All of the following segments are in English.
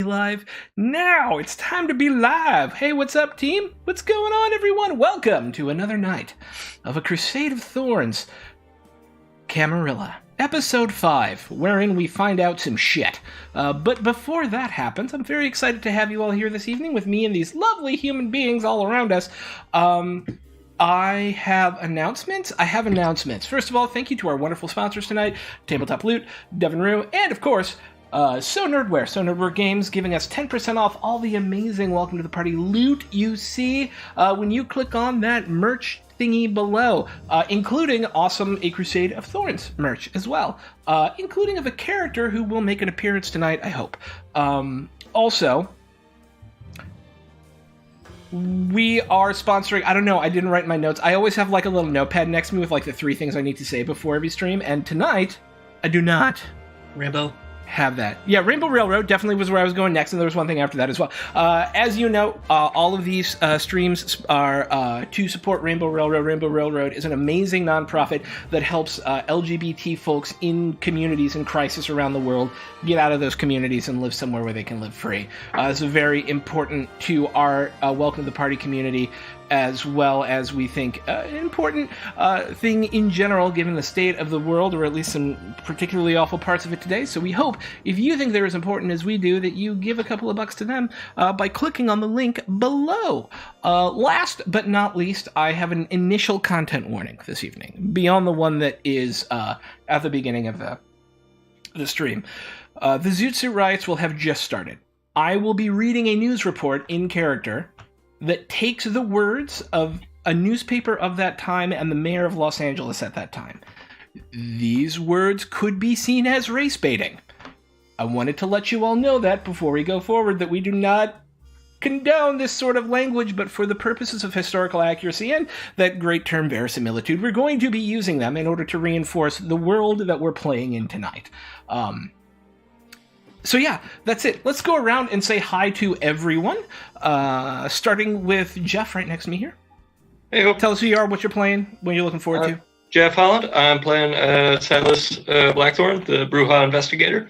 live. Now it's time to be live. Hey, what's up, team? What's going on, everyone? Welcome to another night of a Crusade of Thorns, Camarilla, episode 5, wherein we find out some shit. But before that happens, I'm very excited to have you all here this evening with me and these lovely human beings all around us. I have announcements. First of all, thank you to our wonderful sponsors tonight, Tabletop Loot, Devin Rue, and of course, So Nerdware Games, giving us 10% off all the amazing Welcome to the Party loot you see when you click on that merch thingy below, including awesome A Crusade of Thorns merch as well, including of a character who will make an appearance tonight, I hope. Also, we are sponsoring, I don't know, I didn't write my notes. I always have like a little notepad next to me with like the 3 things I need to say before every stream, and tonight, I do not. Rainbow? Have that. Yeah, Rainbow Railroad definitely was where I was going next, and there was one thing after that as well. As you know, all of these streams are to support Rainbow Railroad. Rainbow Railroad is an amazing nonprofit that helps LGBT folks in communities in crisis around the world get out of those communities and live somewhere where they can live free. It's very important to our Welcome to the Party community, as well as we think an important thing in general, given the state of the world, or at least some particularly awful parts of it today. So we hope, if you think they're as important as we do, that you give a couple of bucks to them by clicking on the link below. Last but not least, I have an initial content warning this evening, beyond the one that is at the beginning of the stream. The Zoot Suit riots will have just started. I will be reading a news report in character that takes the words of a newspaper of that time and the mayor of Los Angeles at that time. These words could be seen as race baiting. I wanted to let you all know that before we go forward, that we do not condone this sort of language, but for the purposes of historical accuracy and that great term verisimilitude, we're going to be using them in order to reinforce the world that we're playing in tonight. So yeah, that's it. Let's go around and say hi to everyone, starting with Jeff right next to me here. Hey, Hope. Tell us who you are, what you're playing, what you're looking forward to. Jeff Holland. I'm playing Silas Blackthorn, the Bruja investigator,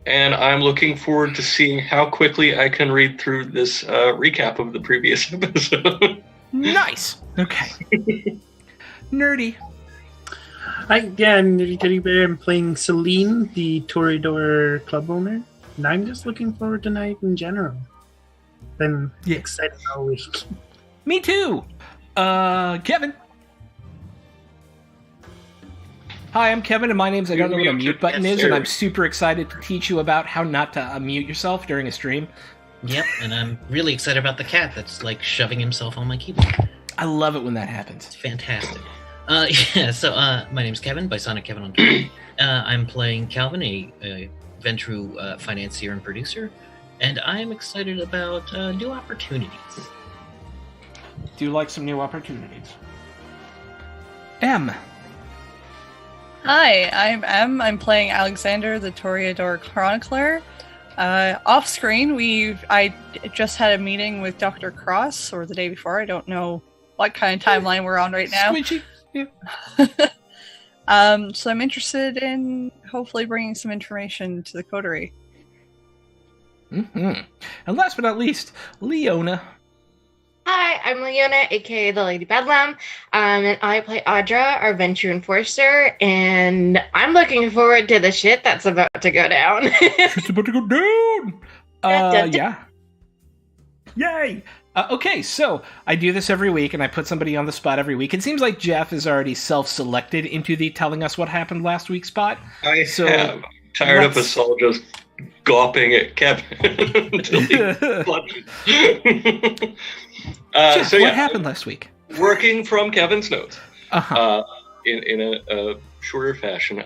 and I'm looking forward to seeing how quickly I can read through this recap of the previous episode. Nice. Okay. Nerdy. Hi, again, Nerdy Teddy Bear. I'm playing Celine, the Toreador club owner. And I'm just looking forward to night in general. Been excited all week. Me too. Kevin. Hi, I'm Kevin, and my name's, I don't know what a mute button is, and I'm super excited to teach you about how not to unmute yourself during a stream. Yep, and I'm really excited about the cat that's like shoving himself on my keyboard. I love it when that happens. It's fantastic. So my name's Kevin, by Sonic Kevin on Twitter. I'm playing Calvin, a Ventru financier and producer, and I'm excited about new opportunities. Do you like some new opportunities? M. Hi, I'm M. I'm playing Alexander, the Toreador chronicler. Off screen, I just had a meeting with Dr. Cross, or the day before. I don't know what kind of timeline we're on right now. Squidgy. Yeah. So I'm interested in hopefully bringing some information to the coterie. Mm-hmm. And last but not least, Leona. Hi, I'm Leona, aka the Lady Bedlam, and I play Audra, our Venture Enforcer, and I'm looking forward to the shit that's about to go down. It's about to go down! Yeah. Yay! Okay, so I do this every week, and I put somebody on the spot every week. It seems like Jeff is already self-selected into the telling us what happened last week spot. I am tired of us all just gawping at Kevin until he plunges. Jeff, what happened last week? Working from Kevin's notes, in a shorter fashion.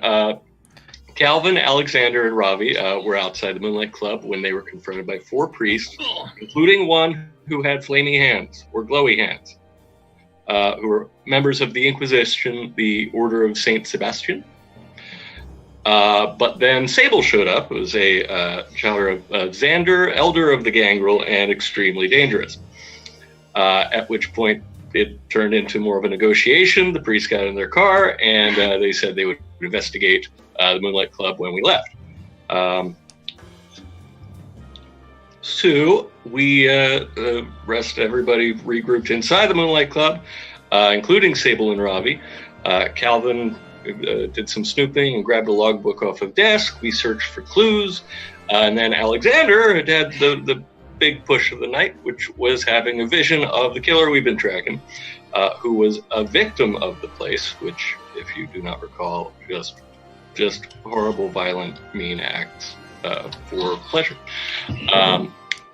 Calvin, Alexander, and Ravi were outside the Moonlight Club when they were confronted by 4 priests, including one who had flaming hands, or glowy hands, who were members of the Inquisition, the Order of Saint Sebastian. But then Sable showed up, who was a chowder of Xander, elder of the gangrel, and extremely dangerous. At which point it turned into more of a negotiation. The priests got in their car, and they said they would investigate the Moonlight Club when we left. So we rest everybody regrouped inside the Moonlight Club, including Sable and Ravi. Calvin did some snooping and grabbed a logbook off of desk. We searched for clues, and then Alexander had the big push of the night, which was having a vision of the killer we've been tracking, who was a victim of the place, which, if you do not recall, just horrible, violent, mean acts for pleasure.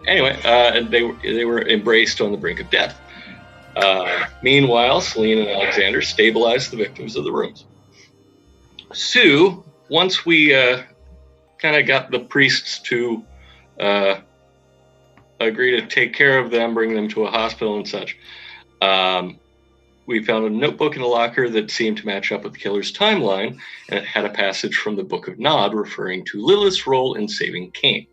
Anyway, they were embraced on the brink of death. Meanwhile, Celine and Alexander stabilized the victims of the rooms. So, once we kind of got the priests to agree to take care of them, bring them to a hospital and such, we found a notebook in a locker that seemed to match up with the killer's timeline, and it had a passage from the Book of Nod referring to Lilith's role in saving Cain.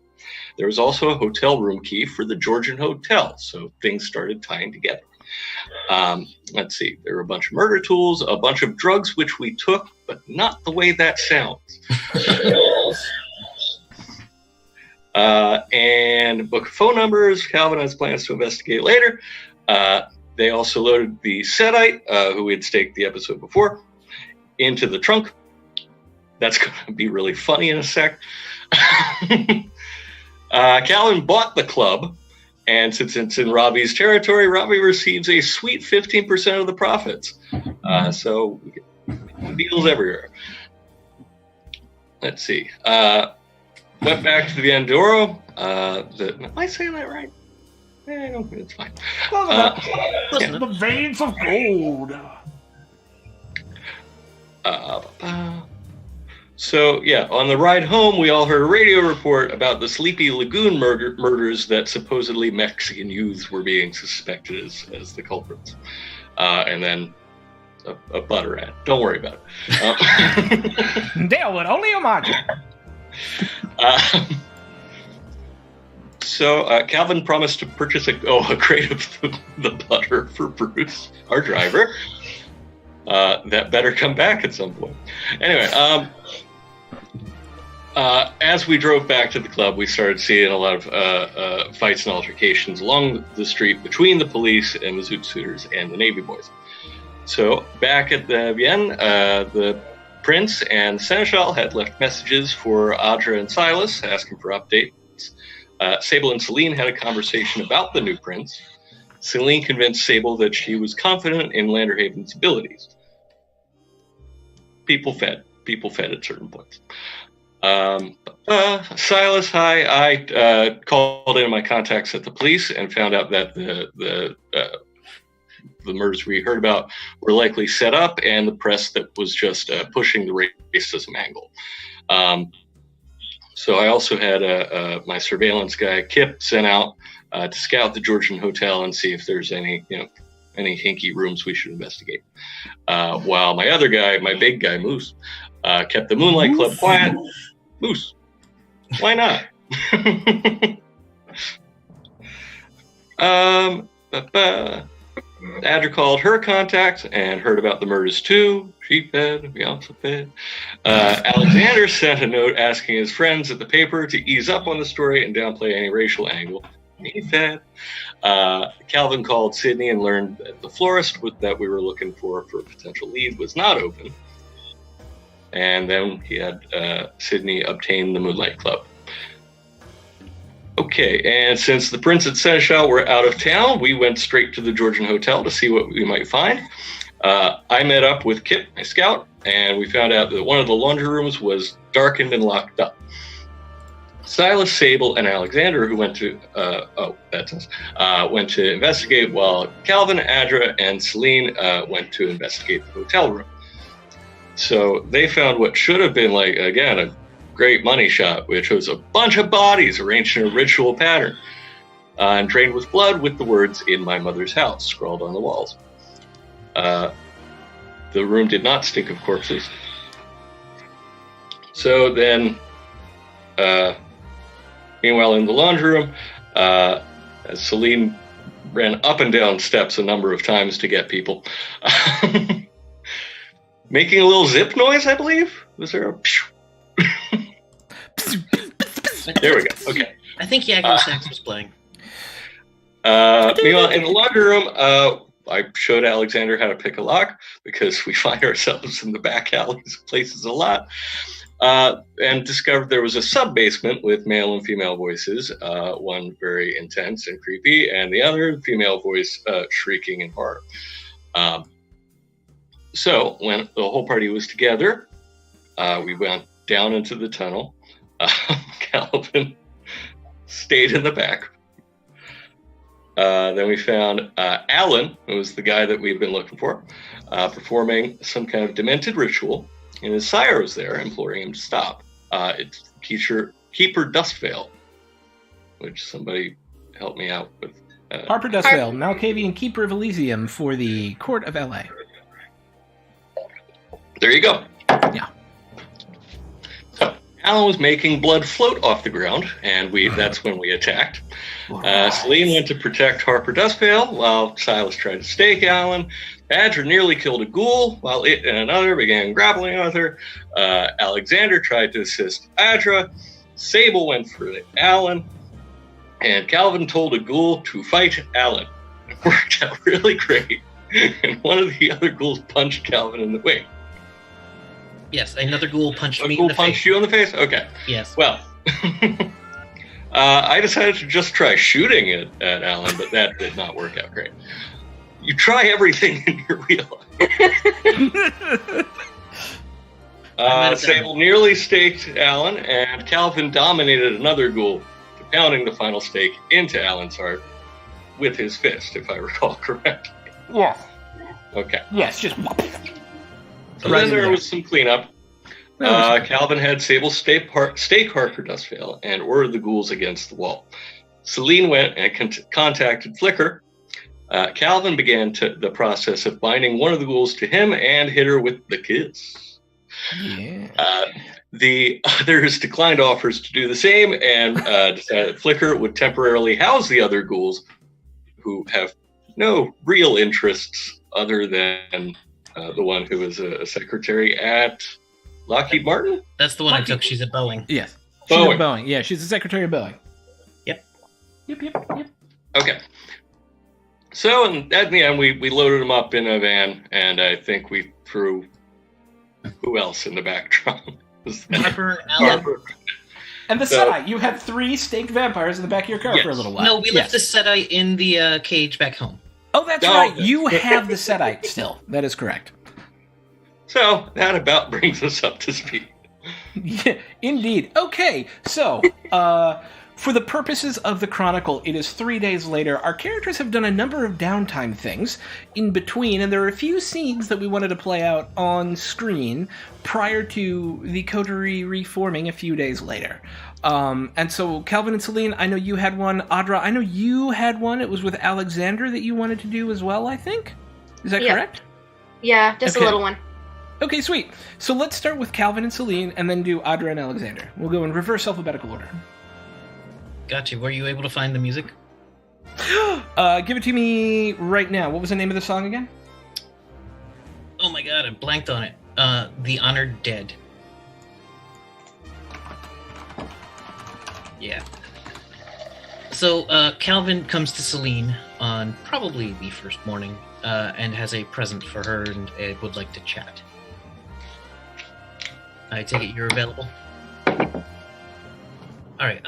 There was also a hotel room key for the Georgian Hotel, so things started tying together. Let's see, there were a bunch of murder tools, a bunch of drugs which we took, but not the way that sounds. And a book of phone numbers. Calvin has plans to investigate later. They also loaded the Setite, who we had staked the episode before, into the trunk. That's going to be really funny in a sec. Calvin bought the club, and since it's in Robbie's territory, Robbie receives a sweet 15% of the profits. So we get deals everywhere. Let's see. Went back to the Andorro. Am I saying that right? I don't think it's fine. The veins of gold. So, yeah, on the ride home, we all heard a radio report about the Sleepy Lagoon murders that supposedly Mexican youths were being suspected as the culprits. And then a butter ad. Don't worry about it. They would only imagine. So Calvin promised to purchase a crate of the butter for Bruce, our driver. That better come back at some point. Anyway, as we drove back to the club, we started seeing a lot of fights and altercations along the street between the police and the Zoot Suiters and the Navy boys. So back at the Vienne, the Prince and Seneschal had left messages for Audra and Silas asking for updates. Sable and Celine had a conversation about the new prince. Celine convinced Sable that she was confident in Landerhaven's abilities. People fed at certain points. Silas, hi. I called in my contacts at the police and found out that the murders we heard about were likely set up, and the press that was just pushing the racism angle. So I also had my surveillance guy Kip sent out to scout the Georgian Hotel and see if there's any hinky rooms we should investigate. While my other guy, my big guy Moose, kept the Moonlight Club quiet. Moose, why not? Adra called her contacts and heard about the murders too. She fed, we also fed. Alexander sent a note asking his friends at the paper to ease up on the story and downplay any racial angle. He fed. Calvin called Sydney and learned that the florist that we were looking for a potential lead was not open. And then he had Sydney obtain the Moonlight Club. Okay, and since the Prince and Seneschal were out of town, we went straight to the Georgian Hotel to see what we might find. I met up with Kip, my scout, and we found out that one of the laundry rooms was darkened and locked up. Silas, Sable, and Alexander, who went to went to investigate, while Calvin, Adra, and Celine went to investigate the hotel room. So they found what should have been, like, again, a great money shot, which was a bunch of bodies arranged in a ritual pattern and drained with blood with the words "In my mother's house" scrawled on the walls. The room did not stink of corpses. So then, meanwhile, in the laundry room, Celine ran up and down steps a number of times to get people. Making a little zip noise, I believe? Was there a... There we go. Okay. I think Yakko Sax was playing. Meanwhile, in the locker room, I showed Alexander how to pick a lock because we find ourselves in the back alleys places a lot. And discovered there was a sub-basement with male and female voices, one very intense and creepy, and the other female voice shrieking in horror. So when the whole party was together, we went down into the tunnel. Calvin stayed in the back. Then we found Alan, who was the guy that we've been looking for, performing some kind of demented ritual. And his sire was there, imploring him to stop. It's Keeper Dustvale, which somebody helped me out with. Harper Dustvale, Malkavian Keeper of Elysium for the Court of LA. There you go. Yeah. So Alan was making blood float off the ground, and that's when we attacked. Celine went to protect Harper Dustvale while Silas tried to stake Alan. Badger nearly killed a ghoul while it and another began grappling with her. Alexander tried to assist Adra. Sable went for Alan. And Calvin told a ghoul to fight Alan. It worked out really great. And one of the other ghouls punched Calvin in the wing. Yes, another ghoul punched me in ghoul the punched face. You in the face? Okay. Yes. Well, I decided to just try shooting it at Alan, but that did not work out great. You try everything in your real life. Sable nearly staked Alan, and Calvin dominated another ghoul, pounding the final stake into Alan's heart with his fist, if I recall correctly. Yes. Okay. Yes, just... So then there was some cleanup. Calvin had Sable stake Harper Dustvale and ordered the ghouls against the wall. Celine went and contacted Flicker. Calvin began the process of binding one of the ghouls to him and hit her with the kiss. Yeah. The others declined offers to do the same and decided Flicker would temporarily house the other ghouls who have no real interests other than the one who is a secretary at Lockheed Martin? That's the one I took. She's at Boeing. Yes. She's at Boeing. Yeah, she's the secretary of Boeing. Yep. Yep. Okay. So at the end, we loaded them up in a van, and I think we threw who else in the back trunk? Harper, Alan. And the Sedite. You had 3 staked vampires in the back of your car for a little while. No, we left the Sedite in the cage back home. Oh, that's right. You have the Sedite still. That is correct. So that about brings us up to speed. Yeah, indeed. Okay, so for the purposes of the Chronicle, it is 3 days later. Our characters have done a number of downtime things in between, and there are a few scenes that we wanted to play out on screen prior to the coterie reforming a few days later. And so, Calvin and Celine, I know you had one. Audra, I know you had one. It was with Alexander that you wanted to do as well, I think? Is that correct? Yeah, just a little one. Okay, sweet. So let's start with Calvin and Celine, and then do Audra and Alexander. We'll go in reverse alphabetical order. Gotcha. Were you able to find the music? Give it to me right now. What was the name of the song again? Oh my god, I blanked on it. The Honored Dead. Yeah. So, Calvin comes to Celine on probably the first morning, and has a present for her and would like to chat. I take it you're available? Alright,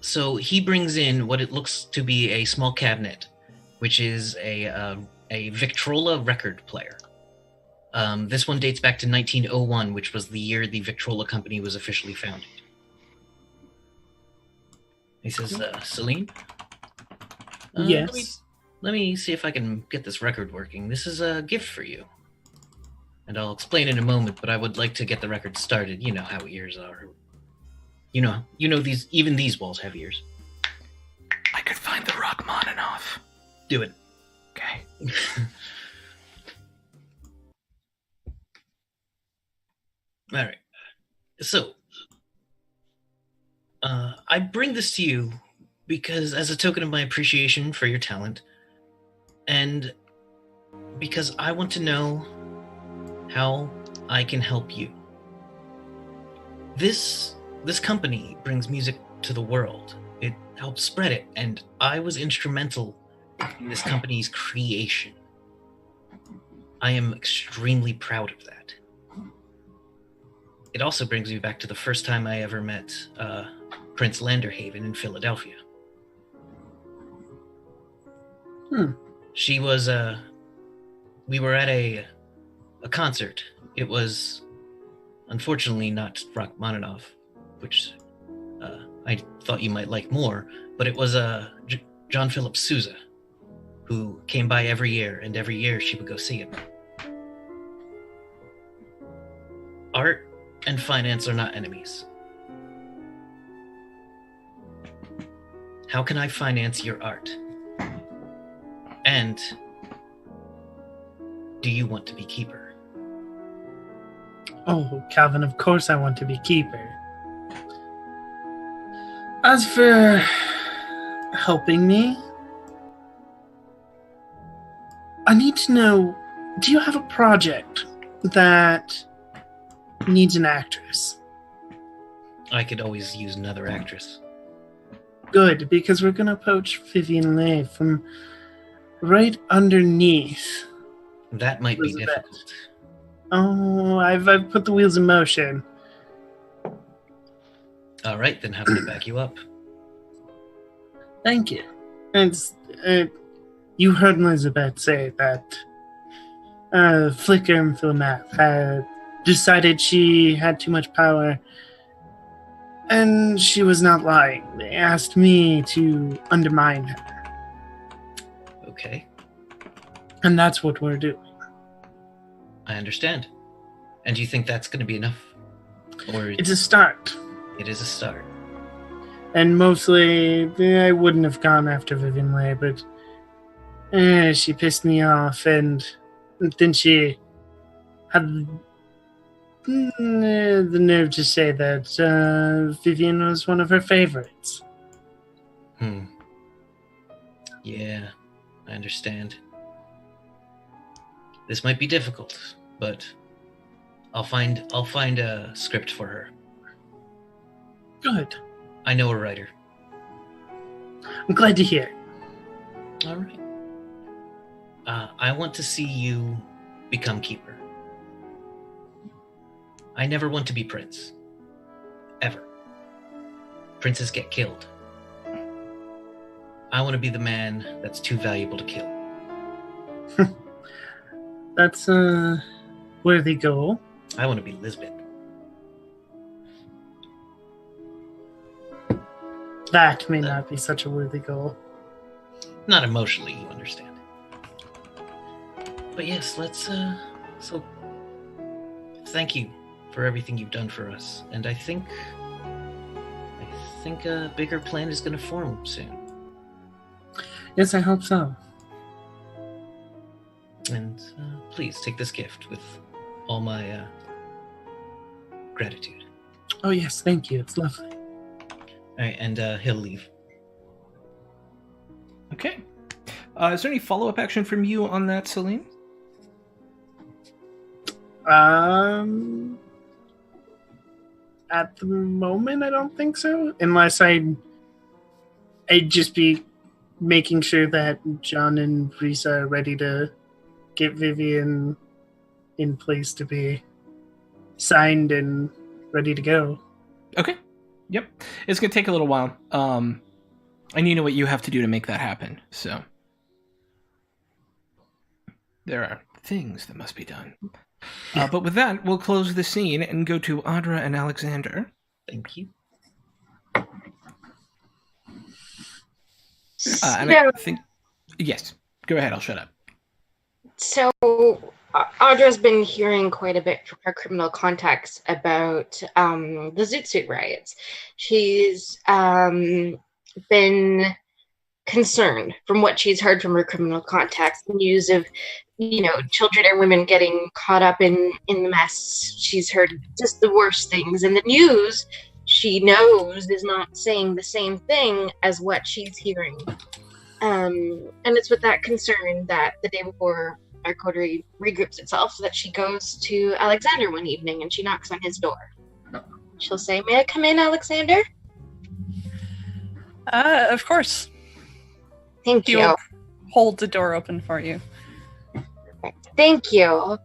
so he brings in what it looks to be a small cabinet, which is a Victrola record player. This one dates back to 1901, which was the year the Victrola company was officially founded. He says, Celine? Yes. Let me see if I can get this record working. This is a gift for you. And I'll explain in a moment, but I would like to get the record started. You know how ears are. You know even these walls have ears. I could find the Rachmaninoff. Do it. Okay. All right. So, I bring this to you because as a token of my appreciation for your talent, and because I want to know how I can help you. This company brings music to the world, help spread it, and I was instrumental in this company's creation. I am extremely proud of that. It also brings me back to the first time I ever met Prince Landerhaven in Philadelphia. She was, we were at a concert. It was, unfortunately, not Rachmaninoff, which I thought you might like more, but it was John Philip Sousa, who came by every year, and every year she would go see him. Art and finance are not enemies. How can I finance your art? And do you want to be keeper? Oh, Calvin, of course I want to be keeper. As for helping me, I need to know, do you have a project that needs an actress? I could always use another actress. Good, because we're going to poach Vivian Leigh from right underneath. That might be Elizabeth. difficult. Oh, I've put the wheels in motion. All right, then how can I back you up? Thank you. And you heard Elizabeth say that Flicker and Philomath had decided she had too much power, and she was not lying. They asked me to undermine her, Okay, and that's what we're doing. I understand. And do you think that's going to be enough? Or It's a start. it is a start? And mostly, I wouldn't have gone after Vivian Leigh, but she pissed me off, and then she had the nerve to say that Vivian was one of her favorites. Yeah, I understand. This might be difficult, but I'll find a script for her. Good. I know a writer. I'm glad to hear. All right. I want to see you become keeper. I never want to be prince. Ever. Princes get killed. I want to be the man that's too valuable to kill. That's a worthy goal. I want to be Lisbeth. That may not be such a worthy goal. Not emotionally, you understand. But yes, let's, so, thank you for everything you've done for us. And I think a bigger plan is going to form soon. Yes, I hope so. And please take this gift with all my gratitude. Oh, yes, thank you. It's lovely. All right, and he'll leave. Okay. Is there any follow-up action from you on that, Celine? At the moment, I don't think so. Unless I'd just be making sure that John and Risa are ready to get Vivian in place to be signed and ready to go. Okay. Yep. It's going to take a little while. And you know what you have to do to make that happen. So there are things that must be done. But with that, we'll close the scene and go to Audra and Alexander. Thank you. And I think... Yes. Go ahead. I'll shut up. So, Audra's been hearing quite a bit from her criminal contacts about the Zoot Suit riots. She's been concerned from what she's heard from her criminal contacts, the news of, children and women getting caught up in the mess. She's heard just the worst things. And the news, she knows, is not saying the same thing as what she's hearing. And it's with that concern that the day before our coterie regroups itself that she goes to Alexander one evening and she knocks on his door. She'll say, "May I come in, Alexander?" Of course. Thank He you. will hold the door open for you. Thank you.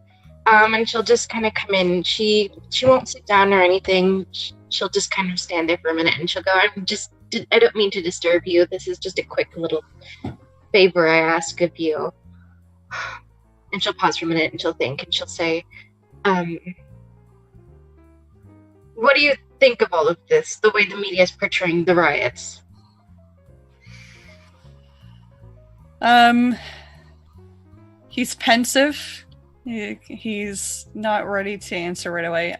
And she'll just kind of come in. She won't sit down or anything. She'll just kind of stand there for a minute, and she'll go, I don't mean to disturb you. This is just a quick little favor I ask of you. And she'll pause for a minute, and she'll think, and she'll say, what do you think of all of this, the way the media is portraying the riots? He's pensive. He's not ready to answer right away.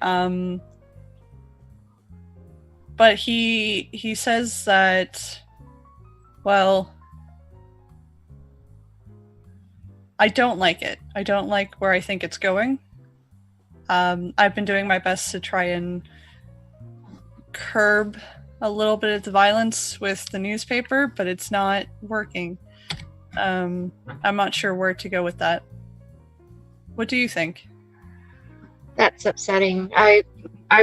But he says that, well, I don't like it. I don't like where I think it's going. I've been doing my best to try and curb a little bit of the violence with the newspaper, but it's not working. I'm not sure where to go with that. What do you think? That's upsetting. I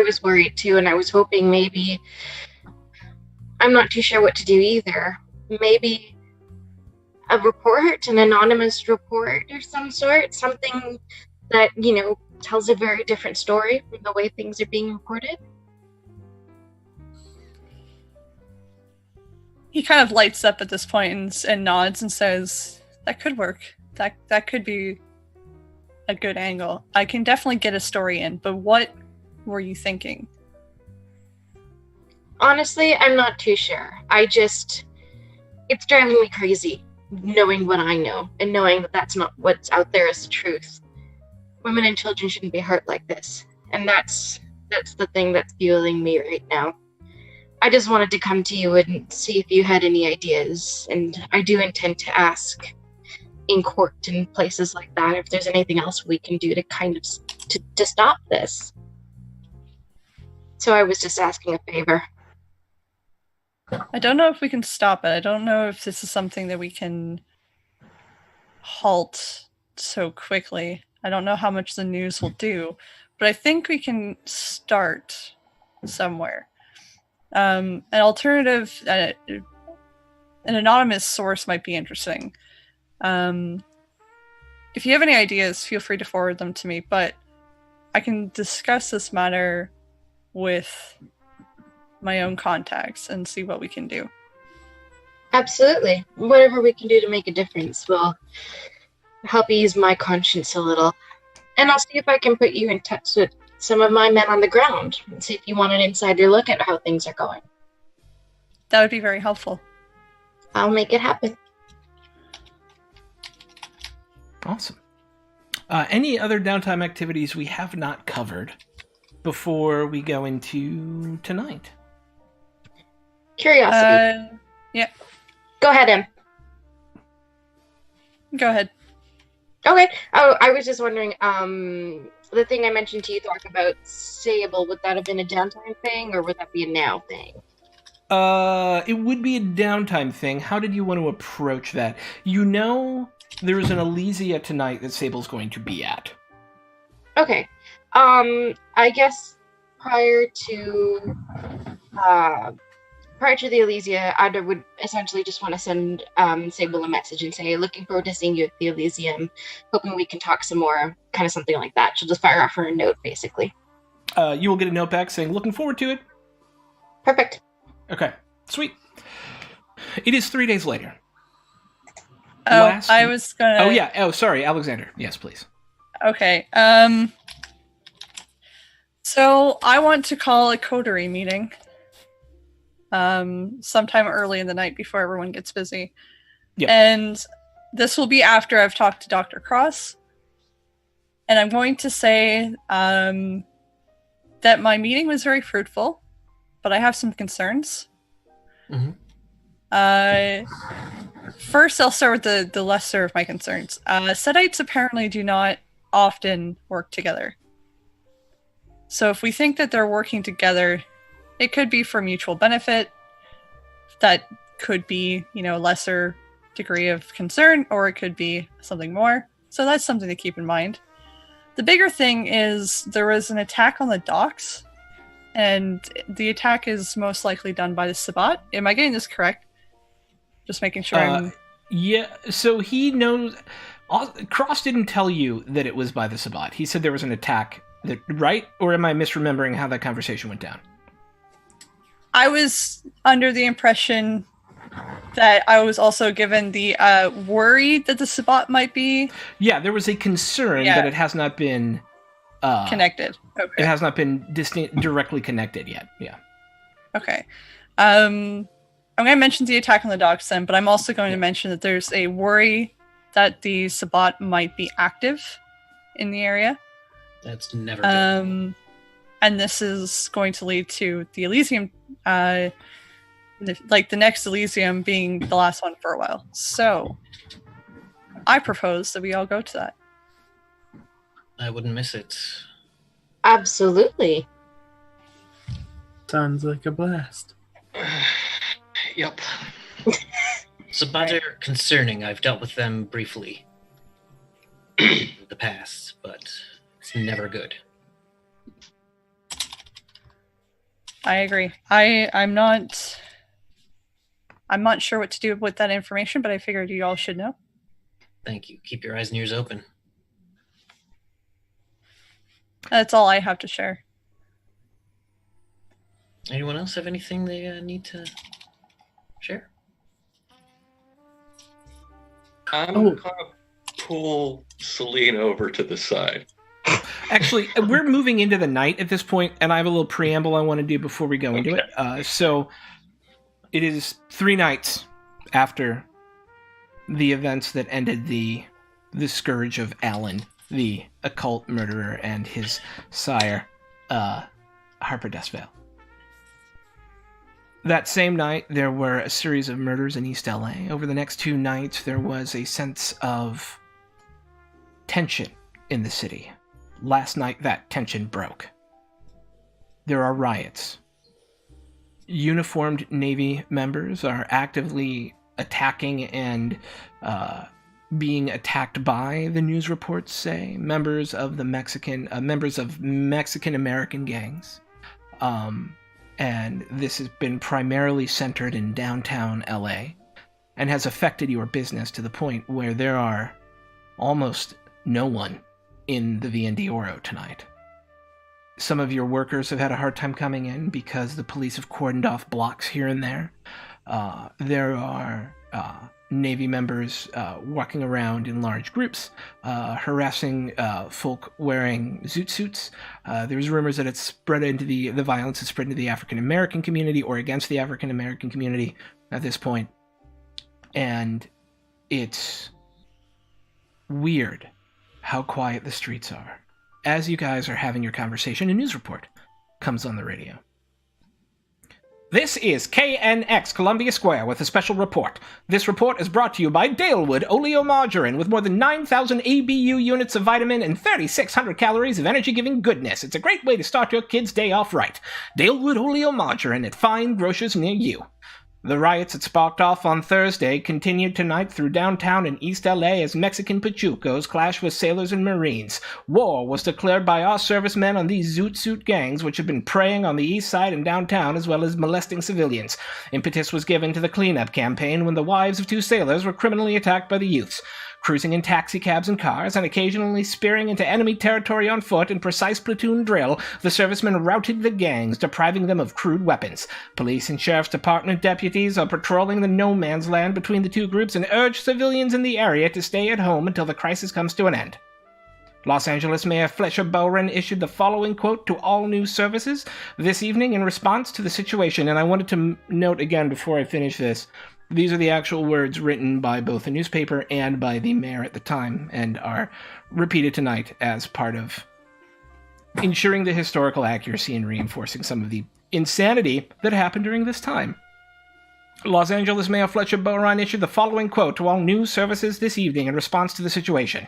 was worried too, and I was hoping maybe, I'm not too sure what to do either. Maybe a report, an anonymous report or some sort, something that, tells a very different story from the way things are being reported. He kind of lights up at this point and nods and says, that could work. That could be a good angle. I can definitely get a story in, but what were you thinking? Honestly, I'm not too sure. It's driving me crazy, knowing what I know, and knowing that that's not what's out there as the truth. Women and children shouldn't be hurt like this. And that's the thing that's fueling me right now. I just wanted to come to you and see if you had any ideas, and I do intend to ask in court and places like that if there's anything else we can do to kind of to stop this. So I was just asking a favor. I don't know if we can stop it. I don't know if this is something that we can halt so quickly. I don't know how much the news will do, but I think we can start somewhere. An alternative, an anonymous source might be interesting. If you have any ideas, feel free to forward them to me, but I can discuss this matter with my own contacts and see what we can do. Absolutely. Whatever we can do to make a difference will help ease my conscience a little. And I'll see if I can put you in touch with some of my men on the ground and see if you want an insider look at how things are going. That would be very helpful. I'll make it happen. Awesome. Any other downtime activities we have not covered before we go into tonight? Curiosity. Yeah. Go ahead, Em. Go ahead. Okay. Oh, I was just wondering, the thing I mentioned to you, Thork, about Sable, would that have been a downtime thing, or would that be a now thing? It would be a downtime thing. How did you want to approach that? There is an Elysia tonight that Sable's going to be at. Okay. I guess prior to the Elysia, I would essentially just want to send Sable a message and say, looking forward to seeing you at the Elysium, hoping we can talk some more, kind of something like that. She'll just fire off her a note, basically. You will get a note back saying, looking forward to it. Perfect. Okay, sweet. It is 3 days later. I was gonna... Oh, yeah. Oh, sorry, Alexander. Yes, please. Okay. So I want to call a coterie meeting. Sometime early in the night before everyone gets busy. Yep. And this will be after I've talked to Dr. Cross. And I'm going to say that my meeting was very fruitful, but I have some concerns. Mm-hmm. First, I'll start with the lesser of my concerns. Sedites apparently do not often work together. So if we think that they're working together, it could be for mutual benefit. That could be, lesser degree of concern, or it could be something more. So that's something to keep in mind. The bigger thing is there was an attack on the docks, and the attack is most likely done by the Sabbat. Am I getting this correct? Just making sure Yeah, so he knows... Cross didn't tell you that it was by the Sabbat. He said there was an attack, right? Or am I misremembering how that conversation went down? I was under the impression that I was also given the worry that the Sabbat might be... Yeah, there was a concern that it has not been... connected. Okay. It has not been directly connected yet, yeah. Okay. I'm going to mention the attack on the docks then, but I'm also going to mention that there's a worry that the Sabbat might be active in the area. That's never good. And this is going to lead to the Elysium, the next Elysium being the last one for a while. So, I propose that we all go to that. I wouldn't miss it. Absolutely. Sounds like a blast. Yep. Sabbat are concerning. I've dealt with them briefly in the past, but it's never good. I agree. I'm not sure what to do with that information, but I figured you all should know. Thank you. Keep your eyes and ears open. That's all I have to share. Anyone else have anything they need to share? I'm going to pull Celine over to the side. Actually, we're moving into the night at this point, and I have a little preamble I want to do before we go into it. So, it is 3 nights after the events that ended the scourge of Alan, the occult murderer, and his sire, Harper Desvale. That same night, there were a series of murders in East LA. Over the next 2 nights, there was a sense of tension in the city. Last night, that tension broke. There are riots. Uniformed Navy members are actively attacking and being attacked by, the news reports say, members of Mexican American gangs. And this has been primarily centered in downtown LA and has affected your business to the point where there are almost no one in the V&D Oro tonight. Some of your workers have had a hard time coming in because the police have cordoned off blocks here and there. There are Navy members walking around in large groups, harassing folk wearing zoot suits. There's rumors that it's spread into the violence has spread into the African American community or against the African American community at this point. And it's weird how quiet the streets are. As you guys are having your conversation, a news report comes on the radio. This is KNX Columbia Square with a special report. This report is brought to you by Dalewood Oleomargarine with more than 9,000 ABU units of vitamin and 3,600 calories of energy-giving goodness. It's a great way to start your kid's day off right. Dalewood Oleomargarine at fine grocers near you. The riots that sparked off on Thursday continued tonight through downtown and East LA as Mexican Pachucos clashed with sailors and Marines. War was declared by our servicemen on these zoot suit gangs which have been preying on the east side and downtown as well as molesting civilians. Impetus was given to the cleanup campaign when the wives of 2 sailors were criminally attacked by the youths. Cruising in taxicabs and cars, and occasionally spearing into enemy territory on foot in precise platoon drill, the servicemen routed the gangs, depriving them of crude weapons. Police and Sheriff's Department deputies are patrolling the no-man's land between the 2 groups and urge civilians in the area to stay at home until the crisis comes to an end. Los Angeles Mayor Fletcher Bowron issued the following quote to all news services this evening in response to the situation, and I wanted to note again before I finish this, these are the actual words written by both the newspaper and by the mayor at the time, and are repeated tonight as part of ensuring the historical accuracy and reinforcing some of the insanity that happened during this time. Los Angeles Mayor Fletcher Bowron issued the following quote to all news services this evening in response to the situation.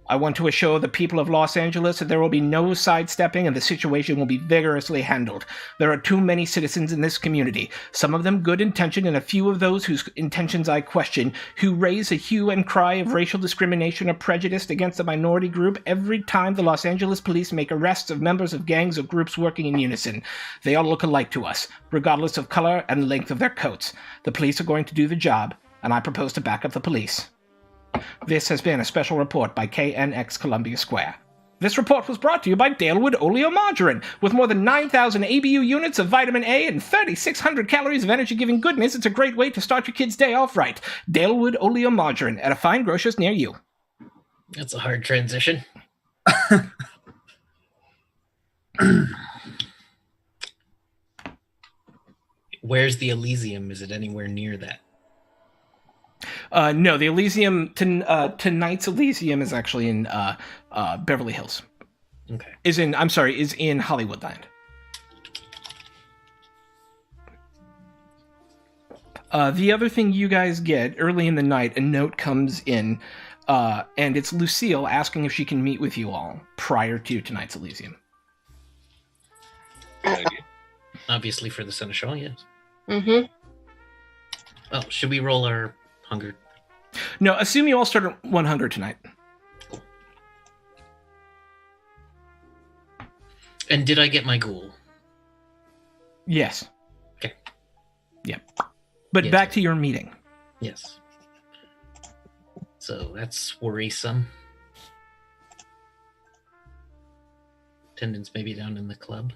I want to assure the people of Los Angeles that there will be no sidestepping and the situation will be vigorously handled. There are too many citizens in this community, some of them good-intentioned and a few of those whose intentions I question, who raise a hue and cry of racial discrimination or prejudice against a minority group every time the Los Angeles police make arrests of members of gangs or groups working in unison. They all look alike to us, regardless of color and length of their coats. The police are going to do the job. and I propose to back up the police. This has been a special report by KNX Columbia Square. This report was brought to you by Dalewood Oleomargarine. With more than 9,000 ABU units of vitamin A and 3,600 calories of energy-giving goodness, it's a great way to start your kid's day off right. Dalewood Oleomargarine at a fine grocer's near you. That's a hard transition. Where's the Elysium? Is it anywhere near that? No, the Elysium, tonight's Elysium is actually in Beverly Hills. Okay. Is in Hollywoodland. The other thing you guys get, early in the night, a note comes in, and it's Lucille asking if she can meet with you all prior to tonight's Elysium. Obviously for the Seneschal, yes. Mm-hmm. Well, should we roll our hunger? No, assume you all start at 100 tonight. And did I get my ghoul? Yes. Okay. Yep. But Yes. back to your meeting. Yes. So that's worrisome. Attendance maybe down in the club.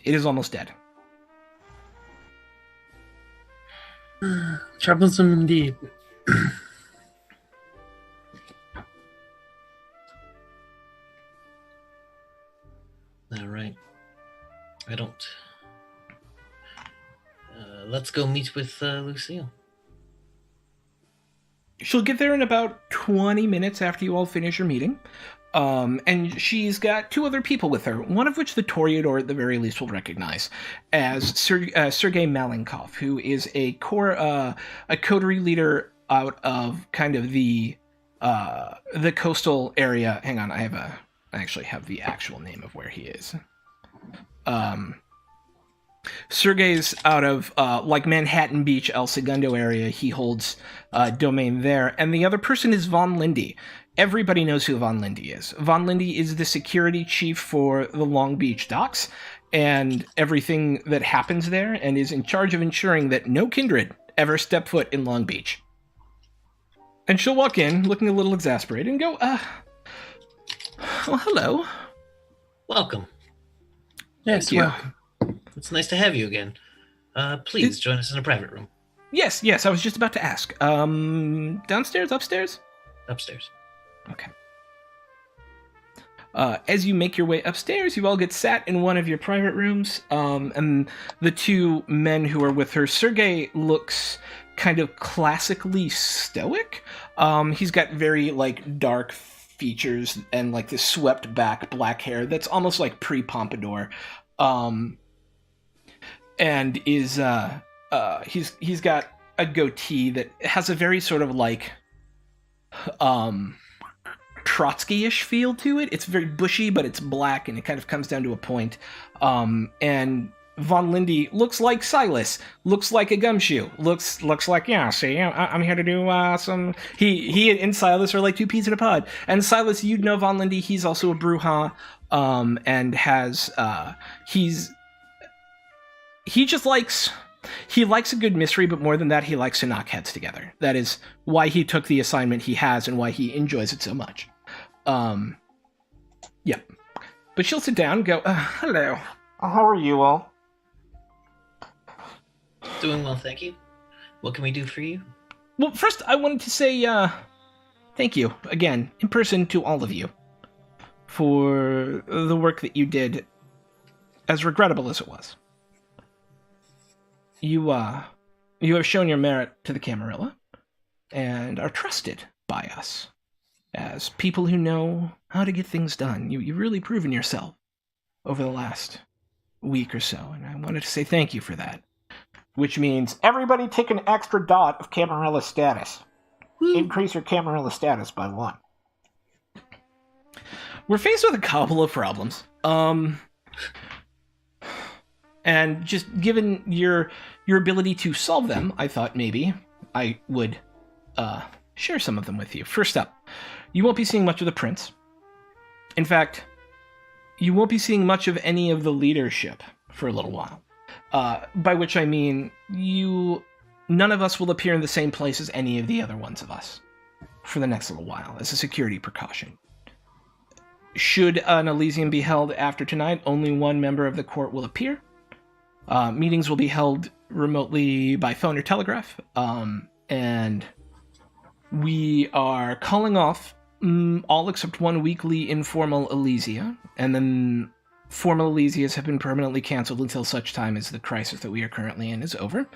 It is almost dead. Troublesome indeed. All right. I don't. Let's go meet with Lucille. She'll get there in about 20 minutes after you all finish your meeting. And she's got two other people with her, one of which the Toreador at the very least will recognize as Sergei Malenkov, who is a coterie leader out of kind of the coastal area. Hang on, I actually have the actual name of where he is. Sergei's out of like Manhattan Beach, El Segundo area. He holds domain there, and the other person is Von Lindy. Everybody knows who Von Lindy is. Von Lindy is the security chief for the Long Beach docks and everything that happens there, and is in charge of ensuring that no kindred ever step foot in Long Beach. And she'll walk in, looking a little exasperated, and go, well, hello. Welcome. Yes, Thank you. welcome. It's nice to have you again. Please join us in a private room. Yes, I was just about to ask. Downstairs, upstairs? Upstairs. Okay. As you make your way upstairs, you all get sat in one of your private rooms, and the two men who are with her, Sergei looks kind of classically stoic. He's got very, like, dark features and, like, this swept back black hair that's almost like pre-pompadour. And is, he's got a goatee that has a very sort of, like, Trotsky-ish feel to it. It's very bushy, but it's black, and it kind of comes down to a point. And Von Lindy looks like Silas, looks like a gumshoe, looks like, yeah, see, I'm here to do some... He and Silas are like two peas in a pod. And Silas, you'd know Von Lindy, he's also a Bruja, and has, he just likes... He likes a good mystery, but more than that, he likes to knock heads together. That is why he took the assignment he has and why he enjoys it so much. Yeah. But she'll sit down and go, hello. How are you all? Doing well, thank you. What can we do for you? Well, first, I wanted to say thank you, again, in person to all of you, for the work that you did, as regrettable as it was. You have shown your merit to the Camarilla, and are trusted by us as people who know how to get things done. You've really proven yourself over the last week or so, and I wanted to say thank you for that. Which means everybody take an extra dot of Camarilla status. Increase your Camarilla status by 1. We're faced with a couple of problems. And just given your ability to solve them, I thought maybe I would share some of them with you. First up, you won't be seeing much of the prince. In fact, you won't be seeing much of any of the leadership for a little while. By which I mean, you none of us will appear in the same place as any of the other ones of us for the next little while, as a security precaution. Should an Elysium be held after tonight, only one member of the court will appear. Meetings will be held remotely by phone or telegraph, and we are calling off all except one weekly informal Elysia, and then formal Elysias have been permanently canceled until such time as the crisis that we are currently in is over.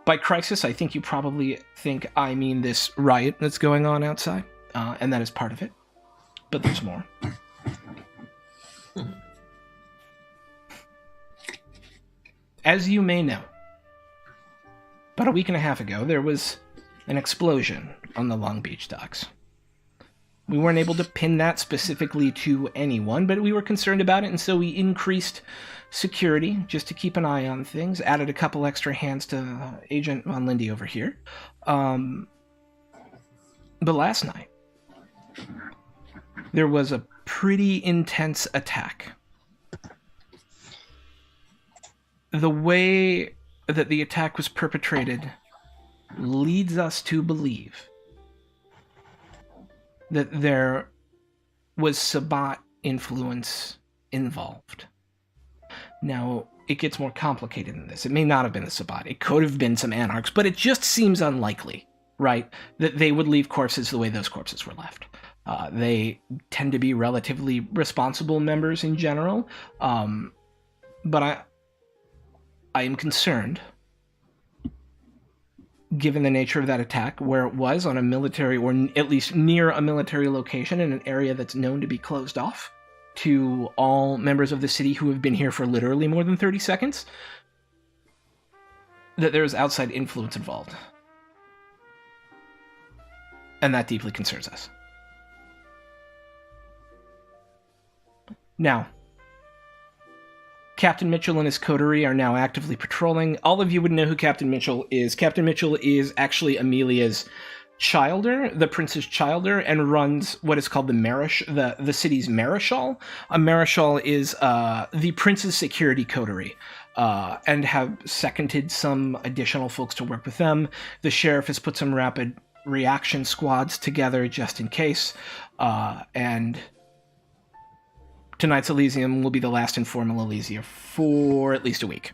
By crisis, I think you probably think I mean this riot that's going on outside, and that is part of it. But there's more. As you may know, about a week and a half ago, there was an explosion on the Long Beach docks. We weren't able to pin that specifically to anyone, but we were concerned about it, and so we increased security just to keep an eye on things, added a couple extra hands to Agent Von Lindy over here. But last night, there was a pretty intense attack. The way that the attack was perpetrated leads us to believe that there was Sabbat influence involved. Now, it gets more complicated than this. It may not have been the Sabbat. It could have been some anarchs, but it just seems unlikely, right, that they would leave corpses the way those corpses were left. They tend to be relatively responsible members in general, but I am concerned, given the nature of that attack, where it was on a military, or at least near a military location in an area that's known to be closed off to all members of the city who have been here for literally more than 30 seconds, that there's outside influence involved. And that deeply concerns us. Now, Captain Mitchell and his coterie are now actively patrolling. All of you would know who Captain Mitchell is. Captain Mitchell is actually Amelia's childer, the prince's childer, and runs what is called the city's Marischal. A Marischal is the prince's security coterie, and have seconded some additional folks to work with them. The sheriff has put some rapid reaction squads together just in case, and tonight's Elysium will be the last informal Elysia for at least a week.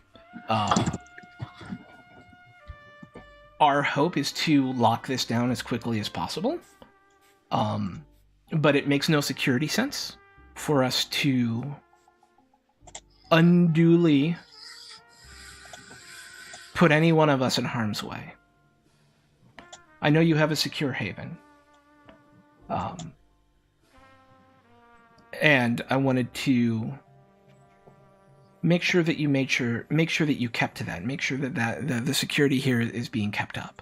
Our hope is to lock this down as quickly as possible, but it makes no security sense for us to unduly put any one of us in harm's way. I know you have a secure haven. And I wanted to make sure that you kept to that. Make sure that the security here is being kept up.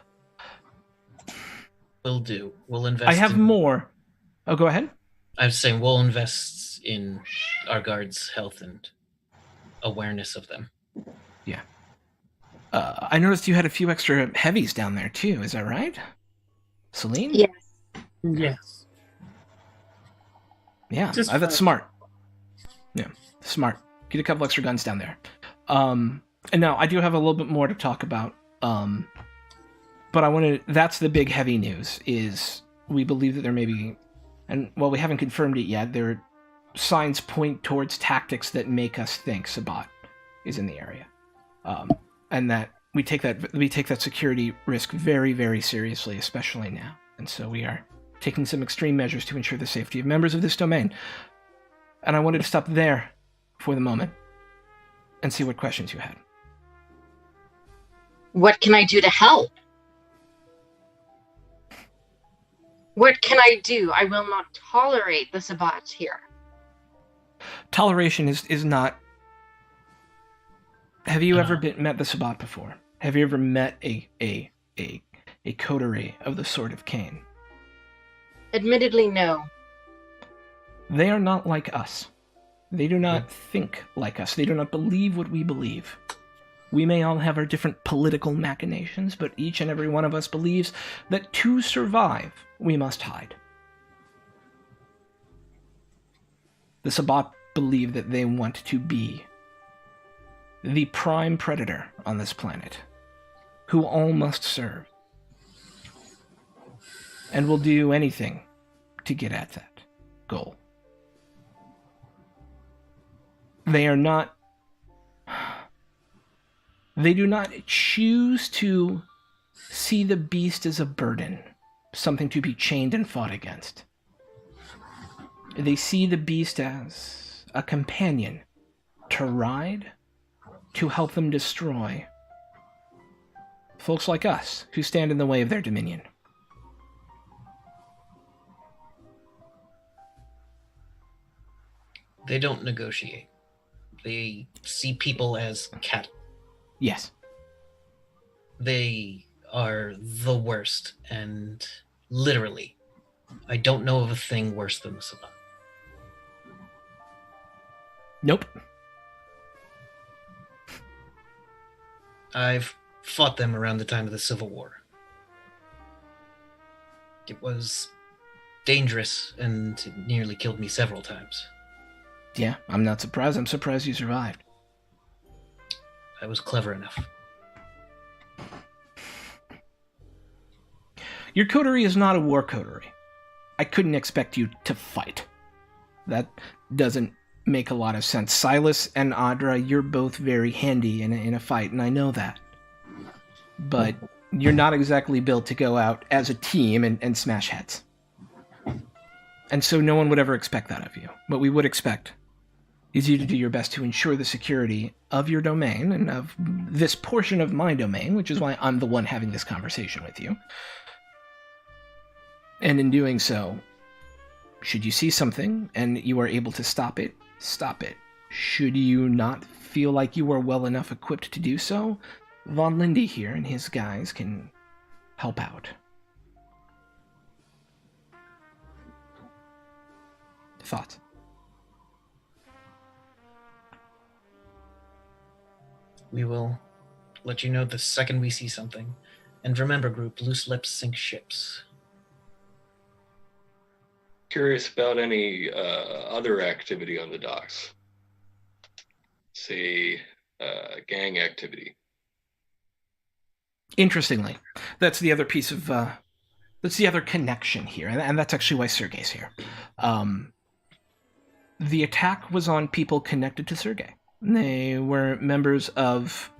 Will do. We'll invest. I have more. Oh, go ahead. I was saying we'll invest in our guards' health and awareness of them. Yeah. I noticed you had a few extra heavies down there too. Is that right, Celine? Yes. Yes. Yeah, that's smart. Yeah, smart. Get a couple extra guns down there. And now I do have a little bit more to talk about. But that's the big heavy news, is we believe that there may be, and while we haven't confirmed it yet, there are signs point towards tactics that make us think Sabbat is in the area. And that we take that security risk very, very seriously, especially now. And so we are taking some extreme measures to ensure the safety of members of this domain. And I wanted to stop there for the moment and see what questions you had. What can I do to help? What can I do? I will not tolerate the Sabbat here. Toleration is not... Have you ever met the Sabbat before? Have you ever met a coterie of the Sword of Cain? Admittedly, no. They are not like us. They do not think like us. They do not believe what we believe. We may all have our different political machinations, but each and every one of us believes that to survive, we must hide. The Sabbat believe that they want to be the prime predator on this planet. who all must serve, and will do anything to get at that goal. They do not choose to see the beast as a burden, something to be chained and fought against. They see the beast as a companion to ride, to help them destroy folks like us who stand in the way of their dominion. They don't negotiate. They see people as cattle. Yes. They are the worst, and literally, I don't know of a thing worse than the Sabbat. Nope. I've fought them around the time of the Civil War. It was dangerous, and it nearly killed me several times. Yeah, I'm not surprised. I'm surprised you survived. I was clever enough. Your coterie is not a war coterie. I couldn't expect you to fight. That doesn't make a lot of sense. Silas and Audra, you're both very handy in a fight, and I know that. But you're not exactly built to go out as a team and smash heads. And so no one would ever expect that of you. What we would expect is you to do your best to ensure the security of your domain and of this portion of my domain, which is why I'm the one having this conversation with you. And in doing so, should you see something and you are able to stop it, stop it. Should you not feel like you are well enough equipped to do so, Von Lindy here and his guys can help out. Thoughts? We will let you know the second we see something. And remember, group, loose lips sink ships. Curious about any other activity on the docks. Say, gang activity. Interestingly, that's the other piece of, that's the other connection here, and that's actually why Sergei's here. The attack was on people connected to Sergei. They were members of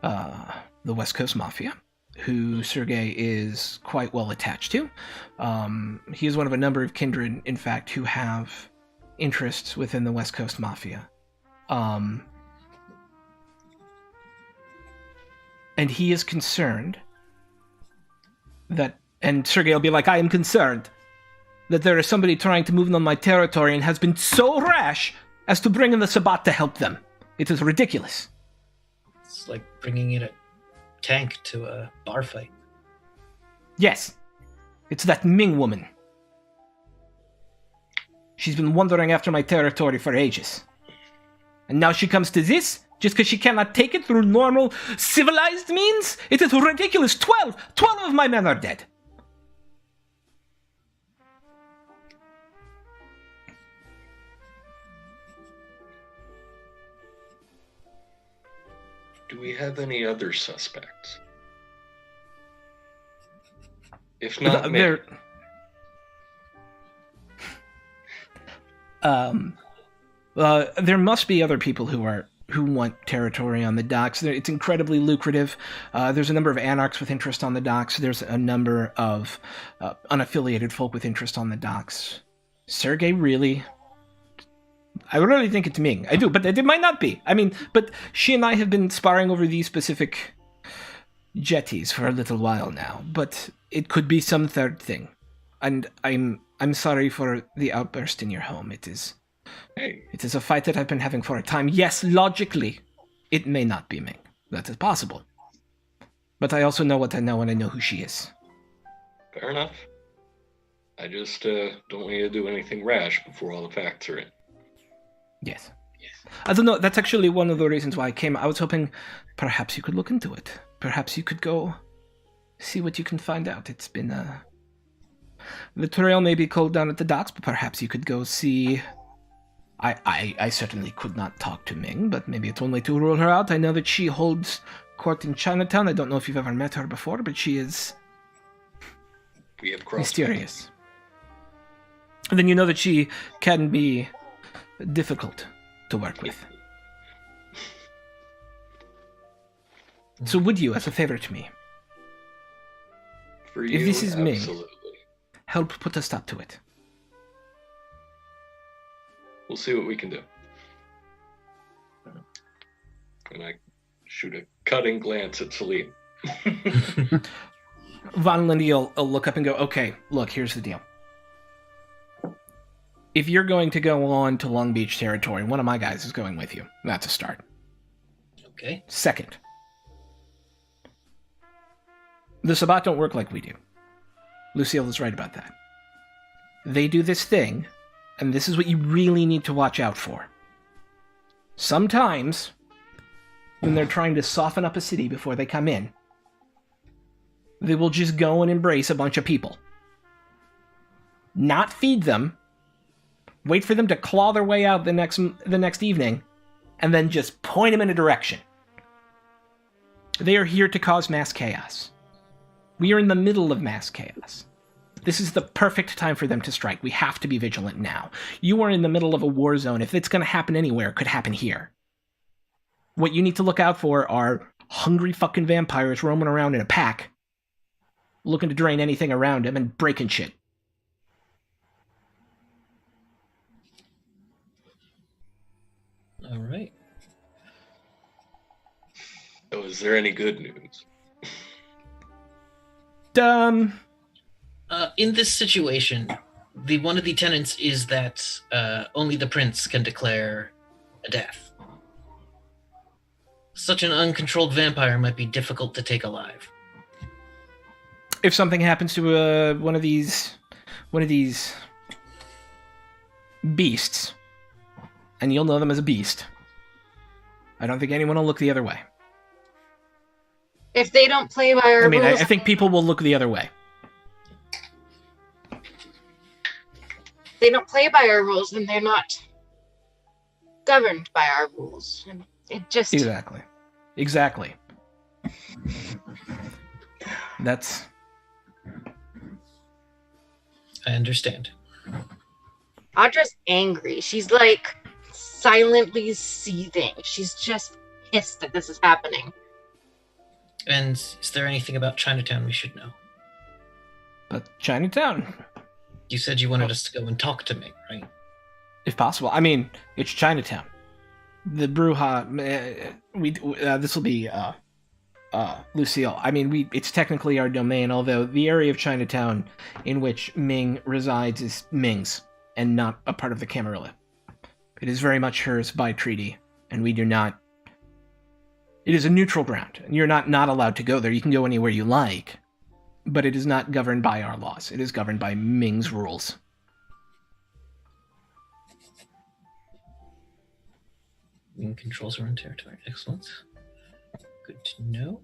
the West Coast Mafia, who Sergei is quite well attached to. He is one of a number of kindred, in fact, who have interests within the West Coast Mafia. And he is concerned that, and Sergei will be like, I am concerned that there is somebody trying to move on my territory and has been so rash as to bring in the Sabbat to help them. It is ridiculous. It's like bringing in a tank to a bar fight. Yes. It's that Ming woman. She's been wandering after my territory for ages. And now she comes to this just because she cannot take it through normal, civilized means? It is ridiculous. 12 of my men are dead. Do we have any other suspects? If not, there must be other people who want territory on the docks. It's incredibly lucrative. There's a number of anarchs with interest on the docks. There's a number of unaffiliated folk with interest on the docks. Sergei really... I really think it's Ming. I do, but it might not be. I mean, but she and I have been sparring over these specific jetties for a little while now. But it could be some third thing. And I'm sorry for the outburst in your home. It is a fight that I've been having for a time. Yes, logically, it may not be Ming. That is possible. But I also know what I know, and I know who she is. Fair enough. I just don't want you to do anything rash before all the facts are in. Yes. I don't know. That's actually one of the reasons why I came. I was hoping perhaps you could look into it. Perhaps you could go see what you can find out. It's been the trail may be cold down at the docks, but perhaps you could go see. I certainly could not talk to Ming, but maybe it's only to rule her out. I know that she holds court in Chinatown. I don't know if you've ever met her before, but she is We have crossed mysterious. And then you know that she can be difficult to work with. So would you, as a favor to me, For you, if this is me, absolutely. help put a stop to it? We'll see what we can do. And I shoot a cutting glance at Celine. Von Lindy will look up and go, okay, look, here's the deal. If you're going to go on to Long Beach territory, one of my guys is going with you. That's a start. Okay. Second, the Sabbat don't work like we do. Lucille is right about that. They do this thing, and this is what you really need to watch out for. Sometimes, when they're trying to soften up a city before they come in, they will just go and embrace a bunch of people. Not feed them, wait for them to claw their way out the next evening, and then just point them in a direction. They are here to cause mass chaos. We are in the middle of mass chaos. This is the perfect time for them to strike. We have to be vigilant now. You are in the middle of a war zone. If it's going to happen anywhere, it could happen here. What you need to look out for are hungry fucking vampires roaming around in a pack, looking to drain anything around them and breaking shit. All right. So is there any good news? In this situation, one of the tenets is that only the prince can declare a death. Such an uncontrolled vampire might be difficult to take alive. If something happens to one of these beasts, and you'll know them as a beast, I don't think anyone will look the other way. If they don't play by our rules, I think people will look the other way. they don't play by our rules, then they're not governed by our rules. And it just Exactly. That's... I understand. Audra's angry. She's like silently seething. She's just pissed that this is happening. And is there anything about Chinatown we should know? But Chinatown, You said you wanted us to go and talk to Ming, right? if possible. I mean, it's Chinatown. The Bruja, this will be Lucille. I mean, it's technically our domain, although the area of Chinatown in which Ming resides is Ming's and not a part of the Camarilla. It is very much hers by treaty, and we do not... It is a neutral ground, and you're not allowed to go there. You can go anywhere you like, but it is not governed by our laws. It is governed by Ming's rules. Ming controls her own territory. Excellent. Good to know.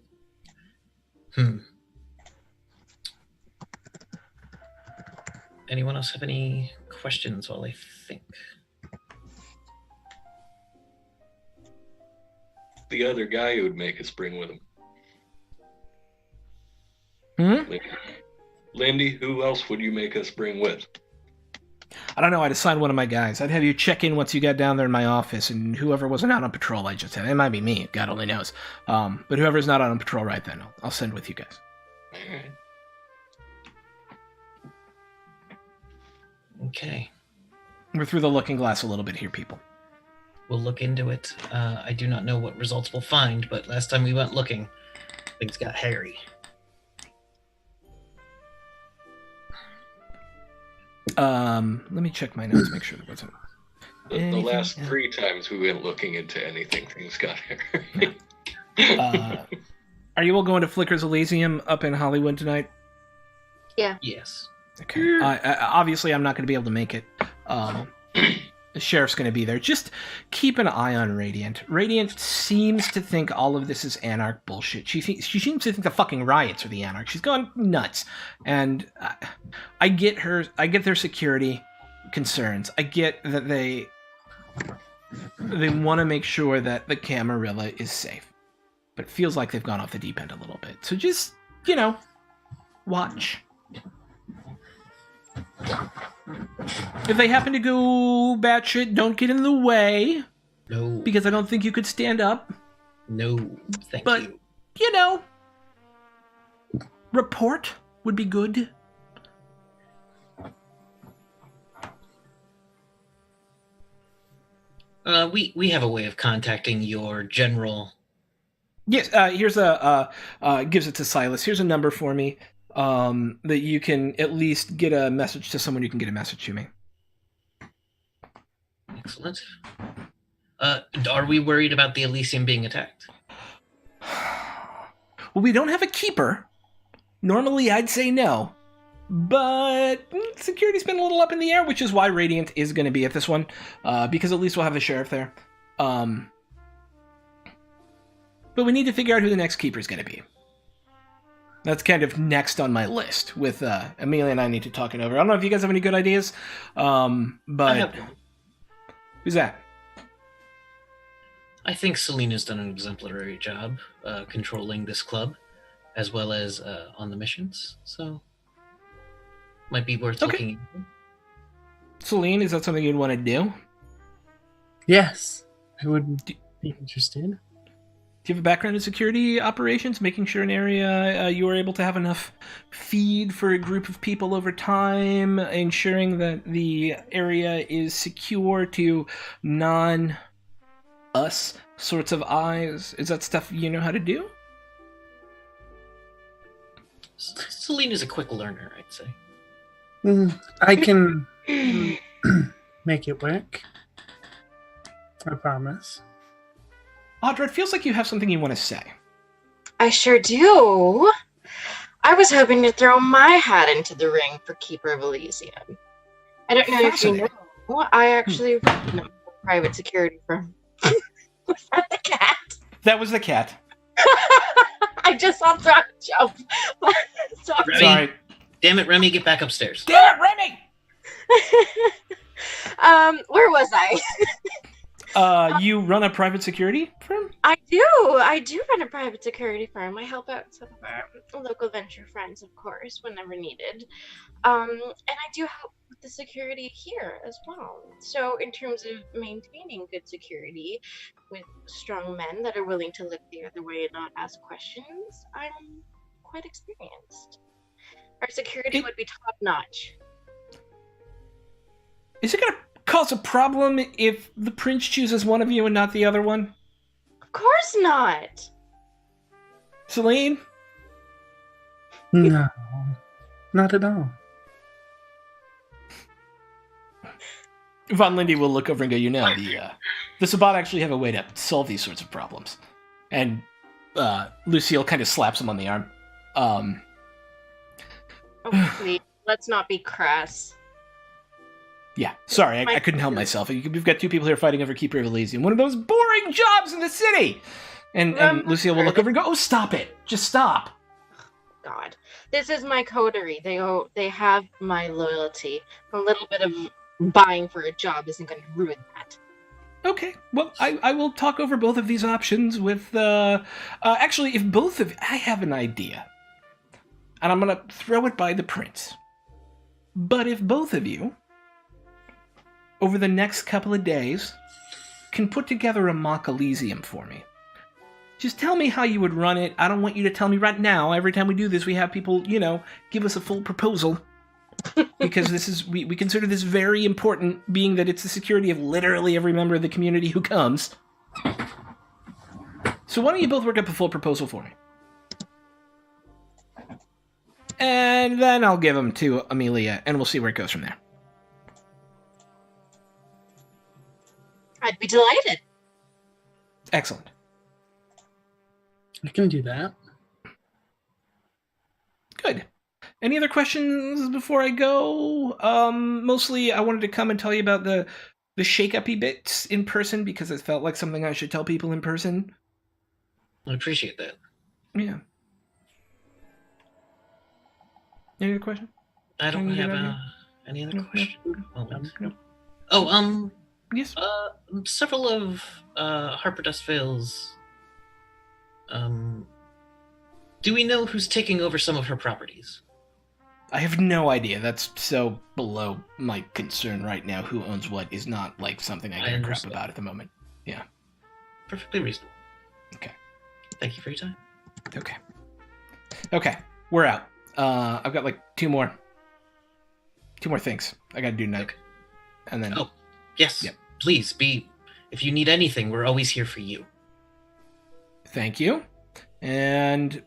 Anyone else have any questions while I think? The other guy who would make us bring with him. Lindy, who else would you make us bring with? I don't know. I'd assign one of my guys. I'd have you check in once you got down there in my office, and whoever wasn't out on patrol, I just have. It might be me. God only knows. But whoever's not out on patrol right then, I'll send with you guys. All right. Okay. We're through the looking glass a little bit here, people. We'll look into it. I do not know what results we'll find, but last time we went looking, things got hairy. Let me check my notes, make sure there wasn't... The last 3 times we went looking into anything, things got hairy. Are you all going to Flicker's Elysium up in Hollywood tonight? Yeah. Yes. Okay. Obviously, I'm not going to be able to make it. The sheriff's going to be there. Just keep an eye on Radiant. Radiant seems to think all of this is Anarch bullshit. She seems to think the fucking riots are the Anarch. She's gone nuts. And I get their security concerns. I get that they want to make sure that the Camarilla is safe. but it feels like they've gone off the deep end a little bit. So just, watch. If they happen to go batshit, don't get in the way. No. Because I don't think you could stand up. No, thank you. But, report would be good. We have a way of contacting your general. Yes, here's gives it to Silas. Here's a number for me that you can at least get a message to someone who can get a message to me. Excellent. Are we worried about the Elysium being attacked? Well, we don't have a keeper. Normally, I'd say no. But security's been a little up in the air, which is why Radiant is going to be at this one. Because at least we'll have the sheriff there. But we need to figure out who the next keeper is going to be. That's kind of next on my list with Amelia and I need to talk it over. I don't know if you guys have any good ideas. But I have one. Who's that? I think Selena's done an exemplary job controlling this club, as well as on the missions. So, might be worth looking into. Celine, is that something you'd want to do? Yes, I would be interested. Do you have a background in security operations, making sure an area you are able to have enough feed for a group of people over time, ensuring that the area is secure to non-us sorts of eyes? Is that stuff you know how to do? Selena's a quick learner, I'd say. I can make it work. I promise. Audra, it feels like you have something you want to say. I sure do. I was hoping to throw my hat into the ring for Keeper of Elysium. I don't know if you know, I actually run a private security firm. Was that the cat? That was the cat. I just saw Thorns jump. Sorry. Damn it, Remy, get back upstairs. Damn it, Remy! Where was I? You run a private security firm? I do run a private security firm. I help out some of our local venture friends, of course, whenever needed. And I do help with the security here as well. So in terms of maintaining good security with strong men that are willing to look the other way and not ask questions, I'm quite experienced. Our security would be top-notch. Is it going to cause a problem if the prince chooses one of you and not the other one? Of course not. Celine? No, not at all. Von Lindy will look over and go, the Sabbat actually have a way to solve these sorts of problems. And Lucille kind of slaps him on the arm. Oh, please, let's not be crass. Yeah, sorry, I couldn't help myself. We've got two people here fighting over Keeper of Elysium, one of those boring jobs in the city! And Lucille will look over and go, oh, stop it! Just stop! God. This is my coterie. They have my loyalty. A little bit of buying for a job isn't going to ruin that. Okay, well, I will talk over both of these options with, actually, if both of... I have an idea. And I'm going to throw it by the prince. But if both of you, over the next couple of days, can put together a mock Elysium for me. Just tell me how you would run it. I don't want you to tell me right now. Every time we do this, we have people, give us a full proposal. Because this is, we consider this very important, being that it's the security of literally every member of the community who comes. So why don't you both work up a full proposal for me? And then I'll give them to Amelia, and we'll see where it goes from there. I'd be delighted. Excellent. I can do that. Good. Any other questions before I go? Mostly I wanted to come and tell you about the shake-up-y bits in person, because it felt like something I should tell people in person. I appreciate that. Yeah. Any other question? I don't have any other question. No. Oh, yes. Several of Harper Dustvale's Do we know who's taking over some of her properties? I have no idea. That's so below my concern right now. Who owns what is not like something I give a crap about at the moment. Yeah. Perfectly reasonable. Okay. Thank you for your time. Okay. We're out. I've got like two more things I gotta do tonight. Okay. And then Oh, yes. Yep. Please be. If you need anything, we're always here for you. Thank you. And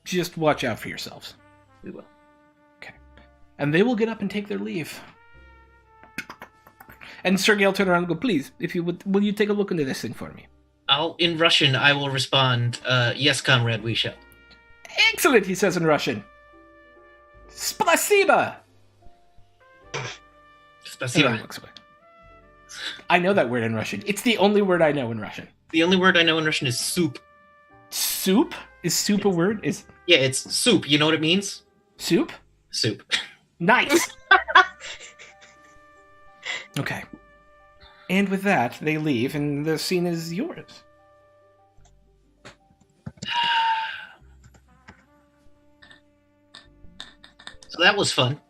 just watch out for yourselves. We will. Okay. And they will get up and take their leave. And Sergei will turn around and go, please, if you would, will you take a look into this thing for me? In Russian, I will respond, yes, comrade, we shall. Excellent, he says in Russian. Spasiba! And Spasiba. then he looks away. I know that word in Russian. It's the only word I know in Russian. The only word I know in Russian is soup. Soup? Is soup a word? Yeah, it's soup. You know what it means? Soup? Soup. Nice! Okay. And with that, they leave, and the scene is yours. So that was fun.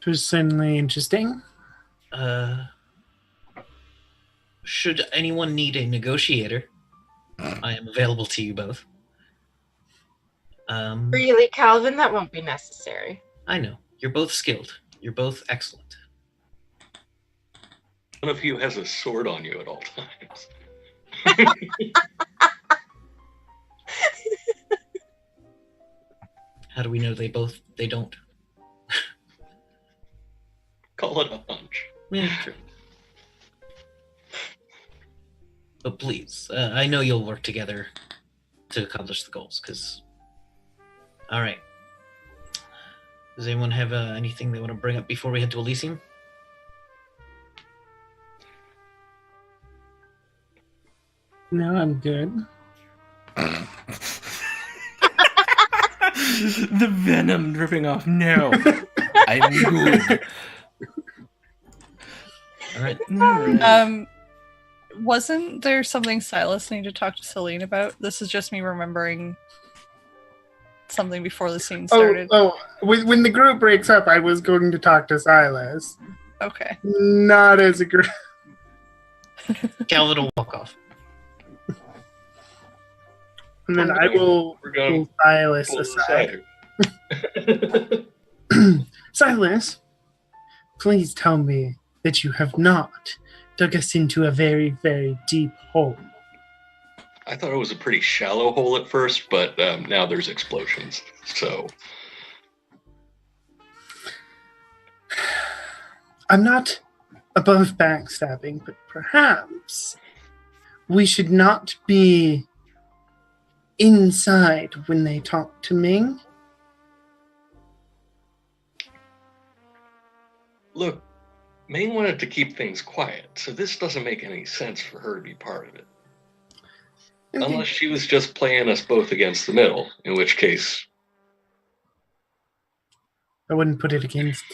It was certainly interesting. Should anyone need a negotiator, I am available to you both. Really, Calvin? That won't be necessary. I know. You're both skilled. You're both excellent. One of you has a sword on you at all times. How do we know they don't? Call it a hunch. Yeah, true. But please, I know you'll work together to accomplish the goals, because... Alright. Does anyone have anything they want to bring up before we head to Elysium? No, I'm good. The venom dripping off. No. I'm good. Alright. Wasn't there something Silas needed to talk to Celine about? This is just me remembering something before the scene started. When the group breaks up, I was going to talk to Silas. Okay. Not as a group. Calvin will walk off. And then I will pull Silas aside. Silas, please tell me that you have not dug us into a very, very deep hole. I thought it was a pretty shallow hole at first, but now there's explosions. So I'm not above backstabbing, but perhaps we should not be inside when they talk to Ming. look, Ming wanted to keep things quiet, so this doesn't make any sense for her to be part of it. Unless she was just playing us both against the middle, in which case... I wouldn't put it against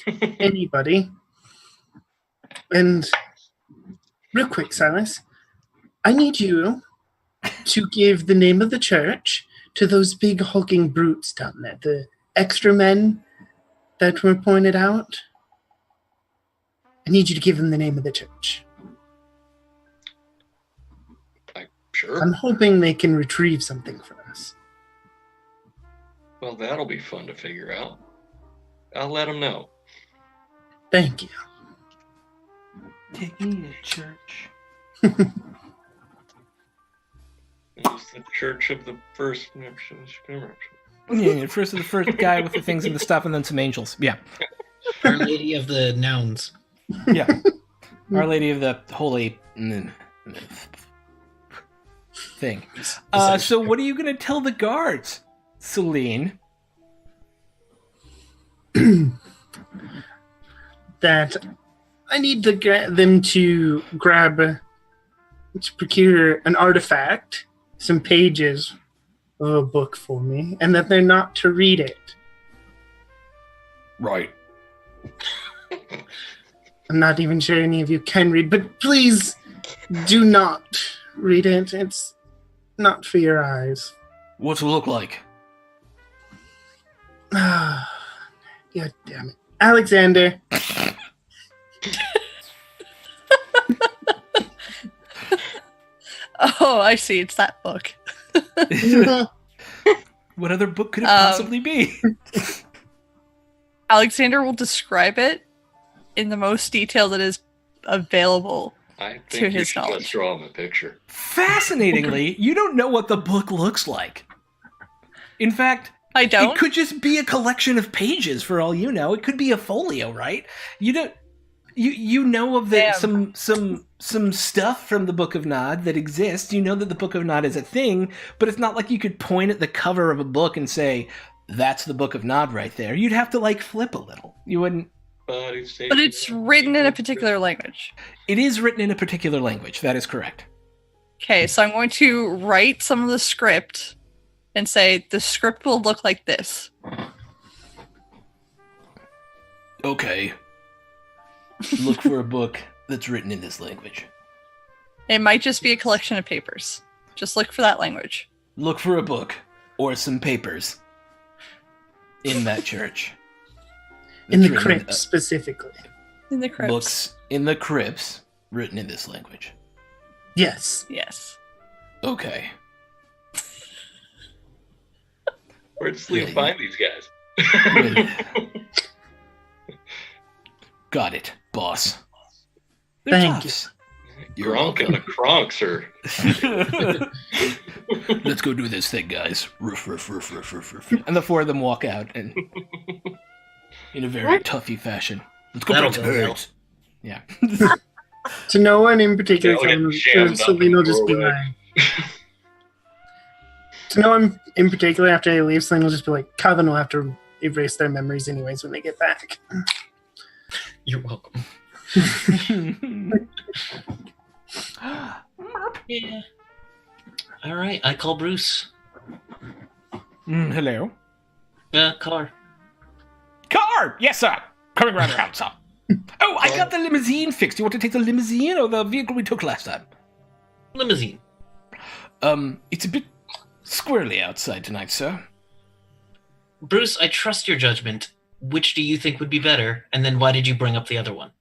anybody. And real quick, Silas, I need you to give the name of the church to those big hulking brutes down there, the extra men that were pointed out. I need you to give them the name of the church. Sure. I'm hoping they can retrieve something for us. Well, that'll be fun to figure out. I'll let them know. Thank you. Take me to church. It's the church of the first... Yeah, first of the first guy with the things and the stuff, and then some angels. Yeah. Our Lady of the Nouns. Yeah. Our Lady of the Holy thing. So what are you going to tell the guards, Celine? That I need them to procure an artifact, some pages of a book for me, and that they're not to read it. Right. I'm not even sure any of you can read, but please do not read it. It's not for your eyes. What's it look like? God damn it. Alexander. Oh, I see. It's that book. What other book could it possibly be? Alexander will describe it in the most detail that is available I to think you his should just knowledge. draw him a picture. Fascinatingly, you don't know what the book looks like. In fact, I don't. it could just be a collection of pages for all you know. It could be a folio, right? You don't. You know of the Damn. some stuff from the Book of Nod that exists. You know that the Book of Nod is a thing, but it's not like you could point at the cover of a book and say, "That's the Book of Nod right there." You'd have to like flip a little. You wouldn't. But it's written in a particular language. It is written in a particular language. That is correct. Okay, so I'm going to write some of the script and say the script will look like this. Okay. Look for a book that's written in this language. It might just be a collection of papers. Just look for that language. Look for a book or some papers in that church. In the That's written crypt, specifically. In the crypts. Books in the crypts written in this language. Yes. Yes. Okay. Where does Lee find these guys? Got it, boss. Thank you. You're Gronk and a Kronk, sir. Let's go do this thing, guys. Roof, roof, roof, roof, roof, roof. And the four of them walk out and in a very toughy fashion. Let's go That'll back to go well. birds. Yeah. To no one in particular, They'll get Kevin, jammed up Celine in will the just be doorway. like... To no one in particular, after they leave, Celine will just be like, Calvin will have to erase their memories anyways when they get back. You're welcome. Yeah. All right, I call Bruce. Hello. Car. Car! Yes, sir. Coming right around, sir. Oh, I got the limousine fixed. You want to take the limousine or the vehicle we took last time? Limousine. It's a bit squirrely outside tonight, sir. Bruce, I trust your judgment. Which do you think would be better? And then why did you bring up the other one?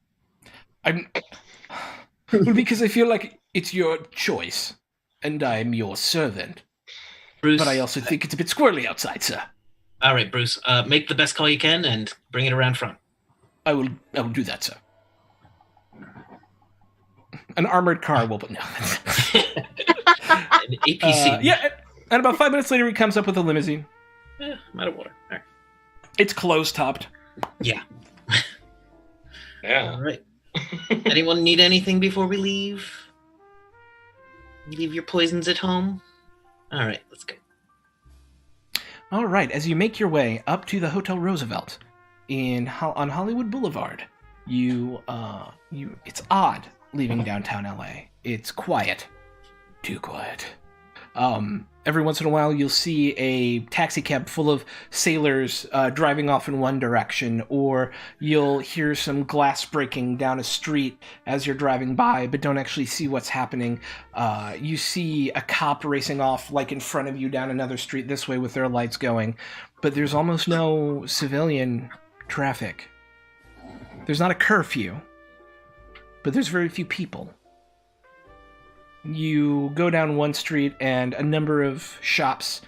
Well, because I feel like it's your choice, and I'm your servant. Bruce. But I also think it's a bit squirrely outside, sir. All right, Bruce. Make the best call you can and bring it around front. I will do that, sir. An armored car will, but no. An APC. Yeah, and about 5 minutes later, he comes up with a limousine. I'm out of water. All right. It's closed-topped. Yeah. Yeah. All right. Anyone need anything before we leave? Leave your poisons at home? All right, let's go. All right, as you make your way up to the Hotel Roosevelt on Hollywood Boulevard, it's odd leaving downtown LA. It's quiet. Too quiet. Every once in a while, you'll see a taxi cab full of sailors driving off in one direction, or you'll hear some glass breaking down a street as you're driving by, but don't actually see what's happening. You see a cop racing off, like in front of you, down another street this way with their lights going, but there's almost no civilian traffic. There's not a curfew, but there's very few people. You go down one street and a number of shops,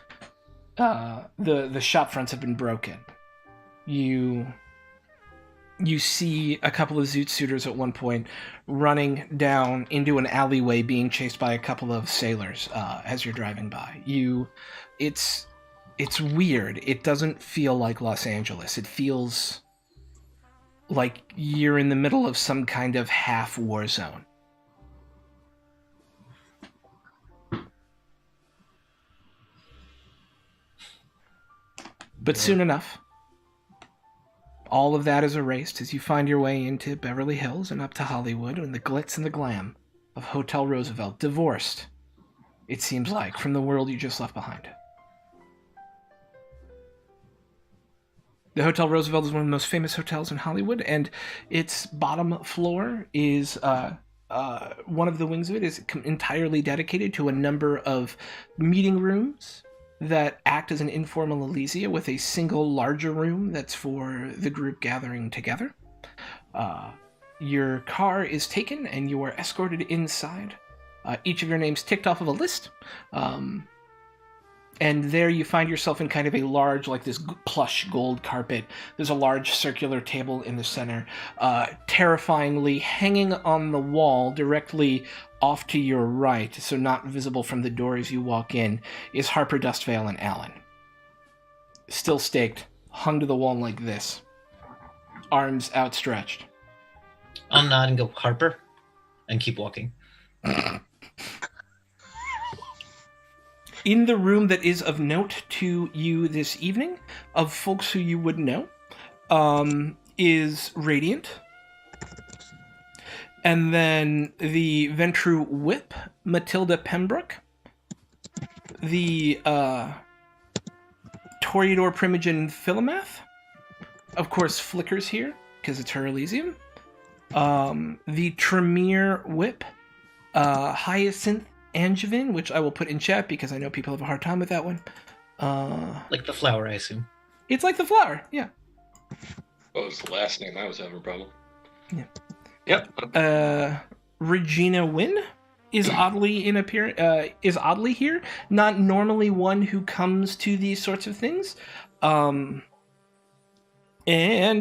the shop fronts have been broken. You see a couple of zoot suiters at one point running down into an alleyway being chased by a couple of sailors as you're driving by. It's weird. It doesn't feel like Los Angeles. It feels like you're in the middle of some kind of half war zone. But soon enough, all of that is erased as you find your way into Beverly Hills and up to Hollywood and the glitz and the glam of Hotel Roosevelt, divorced, it seems like, from the world you just left behind. The Hotel Roosevelt is one of the most famous hotels in Hollywood, and its bottom floor is one of the wings of it is entirely dedicated to a number of meeting rooms that act as an informal Elysia, with a single larger room that's for the group gathering together. Your car is taken and you are escorted inside. Each of your names ticked off of a list. And there you find yourself in kind of a large, like this plush gold carpet. There's a large circular table in the center. Terrifyingly hanging on the wall directly off to your right, so not visible from the door as you walk in, is Harper, Dustvale, and Alan. Still staked, hung to the wall like this. Arms outstretched. I'll nod and go, Harper, and keep walking. In the room that is of note to you this evening, of folks who you would know, is Radiant. And then the Ventru Whip, Matilda Pembroke. The Toreador Primogen Philomath. Of course, Flicker's here, because it's her Elysium. The Tremere Whip, Hyacinth Angevin, which I will put in chat because I know people have a hard time with that one. Like the flower, I assume. It's like the flower, yeah. What was the last name I was having a problem? Yeah. Yep. Regina Wynn is oddly is oddly here. Not normally one who comes to these sorts of things. And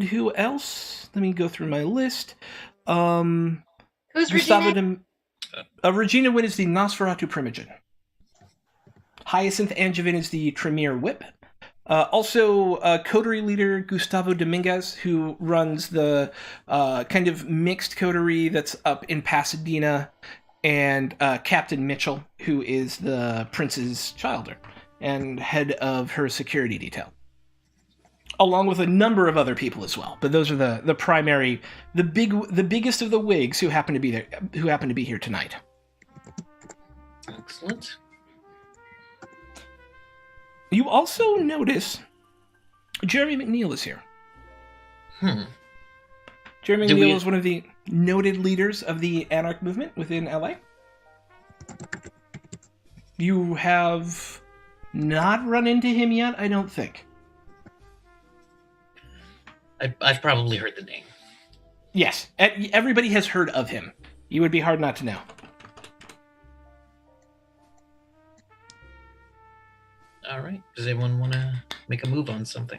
who else? Let me go through my list. Who's Gustavo Regina? Regina Wynn is the Nosferatu Primogen. Hyacinth Angevin is the Tremere Whip. Also, coterie leader Gustavo Dominguez, who runs the kind of mixed coterie that's up in Pasadena, and Captain Mitchell, who is the prince's childer and head of her security detail, along with a number of other people as well. But those are the primary, the biggest of the wigs who happen to be there, who happen to be here tonight. Excellent. You also notice Jeremy McNeil is here. Jeremy McNeil is one of the noted leaders of the Anarch movement within LA. You have not run into him yet, I don't think. I've probably heard the name. Yes, everybody has heard of him. You would be hard not to know. All right. Does anyone want to make a move on something?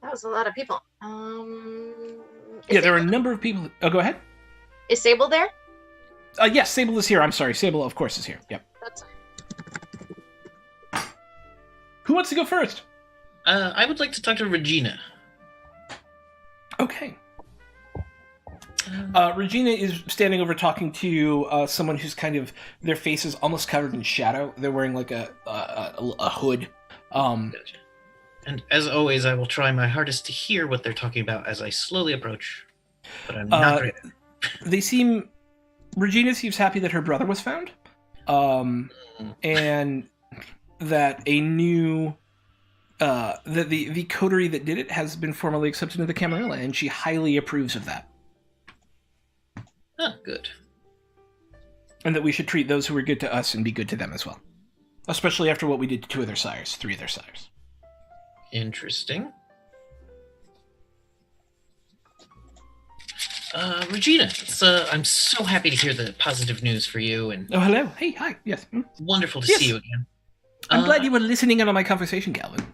That was a lot of people. Yeah, there are a number of people. Oh, go ahead. Is Sable there? Yes, Sable is here. I'm sorry. Sable, of course, is here. Yep. That's Who wants to go first? I would like to talk to Regina. Okay. Regina is standing over talking to someone who's kind of, their face is almost covered in shadow. They're wearing like a hood. Gotcha. And as always, I will try my hardest to hear what they're talking about as I slowly approach. But I'm not great at it. Regina seems happy that her brother was found. And that a new, that the coterie that did it has been formally accepted into the Camarilla, and she highly approves of that. Oh, good. And that we should treat those who are good to us and be good to them as well. Especially after what we did to three of their sires. Interesting. Regina, I'm so happy to hear the positive news for you. And oh, hello. Hey, hi. Yes. Wonderful to see you again. I'm glad you were listening in on my conversation, Calvin.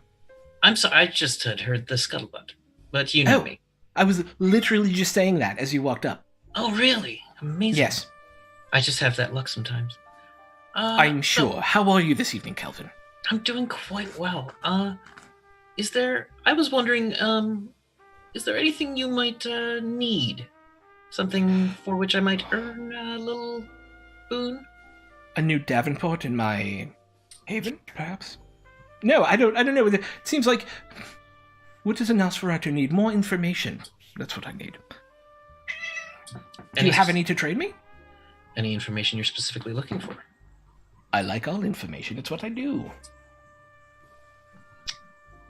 I'm sorry, I just had heard the scuttlebutt. But you know me. I was literally just saying that as you walked up. Oh, really? Amazing. Yes. I just have that luck sometimes. I'm sure. How are you this evening, Calvin? I'm doing quite well. I was wondering, is there anything you might need? Something for which I might earn a little boon? A new Davenport in my haven, perhaps? No, I don't know. It seems like, what does a Nosferatu need? More information. That's what I need. Do you have any to trade me? Any information you're specifically looking for? I like all information. It's what I do.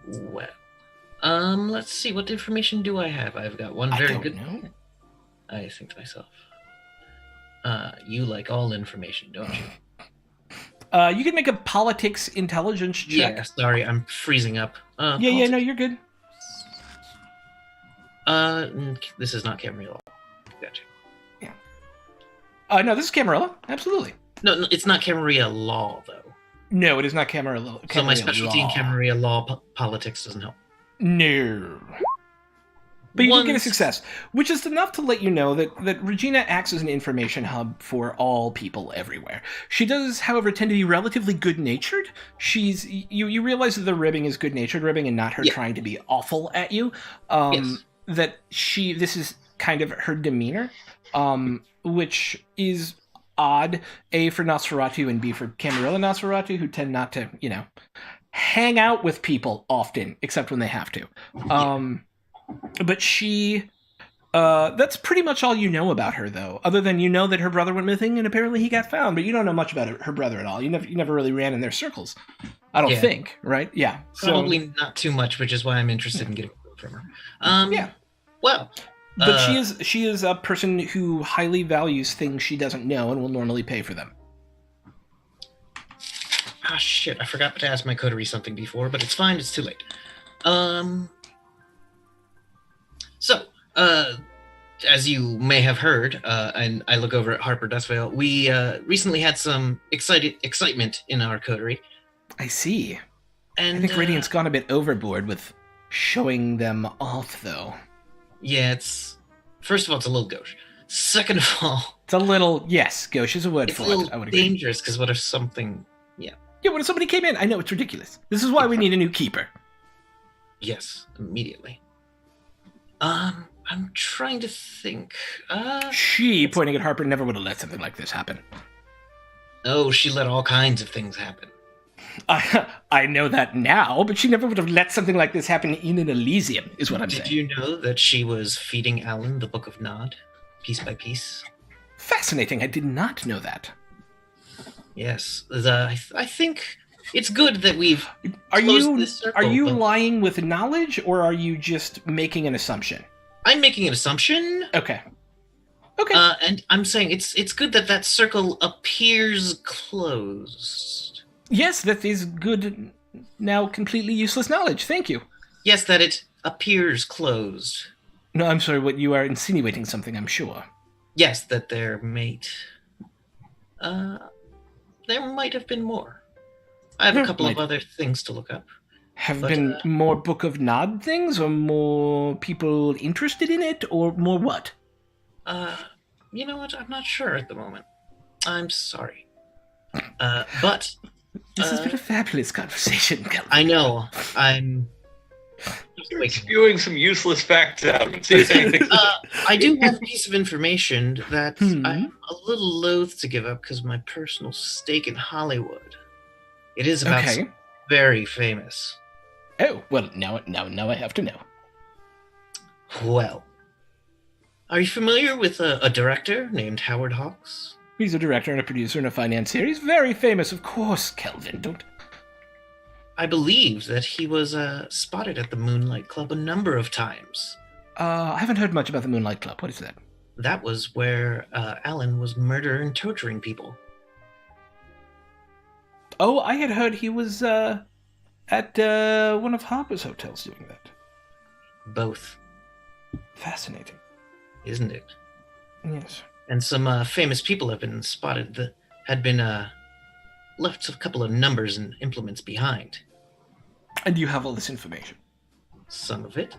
Well, let's see. What information do I have? I've got one very good. Know. I think to myself. You like all information, don't you? You can make a politics intelligence check. Yeah, sorry, I'm freezing up. No, you're good. This is not Camarilla. Gotcha. Yeah. No, this is Camarilla. Absolutely. No, it's not Camarilla law, though. No, it is not Camarilla. So my specialty law. in Camarilla law politics doesn't help. No. But you did get a success, which is enough to let you know that Regina acts as an information hub for all people everywhere. She does, however, tend to be relatively good-natured. You realize that the ribbing is good-natured ribbing and not her trying to be awful at you. Yes. That this is kind of her demeanor, which is odd, A, for Nosferatu, and B, for Camarilla Nosferatu, who tend not to, hang out with people often, except when they have to. But she... that's pretty much all you know about her, though, other than you know that her brother went missing and apparently he got found, but you don't know much about her brother at all. You never really ran in their circles. I don't think, right? Yeah. Probably not too much, which is why I'm interested in getting from her. Well... But she is a person who highly values things she doesn't know and will normally pay for them. Ah, shit, I forgot to ask my coterie something before, but it's fine, it's too late. So, as you may have heard, and I look over at Harper Dustvale, we recently had some excitement in our coterie. I see. And I think Radiant's gone a bit overboard with showing them off, though. Yeah, first of all, it's a little gauche. Second of all... It's a little... Yes, gauche is a word for it. It's a little dangerous, because what if something... Yeah, what if somebody came in? I know, it's ridiculous. This is why we need a new keeper. Yes, immediately. I'm trying to think. She, pointing at Harper, never would have let something like this happen. Oh, she let all kinds of things happen. I know that now, but she never would have let something like this happen in an Elysium, is what I'm saying. Did you know that she was feeding Alan the Book of Nod, piece by piece? Fascinating. I did not know that. Yes. I think it's good that we've this circle. Are you lying with knowledge, or are you just making an assumption? I'm making an assumption. Okay. And I'm saying it's good that circle appears closed. Yes, that is good, now completely useless knowledge. Thank you. Yes, that it appears closed. No, I'm sorry, what you are insinuating something, I'm sure. Yes, that their mate... there might have been more. I have a couple of other things to look up. Have been more Book of Nod things, or more people interested in it, or more what? You know what? I'm not sure at the moment. I'm sorry. But... This has been a fabulous conversation, Kelvin. I know. I'm... You're spewing some useless facts out. See if anything... I do have a piece of information that I'm a little loath to give up because of my personal stake in Hollywood. It is about something very famous. Oh, well, now I have to know. Well, are you familiar with a director named Howard Hawks? He's a director and a producer and a financier. He's very famous, of course, Kelvin. Don't... I believe that he was spotted at the Moonlight Club a number of times. I haven't heard much about the Moonlight Club. What is that? That was where Alan was murdering and torturing people. Oh, I had heard he was at one of Harper's hotels doing that. Both. Fascinating. Isn't it? Yes. And some famous people have been spotted that had been left a couple of numbers and implements behind. And you have all this information? Some of it.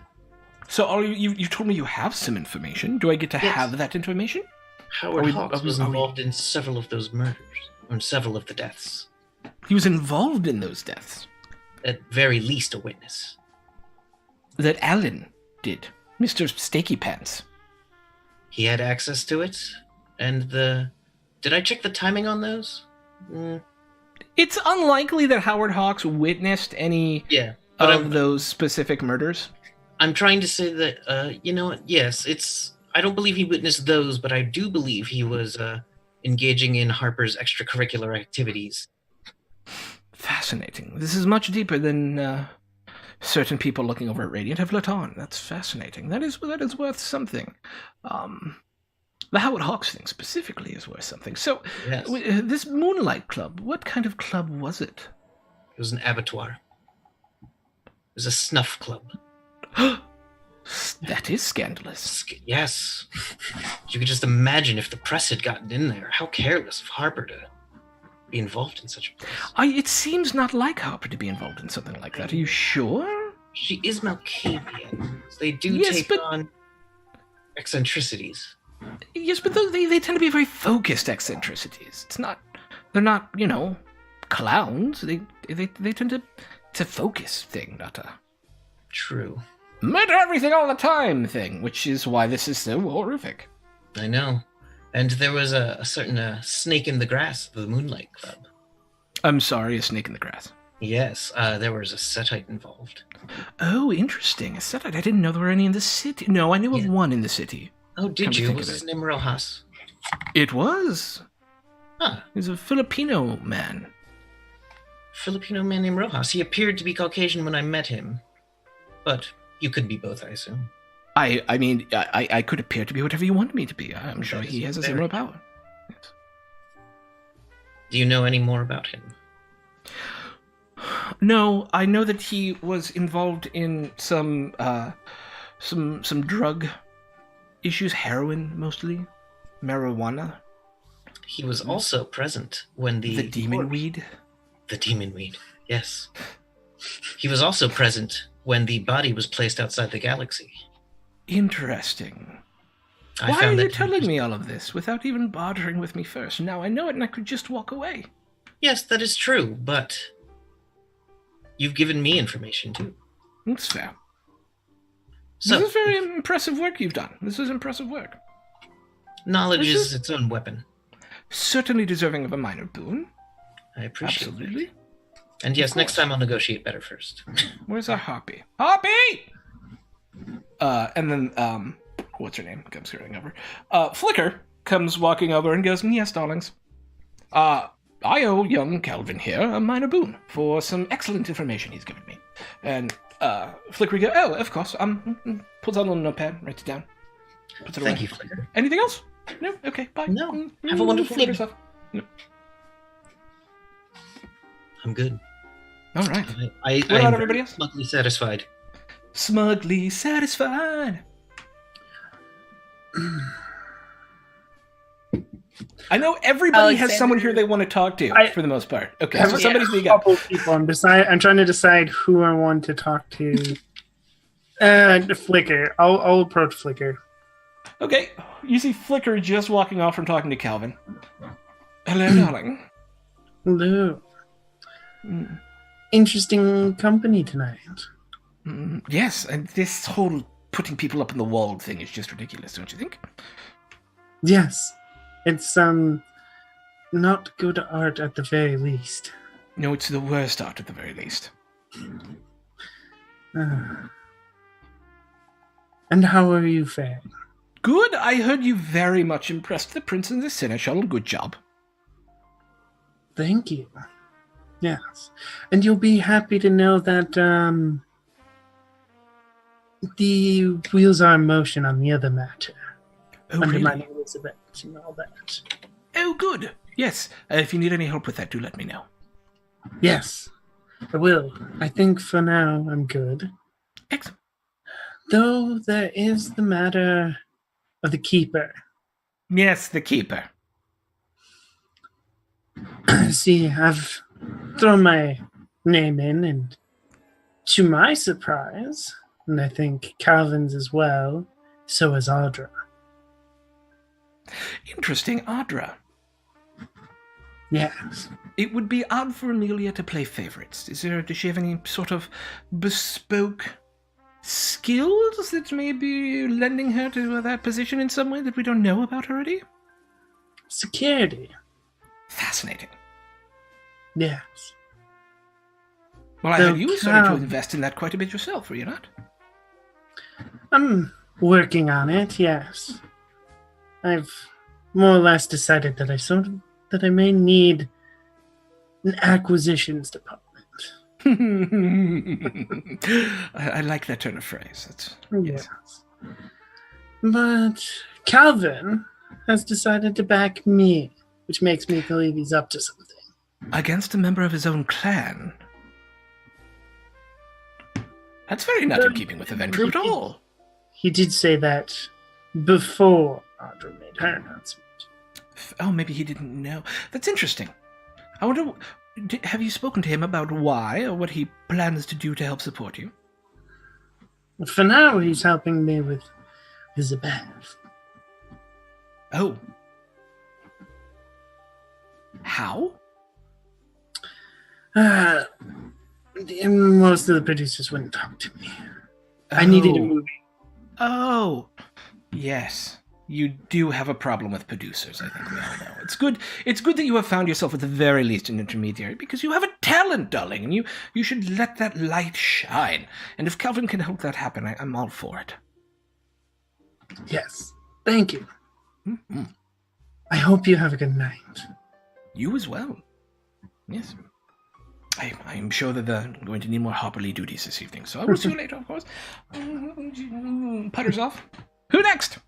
So you told me you have some information. Do I get to have that information? Howard Hawks was involved in several of those murders, and several of the deaths. He was involved in those deaths? At very least a witness. That Alan did. Mr. Stakey Pants. He had access to it, and Did I check the timing on those? It's unlikely that Howard Hawks witnessed any of those specific murders. I'm trying to say that, you know what, yes, I don't believe he witnessed those, but I do believe he was engaging in Harper's extracurricular activities. Fascinating. This is much deeper than certain people looking over at Radiant have let on. That's fascinating. That is worth something. The Howard Hawks thing specifically is worth something. So, Yes. this Moonlight Club, what kind of club was it? It was an abattoir. It was a snuff club. That is scandalous. Yes. You could just imagine if the press had gotten in there. How careless of Harper to be involved in such a place. It seems not like Harper to be involved in something like that. Are you sure? She is Malkavian. They do Yes, take but- on eccentricities. Yes, but they tend to be very focused eccentricities. They're not, clowns. They tend to, it's a focus thing, not a True. murder everything all the time thing, which is why this is so horrific. I know. And there was a certain snake in the grass of the Moonlight Club. I'm sorry, a snake in the grass. Yes, there was a Setite involved. Oh, interesting. A Setite. I didn't know there were any in the city. No, I knew of one in the city. Oh, Come did to you? think Was of his it. name Rojas? It was. Huh. He's a Filipino man. Filipino man named Rojas. He appeared to be Caucasian when I met him. But you could be both, I assume. I mean, I could appear to be whatever you want me to be. I'm sure That he is has a very similar true. power. Yes. Do you know any more about him? No, I know that he was involved in some drug issues, heroin mostly, marijuana, He was also present when the demon weed. The demon weed, yes. He was also present when the body was placed outside the galaxy. Interesting. I Why are found you that he telling was- me all of this without even bothering with me first? Now I know it and I could just walk away. Yes, that is true, but you've given me information too. That's fair. So, This is very impressive work you've done. This is impressive work. knowledge this is is- its own weapon. Certainly deserving of a minor boon. I appreciate it. Absolutely. And yes, Of next course. time I'll negotiate better first. Where's our Harpy? Harpy! And then, what's her name? Comes scurrying over. Flicker comes walking over and goes, yes, darlings. I owe young Calvin here a minor boon for some excellent information he's given me. And, Flicker goes, oh, of course. Pulls out a little notepad, writes it down. Puts it away. Thank you, Flicker. Anything else? No? Okay, bye. No. Have a wonderful Flicker evening. stuff. No. I'm good. All right. I'm about everybody else? Smugly satisfied. Smugly satisfied. I know everybody has someone here they want to talk to, for the most part. Okay, so somebody speak up. Couple people. I'm trying to decide who I want to talk to. Flicker. I'll approach Flicker. Okay, you see Flicker just walking off from talking to Calvin. Hello, darling. Hello. Mm, Interesting company tonight. yes, and this whole putting people up in the wall thing is just ridiculous, don't you think? Yes. It's not good art at the very least. No, it's the worst art at the very least. And how are you faring? Good, I heard you very much impressed the Prince and the Seneschal. Good job. Thank you. Yes. And you'll be happy to know that the wheels are in motion on the other matter. Oh, really? Undermining Elizabeth and all that. Oh, good. Yes, if you need any help with that, do let me know. Yes, I will. I think for now I'm good. Excellent. Though there is the matter of the Keeper. Yes, the Keeper. See, I've thrown my name in, and to my surprise, and I think Calvin's as well, so is Audra. Interesting, Audra. Yes. It would be odd for Amelia to play favorites. Does she have any sort of bespoke skills that may be lending her to that position in some way that we don't know about already? Security. Fascinating. Yes. Well, I So heard you were starting to Cal- invest in that quite a bit yourself, were you not? I'm working on it, yes. I've more or less decided that I may need an acquisitions department. I like that turn of phrase. Yes. Yes. But Calvin, has decided to back me, which makes me believe he's up to something. Against a member of his own clan? That's very not in keeping with the Ventru at all. He did say that before Audra made her announcement. Oh, maybe he didn't know. That's interesting. I wonder, have you spoken to him about why or what he plans to do to help support you? For now, he's helping me with Elizabeth. Oh. How? Most of the producers wouldn't talk to me. I needed a movie. Oh, yes. You do have a problem with producers, I think we all know. It's good that you have found yourself at the very least an intermediary, because you have a talent, darling, and you should let that light shine. And if Calvin can help that happen, I'm all for it. Yes. Thank you. Mm-hmm. I hope you have a good night. You as well. Yes. I'm sure that they're going to need more Hopperly duties this evening, so I will see you later, of course. Putters off. Who next?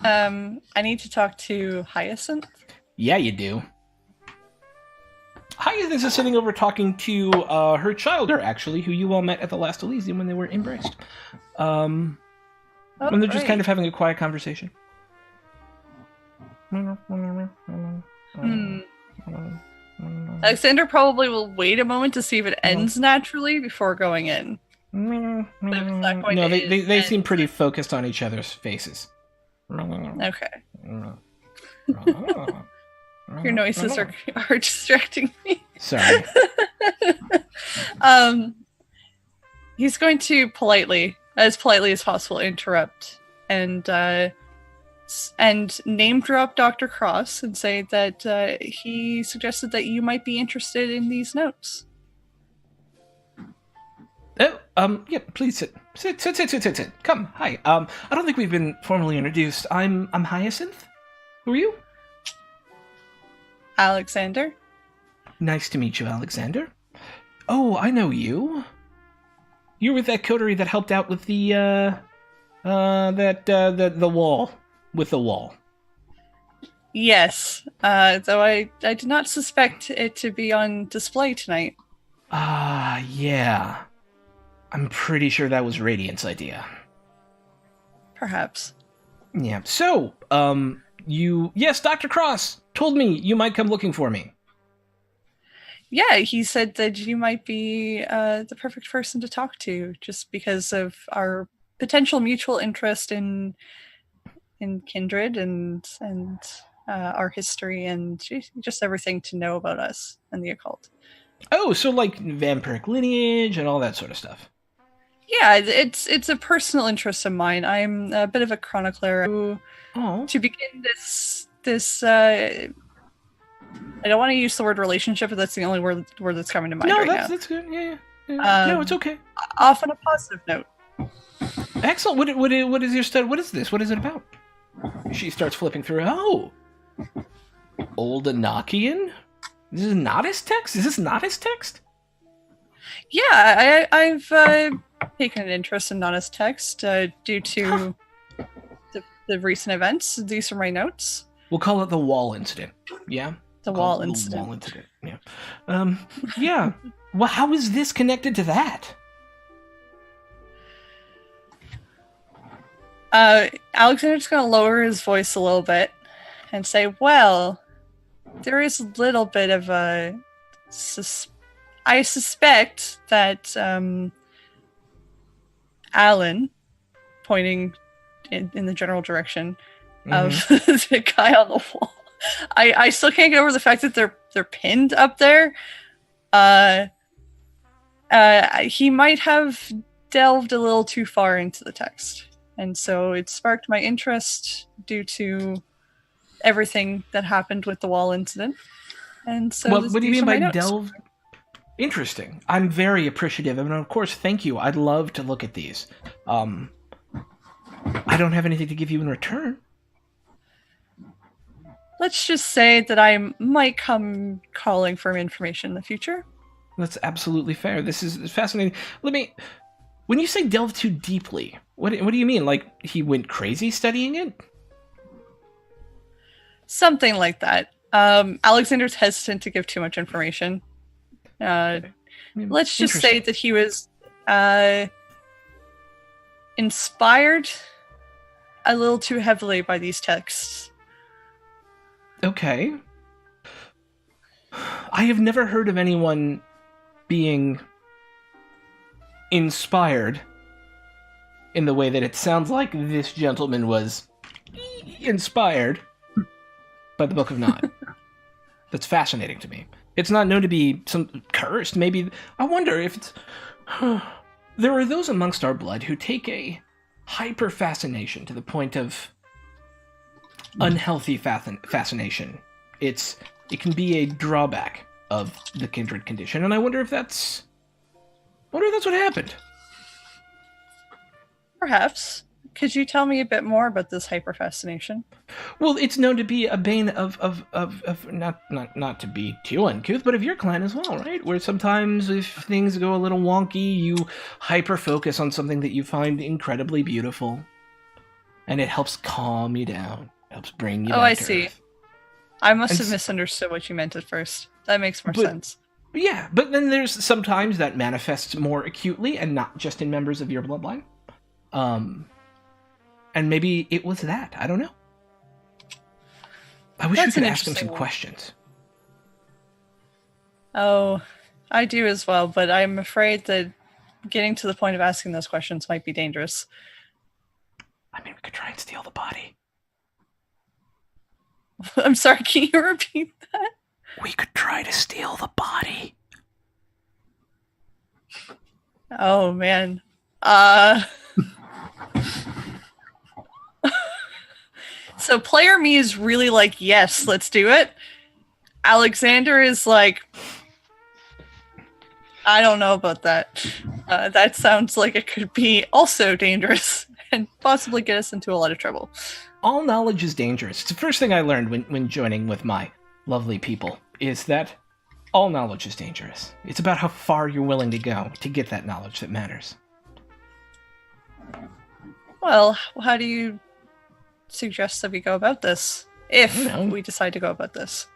I need to talk to Hyacinth. Yeah, you do. Hyacinth is sitting over talking to her childer, actually, who you all met at the last Elysium when they were embraced. When they're just kind of having a quiet conversation. Alexander probably will wait a moment to see if it ends naturally before going in. No, they seem pretty focused on each other's faces. Okay. Your noises are distracting me. Sorry. He's going to politely as possible, interrupt and name drop Dr. Cross and say that he suggested that you might be interested in these notes. Oh, yeah, please sit. Sit. Come, hi. I don't think we've been formally introduced. I'm Hyacinth. Who are you? Alexander. Nice to meet you, Alexander. Oh, I know you. You're with that coterie that helped out with the wall. With the wall. Yes, though I did not suspect it to be on display tonight. Yeah. I'm pretty sure that was Radiant's idea. Perhaps. Yeah, so, yes, Dr. Cross told me you might come looking for me. Yeah, he said that you might be the perfect person to talk to, just because of our potential mutual interest in kindred and our history and just everything to know about us and the occult. Oh, so like vampiric lineage and all that sort of stuff. Yeah, it's a personal interest of mine. I'm a bit of a chronicler. To begin this I don't want to use the word relationship, but that's the only word that's coming to mind right now. No, that's good. Yeah. No, it's okay. Off on a positive note. Excellent. What is your study? What is this? What is it about? She starts flipping through. Oh, Old Enochian? This is not his text? Is this not his text? Yeah, I've taken an interest in Nana's text due to the recent events. These are my notes. We'll call it the wall incident. Yeah? The wall incident. Yeah. Yeah. Well, how is this connected to that? Alexander's going to lower his voice a little bit and say, well, there is a little bit of a... I suspect that Alan, pointing in the general direction of the guy on the wall, I still can't get over the fact that they're pinned up there. He might have delved a little too far into the text. And so it sparked my interest due to everything that happened with the wall incident. And so, well, what do you mean by delve? Interesting. I'm very appreciative, and of course, thank you. I'd love to look at these. I don't have anything to give you in return. Let's just say that I might come calling for information in the future. That's absolutely fair. This is fascinating. When you say delve too deeply, what do you mean? Like, he went crazy studying it? Something like that. Alexander's hesitant to give too much information. Let's just say that he was inspired a little too heavily by these texts. Okay. I have never heard of anyone being inspired in the way that it sounds like this gentleman was inspired by the Book of Nod. That's fascinating to me. It's not known to be some cursed. Maybe I wonder if it's. There are those amongst our blood who take a hyper fascination to the point of unhealthy fascination. It can be a drawback of the kindred condition, and I wonder if that's what happened. Perhaps. Could you tell me a bit more about this hyper fascination? Well, it's known to be a bane of not to be too uncouth, but of your clan as well, right? Where sometimes if things go a little wonky, you hyper focus on something that you find incredibly beautiful, and it helps calm you down, helps bring you. Oh, back I to see. Earth. I must have misunderstood what you meant at first. That makes more sense. Yeah, but then there's sometimes that manifests more acutely, and not just in members of your bloodline. And maybe it was that. I don't know. I wish we could ask him some questions. Oh, I do as well, but I'm afraid that getting to the point of asking those questions might be dangerous. I mean, we could try and steal the body. I'm sorry, can you repeat that? We could try to steal the body. Oh, man. So player me is really like, yes, let's do it. Alexander is like, I don't know about that. That sounds like it could be also dangerous and possibly get us into a lot of trouble. All knowledge is dangerous. It's the first thing I learned when joining with my lovely people, is that all knowledge is dangerous. It's about how far you're willing to go to get that knowledge that matters. Well, how do you suggest that we go about this? If we decide to go about this.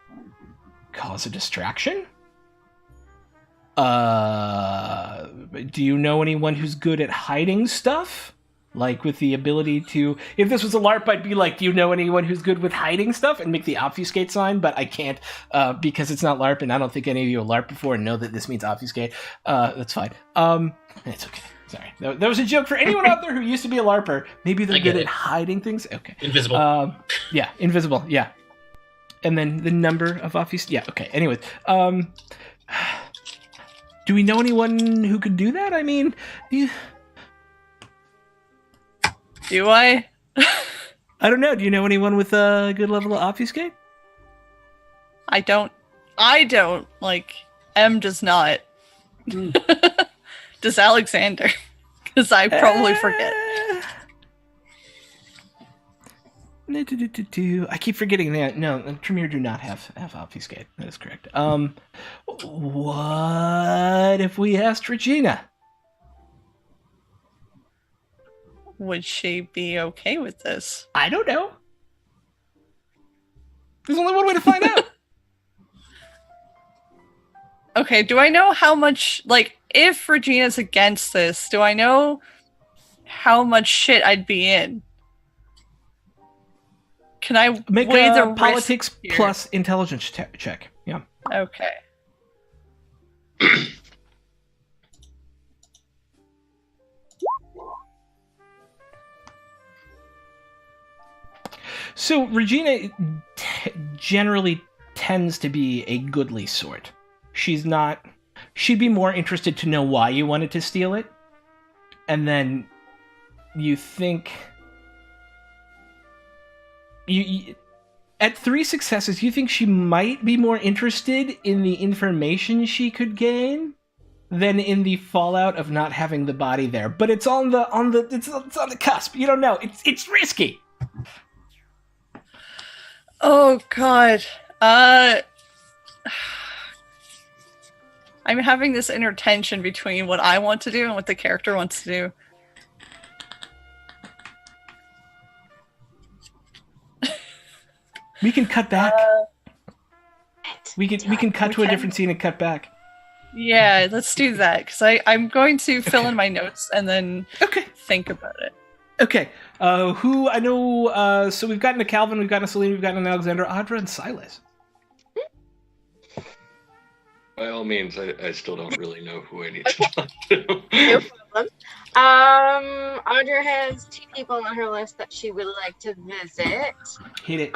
Cause a distraction? Do you know anyone who's good at hiding stuff? Like with the ability to... If this was a LARP, I'd be like, do you know anyone who's good with hiding stuff? And make the obfuscate sign, but I can't because it's not LARP, and I don't think any of you have LARP before and know that this means obfuscate. That's fine. It's okay. Sorry. That was a joke for anyone out there who used to be a LARPer. Maybe they're good at hiding things. Okay. Invisible. Yeah, invisible. Yeah. And then the number of obfuscate. Yeah, okay. Anyways. Do we know anyone who could do that? I mean... Do I? I don't know. Do you know anyone with a good level of obfuscate? I don't. Like, M does not. Does Alexander? Because I probably forget. I keep forgetting that. No, Tremere do not have obfuscate. That is correct. What if we asked Regina? Would she be okay with this? I don't know. There's only one way to find out. Okay, do I know how much, like, if Regina's against this, do I know how much shit I'd be in? Can I make weigh the politics risk plus intelligence check? Yeah. Okay. So Regina generally tends to be a goodly sort. She'd be more interested to know why you wanted to steal it. And then you think... You at 3 successes, you think she might be more interested in the information she could gain than in the fallout of not having the body there. But it's on the cusp. You don't know. It's risky. Oh God. I'm having this inner tension between what I want to do and what the character wants to do. We can cut back. We can cut to a different scene and cut back. Yeah, let's do that, because I'm going to fill in my notes and then think about it. Okay. Who I know? So we've gotten a Calvin, we've gotten a Celine, we've gotten an Alexander, Audra, and Silas. By all means, I still don't really know who I need to talk to. No problem. Audra has 2 people on her list that she would like to visit. Hit it.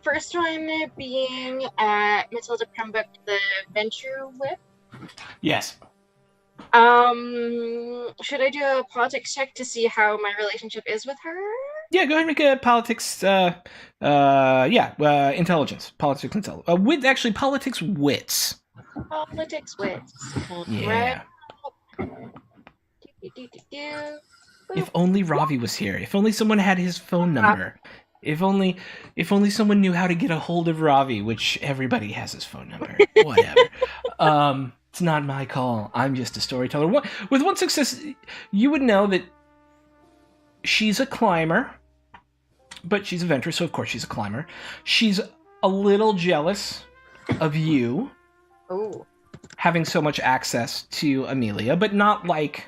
First one being Matilda Pembroke, the Venture Whip. Yes. Should I do a politics check to see how my relationship is with her? Yeah, go ahead and make a politics. Intelligence, politics, intelligence. With actually politics wits. Politics wits. Yeah. If only Ravi was here. If only someone had his phone number. If only someone knew how to get a hold of Ravi, which everybody has his phone number. Whatever. It's not my call. I'm just a storyteller. With one success, you would know that she's a climber, but she's a venturer, so of course she's a climber. She's a little jealous of you having so much access to Amelia, but not like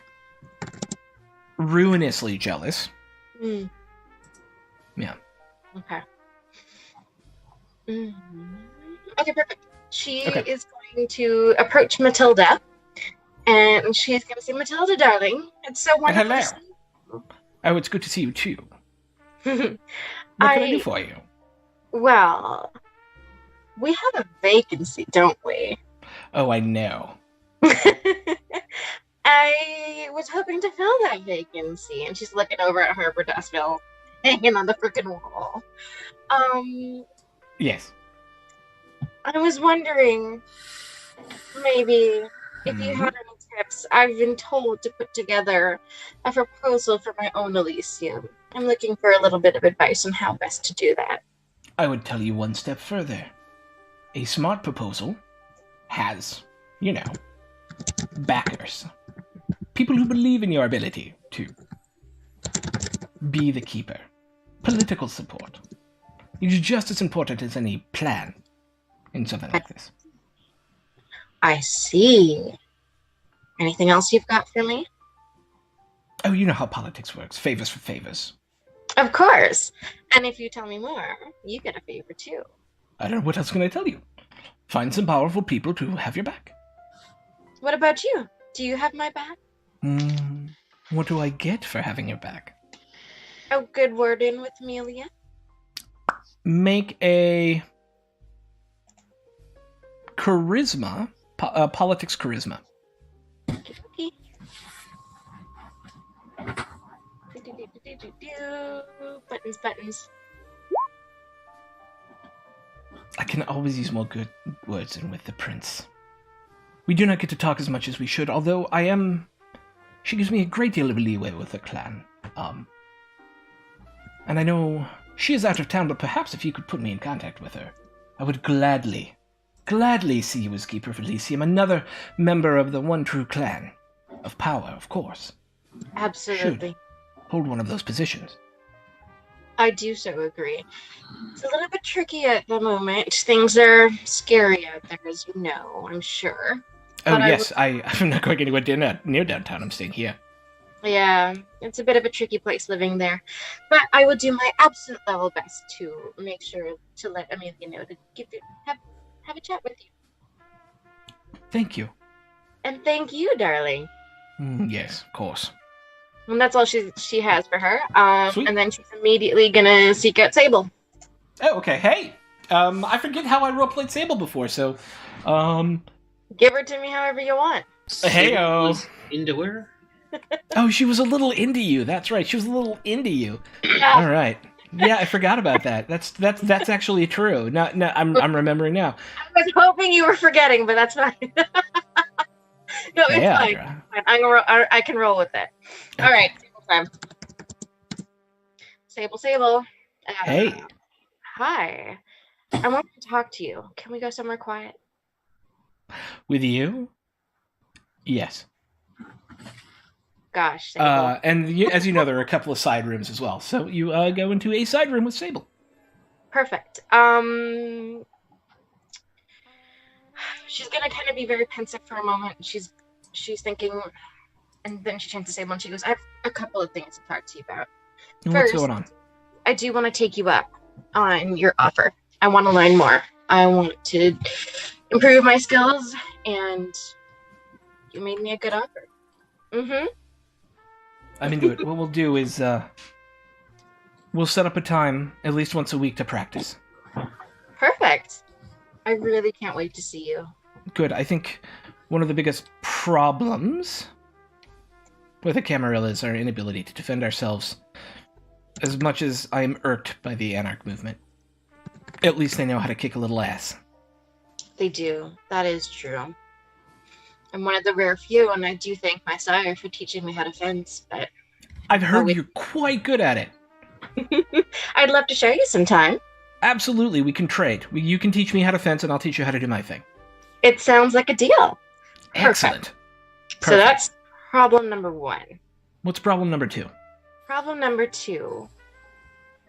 ruinously jealous. Mm. Yeah. Okay. Okay, perfect. She is going to approach Matilda, and she's going to say, "Matilda, darling, it's so wonderful to see you." Oh, it's good to see you too. What can I do for you? Well, we have a vacancy, don't we? Oh, I know. I was hoping to fill that vacancy, and she's looking over at Herbert Dustville hanging on the freaking wall. Yes. I was wondering, maybe, if you had any tips. I've been told to put together a proposal for my own Elysium. I'm looking for a little bit of advice on how best to do that. I would tell you one step further. A smart proposal has, backers. People who believe in your ability to be the keeper. Political support. It is just as important as any plan in something like this. I see. Anything else you've got for me? Oh, you know how politics works. Favors for favors. Of course. And if you tell me more, you get a favor too. I don't know. What else can I tell you? Find some powerful people to have your back. What about you? Do you have my back? What do I get for having your back? A good word in with Amelia. Make a charisma, politics charisma. Okay. Buttons. I can always use more good words than with the prince. We do not get to talk as much as we should, although she gives me a great deal of leeway with the clan. And I know she is out of town, but perhaps if you could put me in contact with her, I would gladly see you as Keeper of Elysium, another member of the one true clan. Of power, of course. Absolutely. Should hold one of those positions. I do so agree. It's a little bit tricky at the moment. Things are scary out there, as you know, I'm sure. Oh, yes, I'm not going anywhere near downtown. I'm staying here. Yeah, it's a bit of a tricky place living there. But I will do my absolute level best to make sure to let Amelia know to have a chat with you. Thank you. And thank you, darling. Yes, of course. And that's all she has for her. Sweet. And then she's immediately gonna seek out Sable. Oh, okay. Hey, I forget how I roleplayed Sable before, so, Give her to me however you want. Hey-o. Into her? Oh, she was a little into you. That's right. She was a little into you. Yeah. All right. Yeah, I forgot about that. That's actually true. No, I'm remembering now. I was hoping you were forgetting, but that's fine. No, it's fine. Audra. I can roll with it. Okay. All right, Sable time. Sable. Hey. Hi. I want to talk to you. Can we go somewhere quiet? With you? Yes. Gosh. Sable. As you know, there are a couple of side rooms as well. So you go into a side room with Sable. Perfect. She's gonna kind of be very pensive for a moment. She's thinking, and then she turns to Sable and she goes, "I have a couple of things to talk to you about. What's going on? I do want to take you up on your offer. I want to learn more. I want to improve my skills, and you made me a good offer." Mm-hmm. I'm into it. What we'll do is we'll set up a time at least once a week to practice. Perfect. I really can't wait to see you. Good. I think one of the biggest problems with the Camarilla is our inability to defend ourselves. As much as I am irked by the Anarch movement, at least they know how to kick a little ass. They do. That is true. I'm one of the rare few, and I do thank my sire for teaching me how to fence, but... I've heard you're quite good at it. I'd love to show you sometime. Absolutely, we can trade. You can teach me how to fence, and I'll teach you how to do my thing. It sounds like a deal. Excellent. Perfect. So that's problem number 1. What's problem number 2? Problem number 2.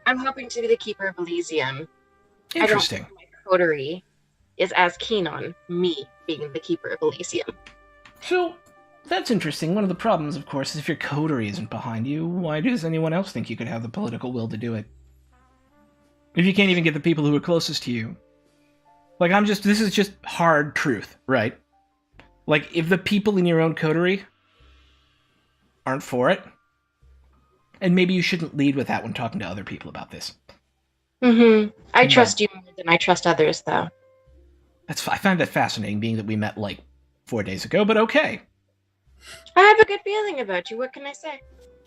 I'm hoping to be the Keeper of Elysium. Interesting. I don't think my coterie is as keen on me being the Keeper of Elysium. So, that's interesting. One of the problems, of course, is if your coterie isn't behind you, why does anyone else think you could have the political will to do it? If you can't even get the people who are closest to you. Like, this is just hard truth, right? Like, if the people in your own coterie aren't for it, and maybe you shouldn't lead with that when talking to other people about this. Mm-hmm. I trust you more than I trust others, though. I find that fascinating, being that we met, 4 days ago, but okay. I have a good feeling about you. What can I say?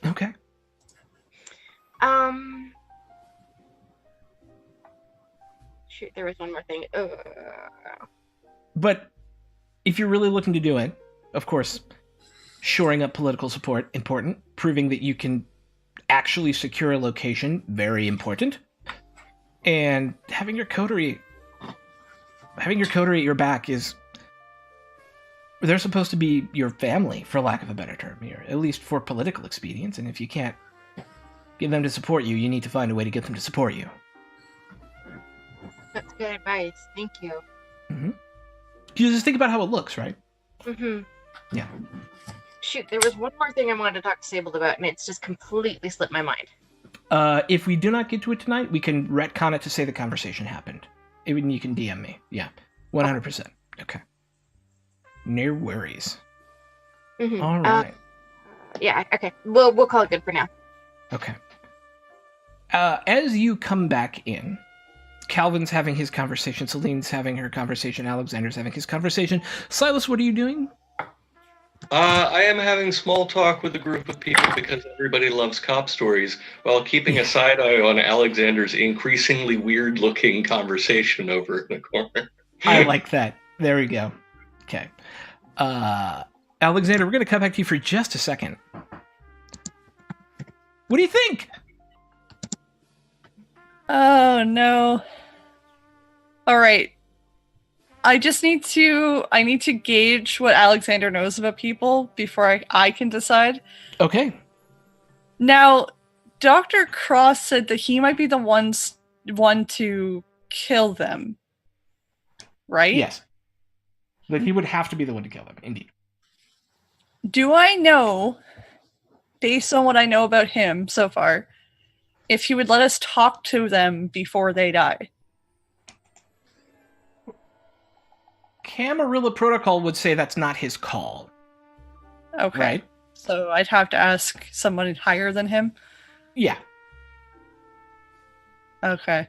Okay. Shoot, there was one more thing. But if you're really looking to do it, of course, shoring up political support, important. Proving that you can actually secure a location, very important. And having your coterie at your back is... They're supposed to be your family, for lack of a better term here, at least for political expedience, and if you can't get them to support you, you need to find a way to get them to support you. That's good advice. Thank you. Mm-hmm. You just think about how it looks, right? Mm-hmm. Yeah. Shoot, there was one more thing I wanted to talk to Sable about, and it's just completely slipped my mind. If we do not get to it tonight, we can retcon it to say the conversation happened. You can DM me. Yeah. 100%. Okay. No worries. Mm-hmm. All right. Yeah, okay. We'll call it good for now. Okay. As you come back in, Calvin's having his conversation, Celine's having her conversation, Alexander's having his conversation. Silas, what are you doing? I am having small talk with a group of people because everybody loves cop stories, while keeping a side eye on Alexander's increasingly weird-looking conversation over in the corner. I like that. There we go. Okay. Alexander, we're going to come back to you for just a second. What do you think? Oh, no. All right. I need to gauge what Alexander knows about people before I can decide. Okay. Now, Dr. Cross said that he might be the one to kill them. Right? Yes. That he would have to be the one to kill them, indeed. Do I know, based on what I know about him so far, if he would let us talk to them before they die? Camarilla protocol would say that's not his call. Okay. Right? So I'd have to ask someone higher than him? Yeah. Okay.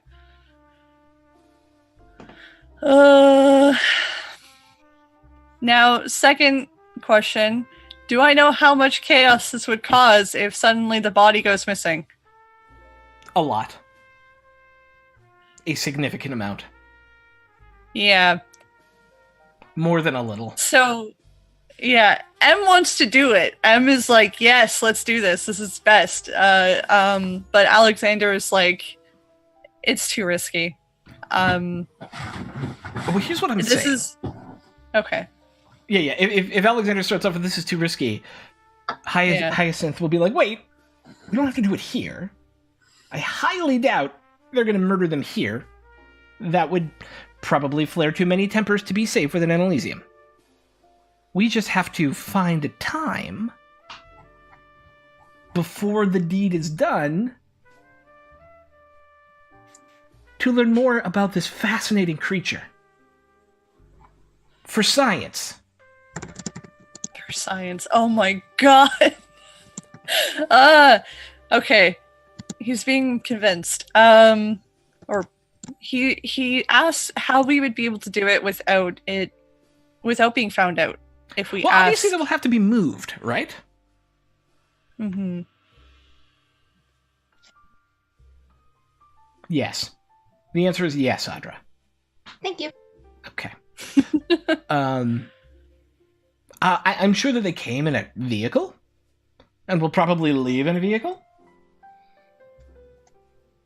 Now, second question. Do I know how much chaos this would cause if suddenly the body goes missing? A lot. A significant amount. Yeah. More than a little. So, yeah, M wants to do it. M is like, yes, let's do this. This is best. But Alexander is like, it's too risky. Well, here's what I'm saying. Okay. Yeah. If Alexander starts off with this is too risky, Hyacinth will be like, wait, we don't have to do it here. I highly doubt they're going to murder them here. That would probably flare too many tempers to be safe within an Elysium. We just have to find a time before the deed is done to learn more about this fascinating creature. For science. For science. Oh my god. Okay. He's being convinced. Or he asked how we would be able to do it without being found out. If we ask... obviously they will have to be moved, right? Mm-hmm. Yes. The answer is yes, Audra. Thank you. Okay. I'm sure that they came in a vehicle, and will probably leave in a vehicle.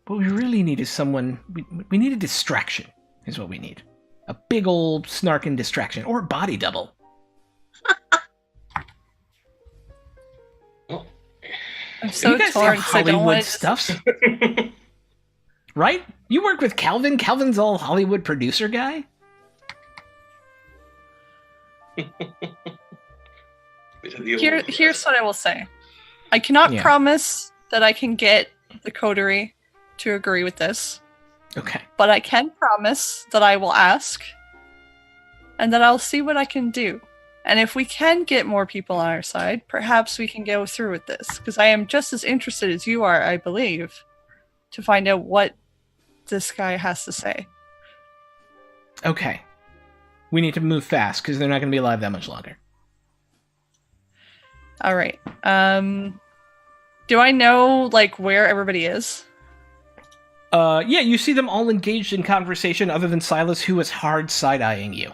What we really need is someone... We need a distraction, is what we need. A big old snarking distraction, or a body double. I'm so you guys torn. have So I don't Hollywood want stuffs, right? You work with Calvin. Calvin's all Hollywood producer guy. Here's what I will say. I cannot promise that I can get the coterie to agree with this. Okay. But I can promise that I will ask, and that I'll see what I can do. And if we can get more people on our side, perhaps we can go through with this. Because I am just as interested as you are, I believe, to find out what this guy has to say. Okay. We need to move fast, because they're not going to be alive that much longer. All right. Do I know, like, where everybody is? Yeah, you see them all engaged in conversation, other than Silas, who is hard side-eyeing you.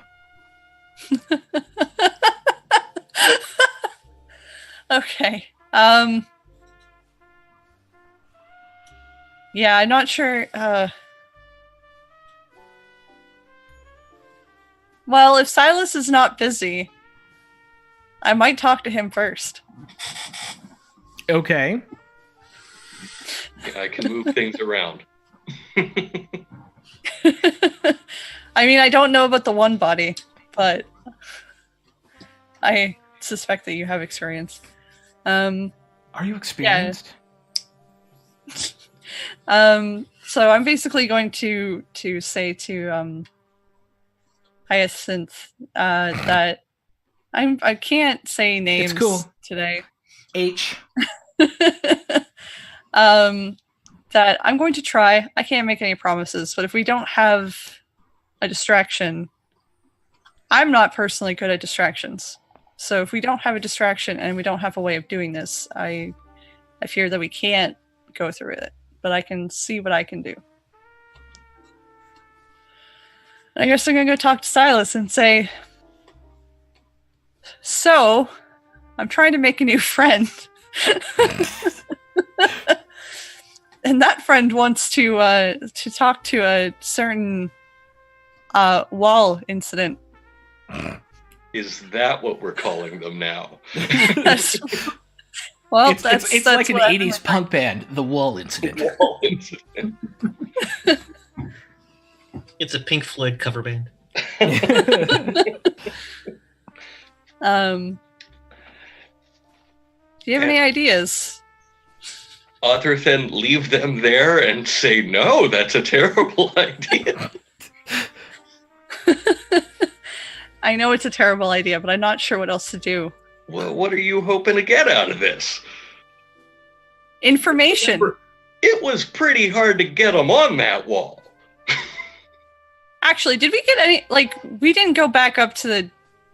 Okay. Yeah, I'm not sure. Well, if Silas is not busy, I might talk to him first. Okay. Yeah, I can move things around. I mean, I don't know about the one body, but I suspect that you have experience. Are you experienced? Yeah. So I'm basically going to say to Hyacinth that I can't say names today. H. That I'm going to try. I can't make any promises, but if we don't have a distraction, I'm not personally good at distractions. So if we don't have a distraction and we don't have a way of doing this, I fear that we can't go through it. But I can see what I can do. I guess I'm going to go talk to Silas and say, so, I'm trying to make a new friend. And that friend wants to talk to a certain wall incident. Is that what we're calling them now? Well, it's that's like an 80s punk band, The Wall Incident. The Wall Incident. It's a Pink Floyd cover band. Do you have any ideas? Other than leave them there and say, no, that's a terrible idea. I know it's a terrible idea, but I'm not sure what else to do. Well, what are you hoping to get out of this? Information. It was pretty hard to get them on that wall. Actually, did we get any, we didn't go back up to the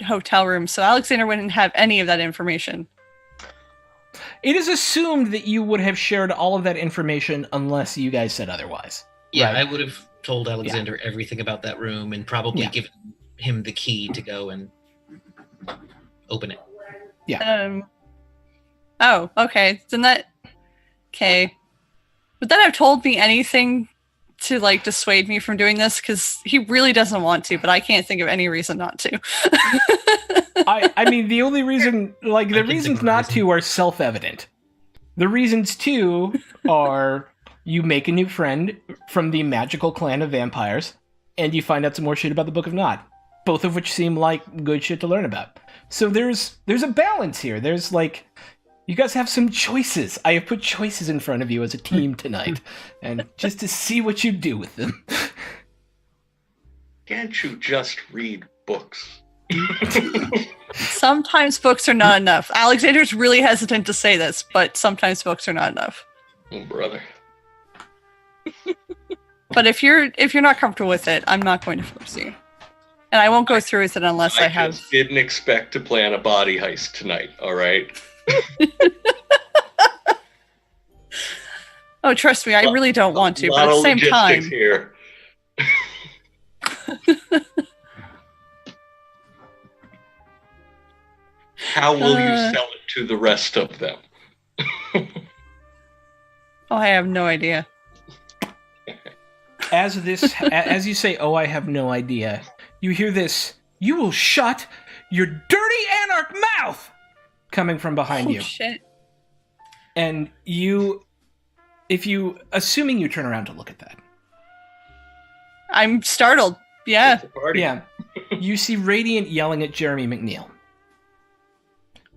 hotel room, so Alexander wouldn't have any of that information. It is assumed that you would have shared all of that information unless you guys said otherwise. Yeah, right? I would have told Alexander everything about that room and probably given him the key to go and open it. Yeah. Oh, okay. Then that... Okay. Would that have told me anything to like dissuade me from doing this because he really doesn't want to, but I can't think of any reason not to. I mean, the only reason, like, the reasons not to are self-evident. The reasons to are you make a new friend from the magical clan of vampires, and you find out some more shit about the Book of Nod, both of which seem like good shit to learn about. So there's a balance here. There's like, you guys have some choices. I have put choices in front of you as a team tonight, and just to see what you do with them. Can't you just read books? Sometimes books are not enough. Alexander's really hesitant to say this, but sometimes books are not enough. Oh, brother. But if you're not comfortable with it, I'm not going to force you. And I won't go through with it unless I have... just didn't expect to plan a body heist tonight, all right? Oh, trust me, I really don't want to, but at the same time... Here. How will you sell it to the rest of them? Oh, I have no idea. As you say, oh, I have no idea, you hear this, "You will shut your dirty anarch mouth!" coming from behind you. Shit. And assuming you turn around to look at that. I'm startled. Yeah. Yeah. You see Radiant yelling at Jeremy McNeil.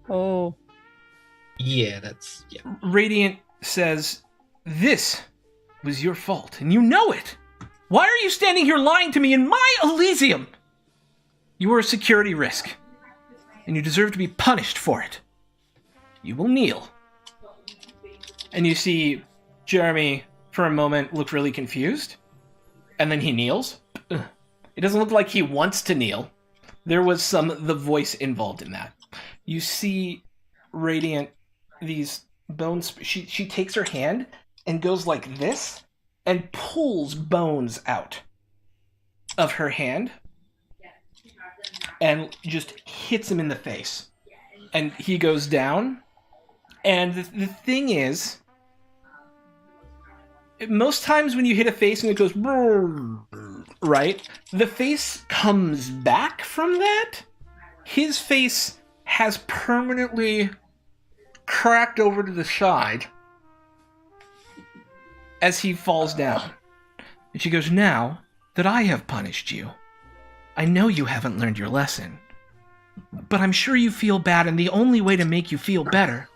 Oh. Yeah, Radiant says, "This was your fault, and you know it. Why are you standing here lying to me in my Elysium? You are a security risk, and you deserve to be punished for it. You will kneel." And you see Jeremy, for a moment, look really confused, and then he kneels. It doesn't look like he wants to kneel. There was the voice involved in that. You see Radiant, these bones, she takes her hand and goes like this and pulls bones out of her hand and just hits him in the face. And he goes down. And the thing is, most times when you hit a face and it goes, right, the face comes back from that. His face has permanently cracked over to the side as he falls down. And she goes, "Now that I have punished you, I know you haven't learned your lesson, but I'm sure you feel bad, and the only way to make you feel better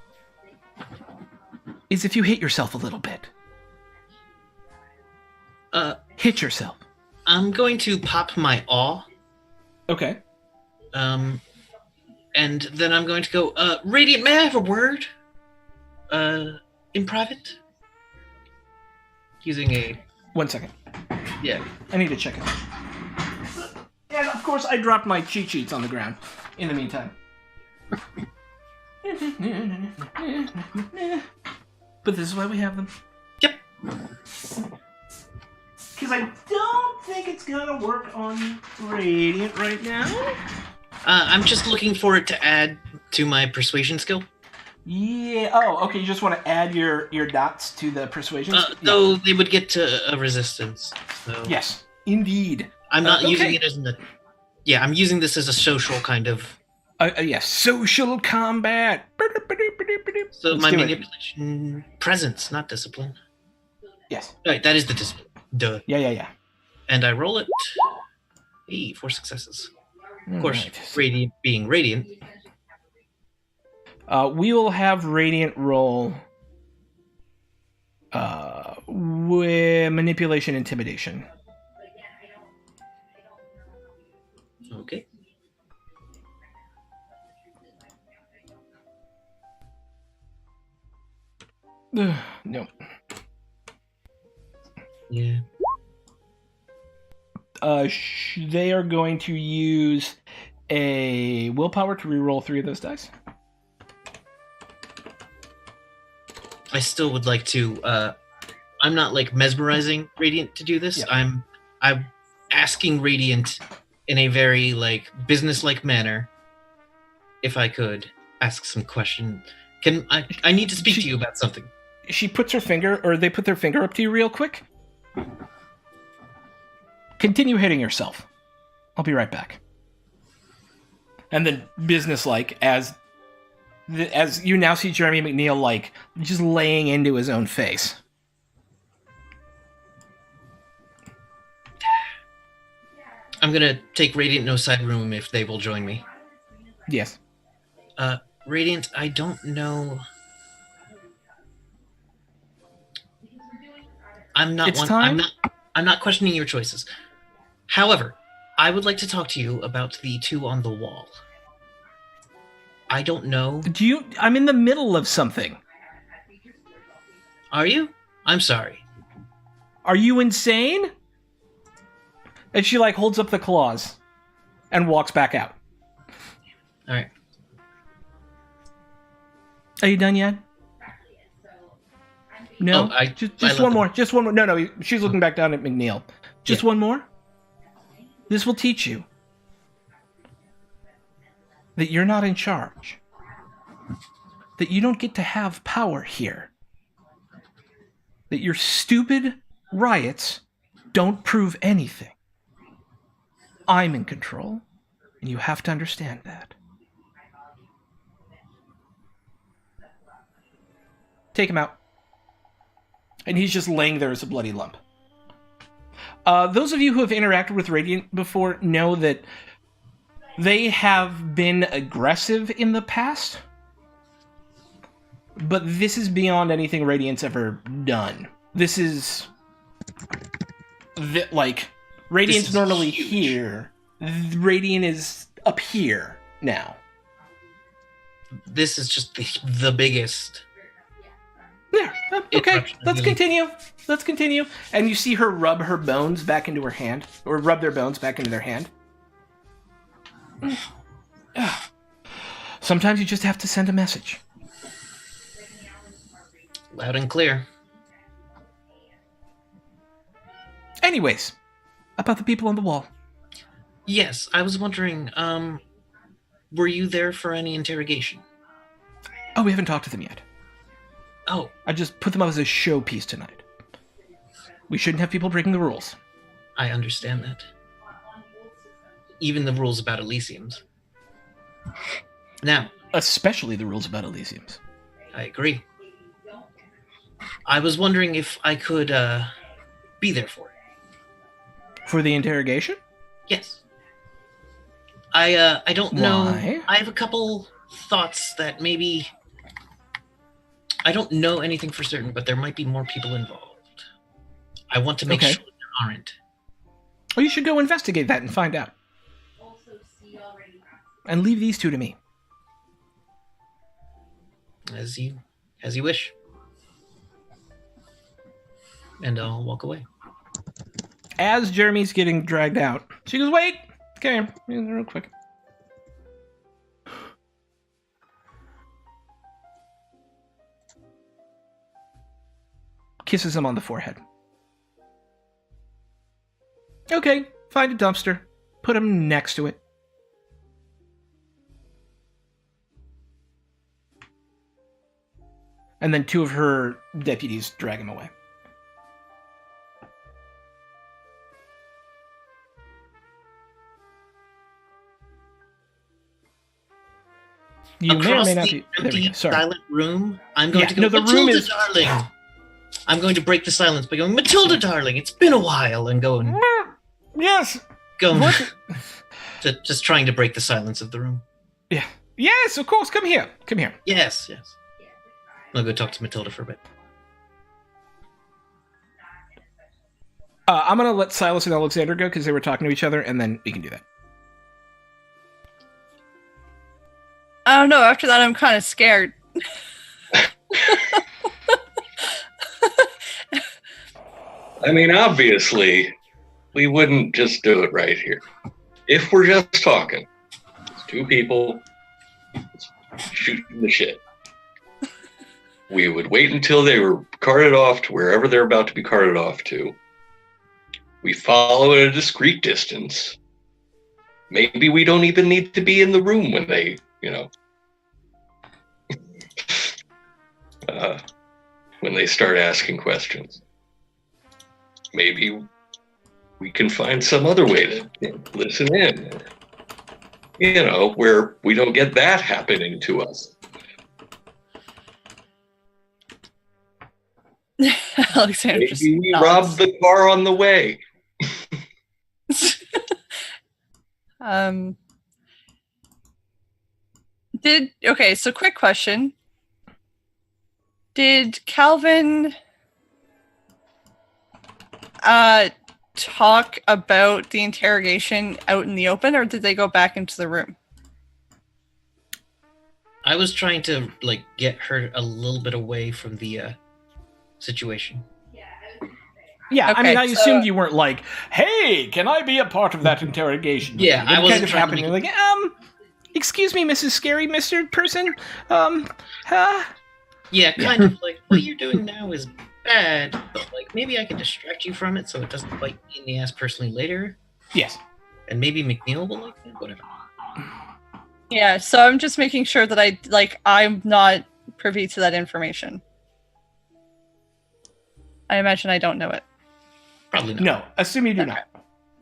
is if you hit yourself a little bit. Hit yourself." I'm going to pop my awe. Okay. And then I'm going to go, Radiant, may I have a word? In private? Using a... 1 second. Yeah. I need to check it. And of course, I dropped my cheat sheets on the ground in the meantime. But this is why we have them. Yep. Because I don't think it's gonna work on Radiant right now. I'm just looking for it to add to my persuasion skill. Yeah. Oh, okay. You just want to add your dots to the persuasion? Though they would get to a resistance. So. Yes, indeed. I'm not using it as an... Yeah, I'm using this as a social kind of... Yes, social combat. So my manipulation... Presence, not discipline. Yes. Right, that is the discipline. Duh. Yeah. And I roll it. Hey, 4 successes. Of course, right. Radiant being Radiant. We will have Radiant roll with manipulation intimidation. Okay. No. Yeah. They are going to use a willpower to reroll 3 of those dice. I still would like to. I'm not like mesmerizing Radiant to do this. Yeah. I'm asking Radiant in a very like business-like manner. If I could ask some question, I need to speak to you about something. She puts her finger, or they put their finger up to you real quick. Continue hitting yourself. I'll be right back. And then, businesslike, as you now see Jeremy McNeil, like, just laying into his own face. I'm gonna take Radiant no side room if they will join me. Yes. Radiant, I don't know. I'm not questioning your choices. However, I would like to talk to you about the two on the wall. I don't know. I'm in the middle of something. Are you? I'm sorry. Are you insane? And she, like, holds up the claws and walks back out. All right. Are you done yet? No? Oh, just one more. Just one more. No, she's looking back down at McNeil. Just one more? This will teach you that you're not in charge. That you don't get to have power here. That your stupid riots don't prove anything. I'm in control, and you have to understand that. Take him out. And he's just laying there as a bloody lump. Those of you who have interacted with Radiant before know that they have been aggressive in the past. But this is beyond anything Radiant's ever done. This is... Radiant's normally huge. Here. Radiant is up here now. This is just the biggest. Yeah, okay, let's continue. And you see her rub her bones back into her hand, or rub their bones back into their hand. Sometimes you just have to send a message. Loud and clear. Anyways, about the people on the wall. Yes, I was wondering, were you there for any interrogation? Oh, we haven't talked to them yet. Oh. I just put them up as a showpiece tonight. We shouldn't have people breaking the rules. I understand that. Even the rules about Elysiums. Now. Especially the rules about Elysiums. I agree. I was wondering if I could be there for it. For the interrogation? Yes. I don't know. Why? I have a couple thoughts that maybe... I don't know anything for certain, but there might be more people involved. I want to make sure there aren't. Well, you should go investigate that and find out. And leave these two to me. As you wish. And I'll walk away. As Jeremy's getting dragged out, she goes, "Wait! Come here, real quick." Kisses him on the forehead. Okay, find a dumpster. Put him next to it. And then two of her deputies drag him away. You may or may not be. There we go. Sorry. Silent room. I'm going to go. The Matilda, room is darling. I'm going to break the silence by going, Matilda, darling. It's been a while, and going. Yes. Going. Just trying to break the silence of the room. Yeah. Yes, of course. Come here. Come here. Yes. I'll go talk to Matilda for a bit. I'm gonna let Silas and Alexander go because they were talking to each other, and then we can do that. I don't know. After that, I'm kind of scared. I mean, obviously, we wouldn't just do it right here. If we're just talking, it's two people shooting the shit. We would wait until they were carted off to wherever they're about to be carted off to. We follow at a discreet distance. Maybe we don't even need to be in the room when they, when they start asking questions. Maybe we can find some other way to listen in. Where we don't get that happening to us. Alexander just Maybe we nods. robbed the car on the way. So quick question. Did Calvin talk about the interrogation out in the open, or did they go back into the room? I was trying to get her a little bit away from the situation. Yeah, Okay, I mean, I so- assumed you weren't like, "Hey, can I be a part of that interrogation?" Yeah, I wasn't kind of trying to happening. make- Like, excuse me, Mrs. Scary, Mr. Person. Yeah, kind of like what you're doing now is bad, but maybe I can distract you from it so it doesn't bite me in the ass personally later. Yes. And maybe McNeil will like that. Whatever. Yeah, so I'm just making sure that I'm not privy to that information. I imagine I don't know it. Probably not. No, assume you do not.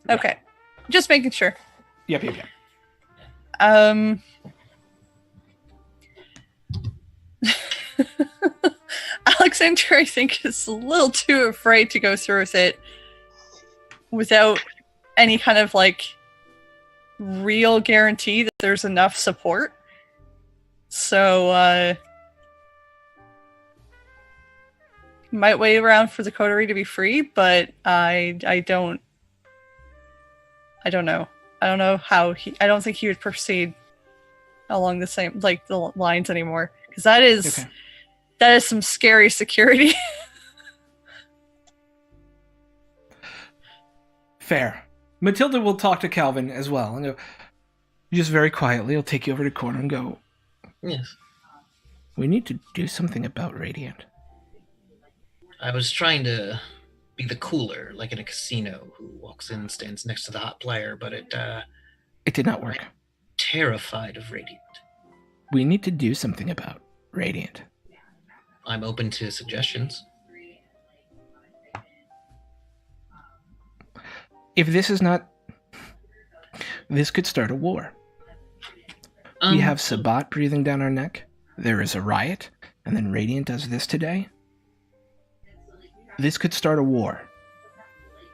Okay. Just making sure. Yep. Alexander, I think, is a little too afraid to go through with it without any kind of real guarantee that there's enough support. So might wait around for the coterie to be free, but I don't know. I don't know how I don't think he would proceed along the same the lines anymore, because that is some scary security. Fair. Matilda will talk to Calvin as well and go, just very quietly, he'll take you over to the corner and go, Yes. "We need to do something about Radiant." I was trying to be the cooler, like in a casino, who walks in and stands next to the hot player, but it It did not work. terrified of Radiant. We need to do something about Radiant. I'm open to suggestions. If this is not... This could start a war. We have Sabat breathing down our neck. There is a riot. And then Radiant does this today. This could start a war.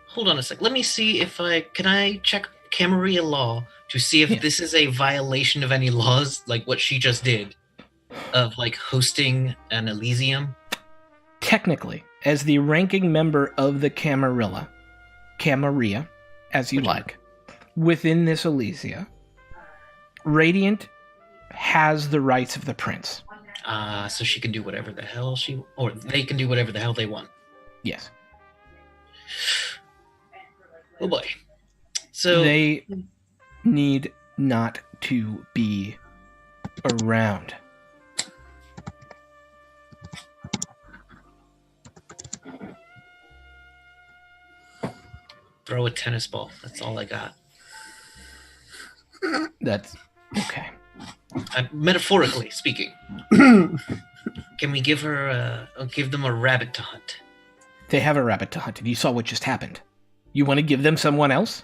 Hold on a sec. Let me see if can I check Camarilla law to see if this is a violation of any laws, like what she just did, of hosting an Elysium. Technically, as the ranking member of the Camarilla, as you like, within this Elysia, Radiant has the rights of the prince. So she can do whatever the hell or they can do whatever the hell they want. Yes. Oh boy. So They need not to be around. throw a tennis ball. That's all I got. That's okay. Metaphorically speaking. Can we give them a rabbit to hunt? They have a rabbit to hunt, and you saw what just happened. You want to give them someone else?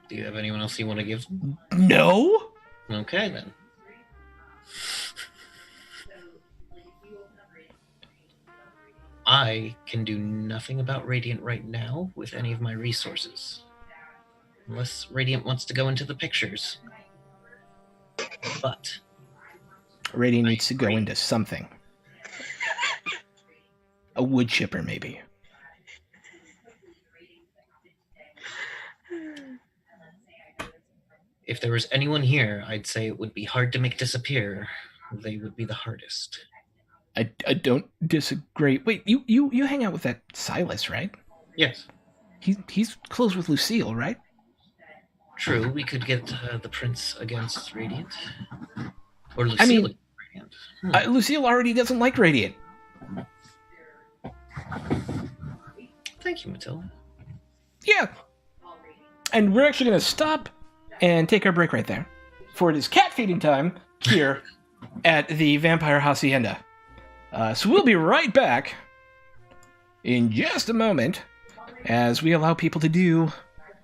Do you have anyone else you want to give them? No? Okay, then. I can do nothing about Radiant right now with any of my resources. Unless Radiant wants to go into the pictures. But Radiant needs to go into something. A wood chipper, maybe. if there was anyone here, I'd say it would be hard to make disappear. They would be the hardest. I don't disagree. Wait, you hang out with that Silas, right? Yes. He's close with Lucille, right? True, we could get the prince against Radiant. Or Lucille I mean, against Radiant. Lucille already doesn't like Radiant. Thank you, Matilda. Yeah. And we're actually going to stop and take our break right there. For it is cat feeding time here at the Vampire Hacienda. So we'll be right back in just a moment as we allow people to do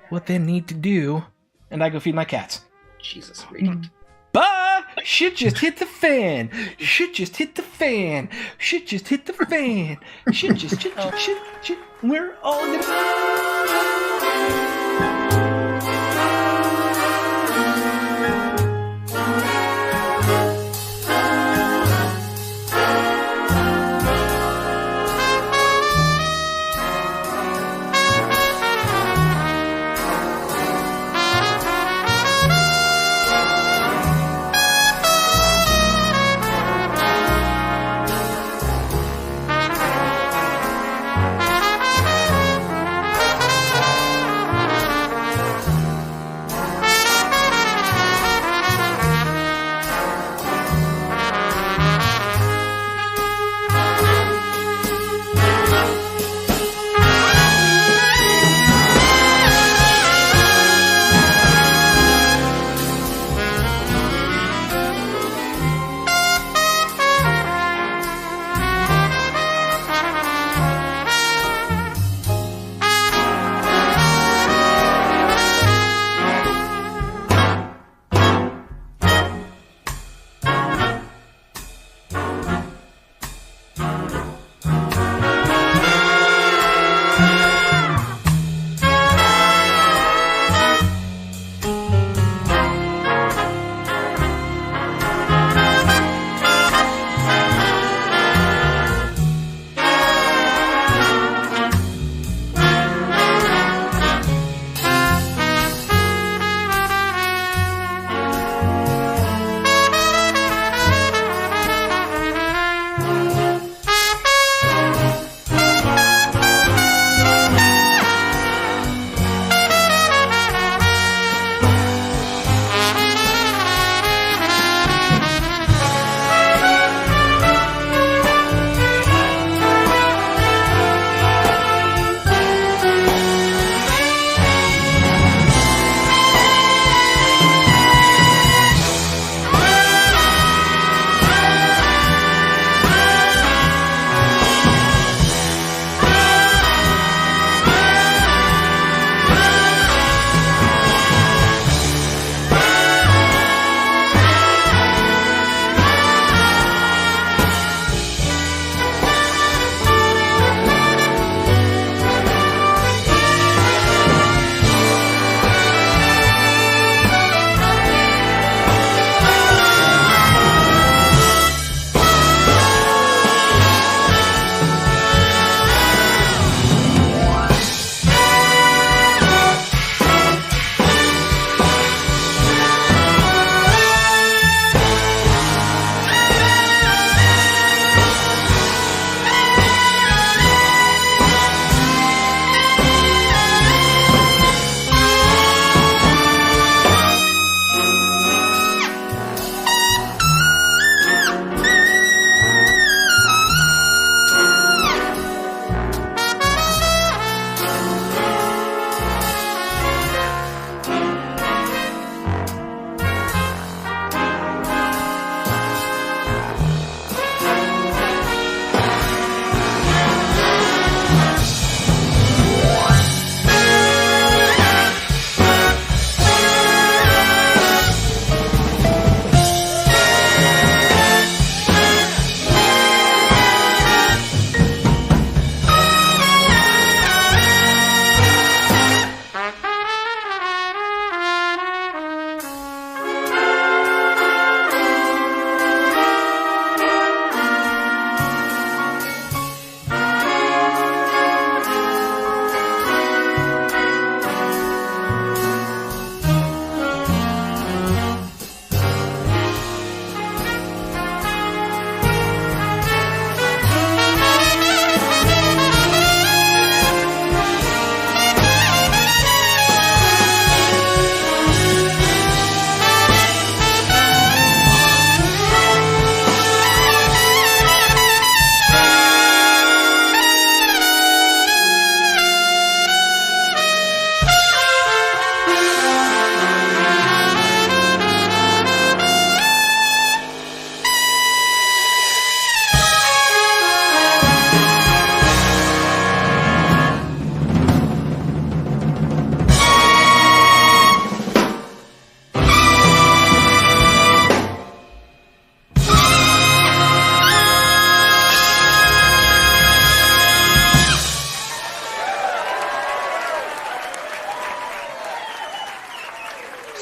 what they need to do, and I go feed my cats. Jesus, read it. Bah! Shit just hit the fan. Shit just hit the fan. Shit just hit the fan. Shit just shit. We're all gonna.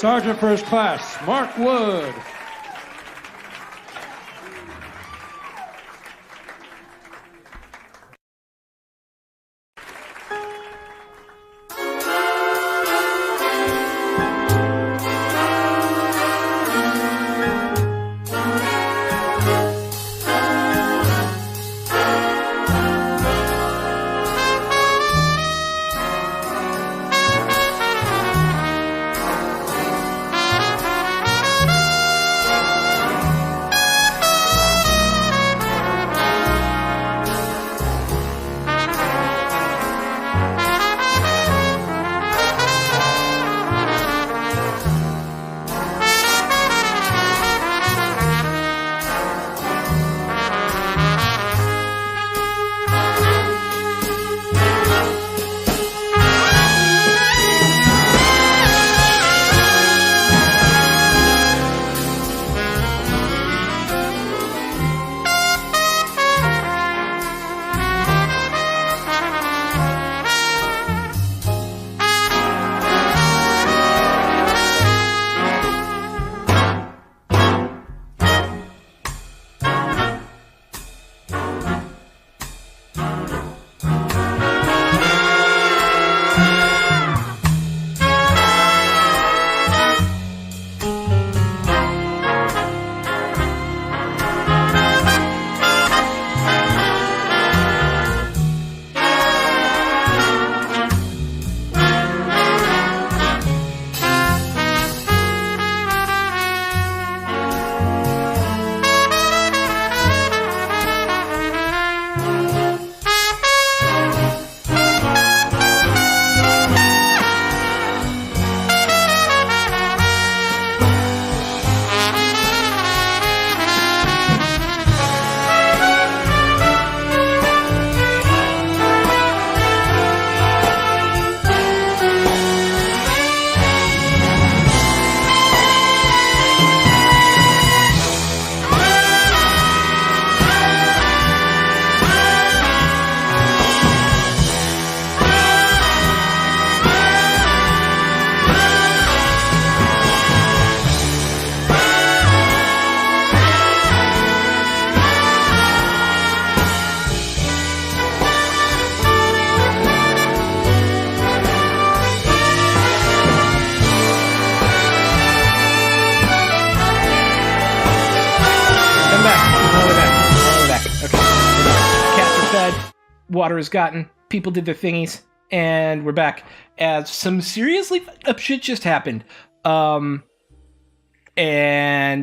Sergeant First Class Mark Wood. Water is gotten, people did their thingies, and we're back as some seriously fucked up shit just happened. And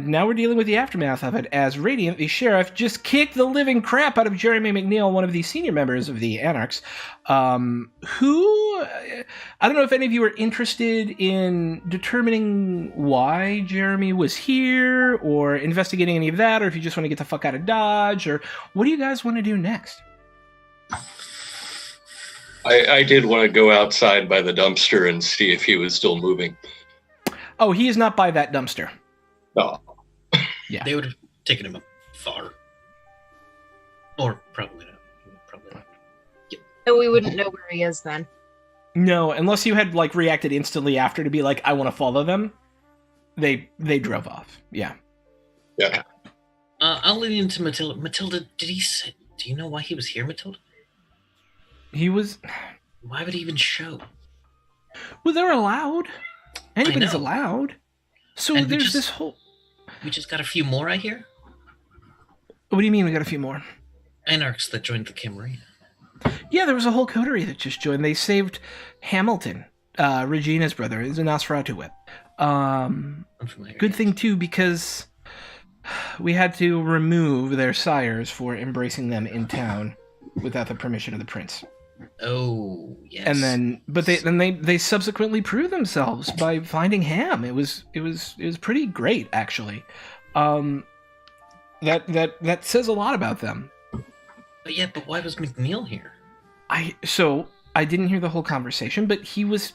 now we're dealing with the aftermath of it, as Radiant, the sheriff, just kicked the living crap out of Jeremy McNeil, one of the senior members of the Anarchs, who, I don't know if any of you are interested in determining why Jeremy was here, or investigating any of that, or if you just want to get the fuck out of Dodge, or what do you guys want to do next? I did want to go outside by the dumpster and see if he was still moving. Oh, he is not by that dumpster. Oh. Yeah. They would have taken him far. Or probably not. Probably not. Yep. So we wouldn't know where he is then. No, unless you had like reacted instantly after to be like, I want to follow them. They drove off. Yeah. Yeah. I'll lean into Matilda. Matilda, do you know why he was here, Matilda? Why would he even show? Well, they're allowed. Anybody's allowed. So and there's this whole... We just got a few more, I hear? What do you mean we got a few more? Anarchs that joined the Camarilla. Yeah, there was a whole coterie that just joined. They saved Hamilton, Regina's brother. It's a Nosferatu whip. Good thing, too, because we had to remove their sires for embracing them in town without the permission of the prince. Oh, yes. And then, but they subsequently proved themselves by finding Ham. It was pretty great, actually. That says a lot about them. But why was McNeil here? I didn't hear the whole conversation, but he was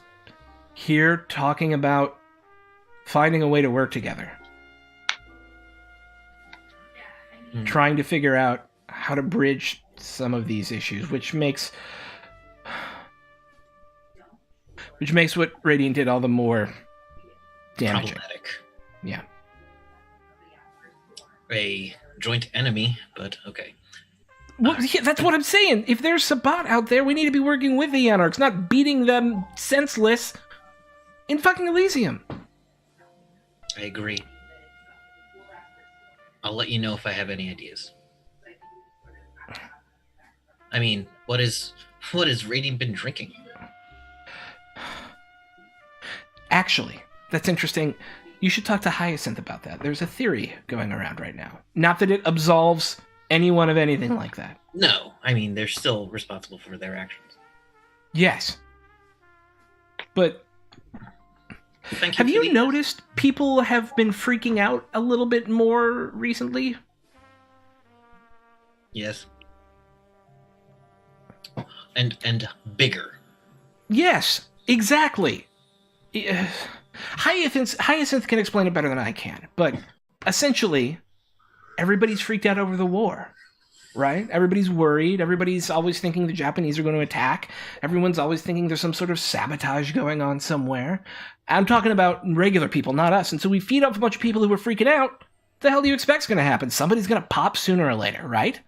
here talking about finding a way to work together. Trying to figure out how to bridge some of these issues, which makes what Radiant did all the more damaging. problematic. Yeah. A joint enemy, but okay. Well, yeah, that's what I'm saying. If there's Sabbat out there, we need to be working with the Anarchs, not beating them senseless in fucking Elysium. I agree. I'll let you know if I have any ideas. I mean, what has Radiant been drinking? Actually, that's interesting. You should talk to Hyacinth about that. There's a theory going around right now. Not that it absolves anyone of anything like that. No, I mean, they're still responsible for their actions. Yes. But Thank you have for you the- noticed people have been freaking out a little bit more recently? Yes. And bigger. Yes, exactly. Hyacinth can explain it better than I can, but essentially, everybody's freaked out over the war, right? Everybody's worried. Everybody's always thinking the Japanese are going to attack. Everyone's always thinking there's some sort of sabotage going on somewhere. I'm talking about regular people, not us. And so we feed off a bunch of people who are freaking out. What the hell do you expect's going to happen? Somebody's going to pop sooner or later, right?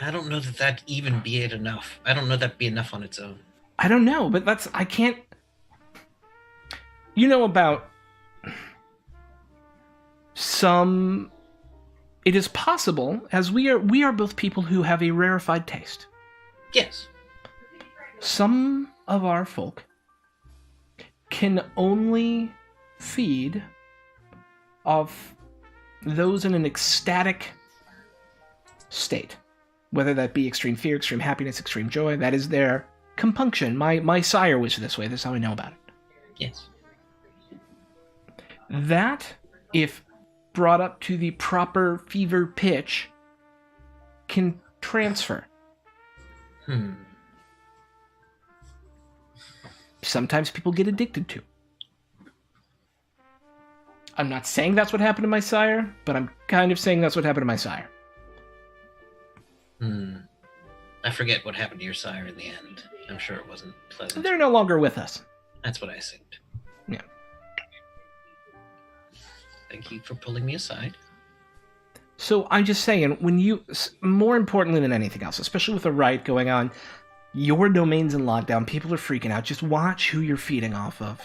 I don't know that even be it enough. I don't know that'd be enough on its own. I don't know, but I can't... You know about some... It is possible, as we are both people who have a rarefied taste. Yes. Some of our folk can only feed off those in an ecstatic state. Whether that be extreme fear, extreme happiness, extreme joy, that is their compunction. My sire was this way, that's how I know about it. Yes. That, if brought up to the proper fever pitch, can transfer. Sometimes people get addicted to. I'm not saying that's what happened to my sire, but I'm kind of saying that's what happened to my sire. I forget what happened to your sire in the end. I'm sure it wasn't pleasant. They're no longer with us. That's what I assumed. Yeah. Thank you for pulling me aside. So I'm just saying, when you, more importantly than anything else, especially with the riot going on, your domain's in lockdown, people are freaking out. Just watch who you're feeding off of.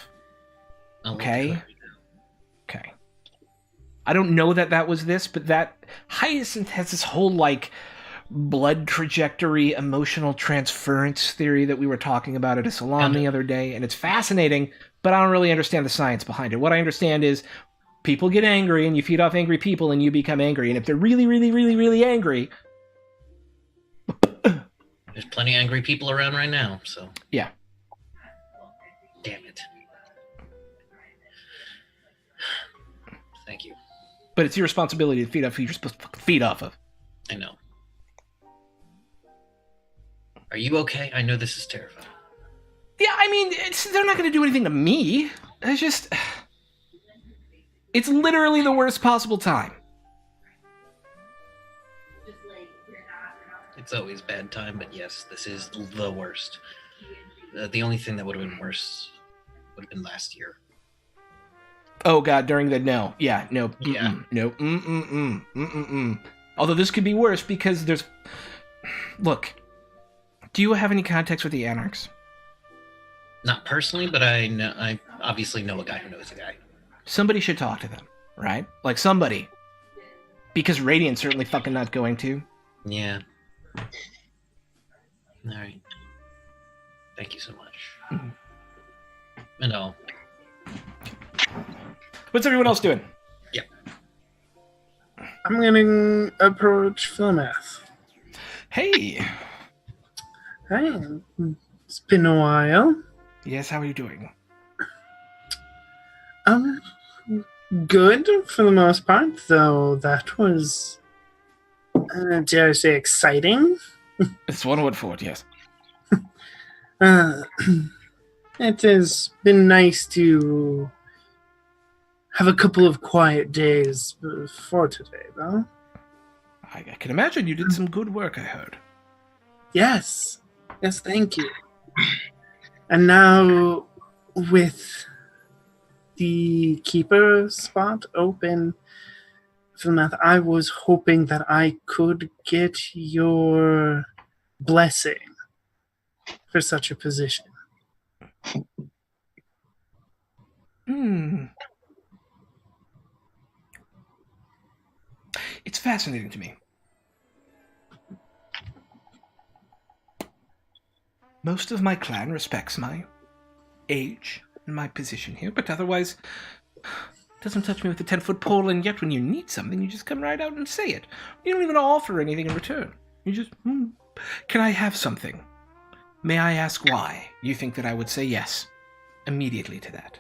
Okay? Okay. I don't know that was this, but that Hyacinth has this whole, like, blood trajectory, emotional transference theory that we were talking about at a salon the other day, and it's fascinating, but I don't really understand the science behind it. What I understand is people get angry, and you feed off angry people, and you become angry, and if they're really, really, really, really angry... There's plenty of angry people around right now, so... Yeah. Damn it. Thank you. But it's your responsibility to feed off who you're supposed to fucking feed off of. I know. Are you okay? I know this is terrifying. Yeah, I mean, they're not going to do anything to me. It's just... It's literally the worst possible time. It's always bad time, but yes, this is the worst. The only thing that would have been worse would have been last year. Oh god, during the no. Yeah, no. Yeah. No. Although this could be worse because there's... Look, do you have any context with the Anarchs? Not personally, but I obviously know a guy who knows a guy. Somebody should talk to them, right? Like somebody. Because Radiant's certainly fucking not going to. Yeah. Alright. Thank you so much. Mm-hmm. And all. What's everyone else doing? Yeah. I'm gonna approach Philomath. Hey! Hi. It's been a while. Yes, how are you doing? Good for the most part, though that was, dare I say, exciting. It's one word for it, yes. It has been nice to have a couple of quiet days before today, though. I can imagine you did some good work, I heard. Yes, thank you. And now, with the keeper spot open for the math, I was hoping that I could get your blessing for such a position. It's fascinating to me. Most of my clan respects my age and my position here, but otherwise doesn't touch me with a 10-foot pole, and yet when you need something, you just come right out and say it. You don't even offer anything in return. You just, can I have something? May I ask why you think that I would say yes immediately to that?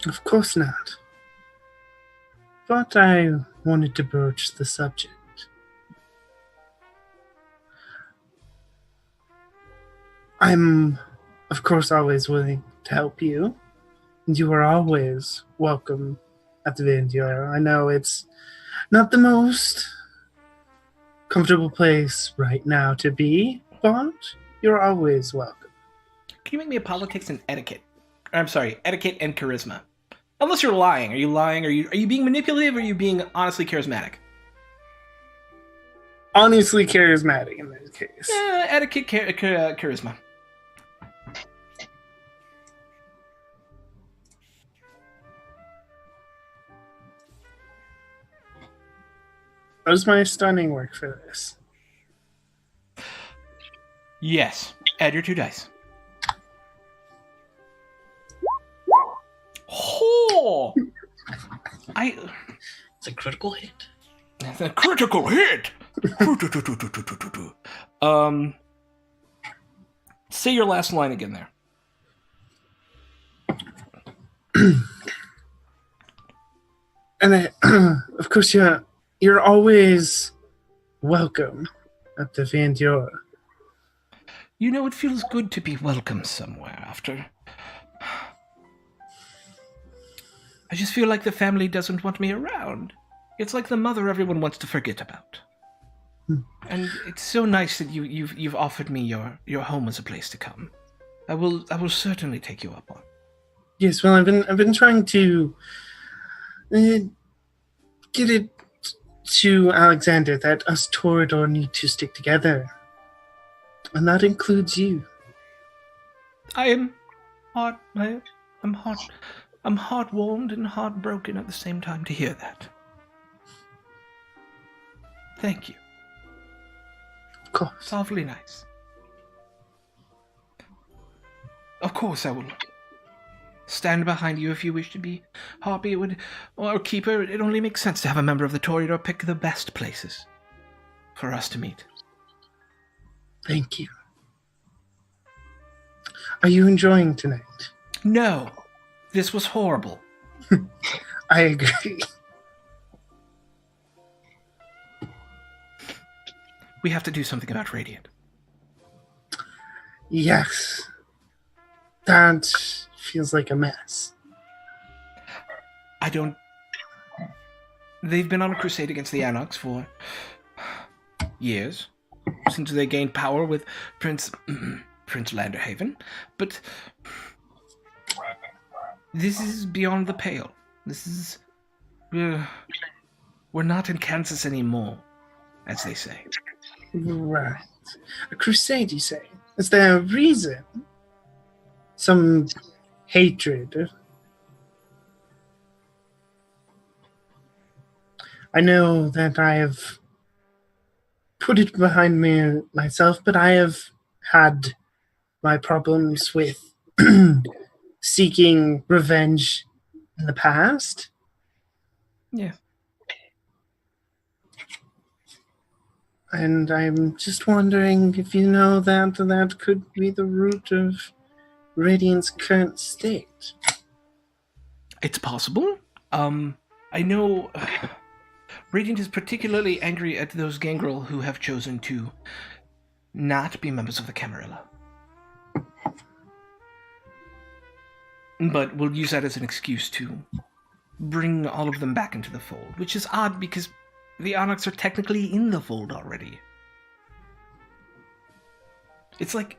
Of course not. But I wanted to broach the subject. I'm, of course, always willing to help you. And you are always welcome at the Vandiora. I know it's not the most comfortable place right now to be, but you're always welcome. Can you make me a politics and etiquette? I'm sorry, etiquette and charisma. Unless you're lying. Are you lying? Are you being manipulative, or are you being honestly charismatic? Honestly charismatic in this case. Yeah, etiquette, charisma. Does my stunning work for this? Yes. Add your 2 dice. Oh! It's a critical hit. It's a critical hit! Say your last line again there. And of course, you're always welcome at the Vandiora. You know, it feels good to be welcome somewhere after. I just feel like the family doesn't want me around. It's like the mother everyone wants to forget about. And it's so nice that you've offered me your home as a place to come. I will certainly take you up on. Yes, well, I've been trying to get it to Alexander that us Toreador need to stick together, and that includes you. I'm heart-warmed and heartbroken at the same time to hear that. Thank you. Of course. It's awfully nice. Of course I will stand behind you if you wish to be Harpy or Keeper. It only makes sense to have a member of the Toreador pick the best places for us to meet. Thank you. Are you enjoying tonight? No. This was horrible. I agree. We have to do something about Radiant. Yes. That feels like a mess. They've been on a crusade against the Anox for years, since they gained power with Prince Landerhaven, but this is beyond the pale. This is... We're not in Kansas anymore, as they say. Right. A crusade, you say? Is there a reason? Some hatred? I know that I have put it behind me myself, but I have had my problems with seeking revenge in the past. Yeah. And I'm just wondering if you know that could be the root of Radiant's current state. It's possible. I know Radiant is particularly angry at those Gangrel who have chosen to not be members of the Camarilla. But we'll use that as an excuse to bring all of them back into the fold, which is odd because the Onyx are technically in the fold already. It's like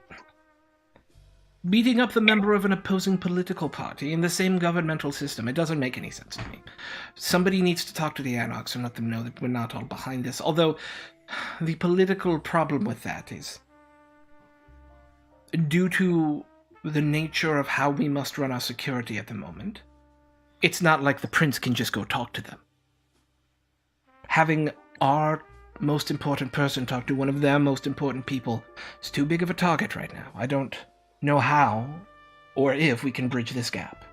beating up the member of an opposing political party in the same governmental system. It doesn't make any sense to me. Somebody needs to talk to the Anarchs and let them know that we're not all behind this. Although, the political problem with that is, due to the nature of how we must run our security at the moment, it's not like the Prince can just go talk to them. Having our most important person talk to one of their most important people is too big of a target right now. I don't know how or if we can bridge this gap.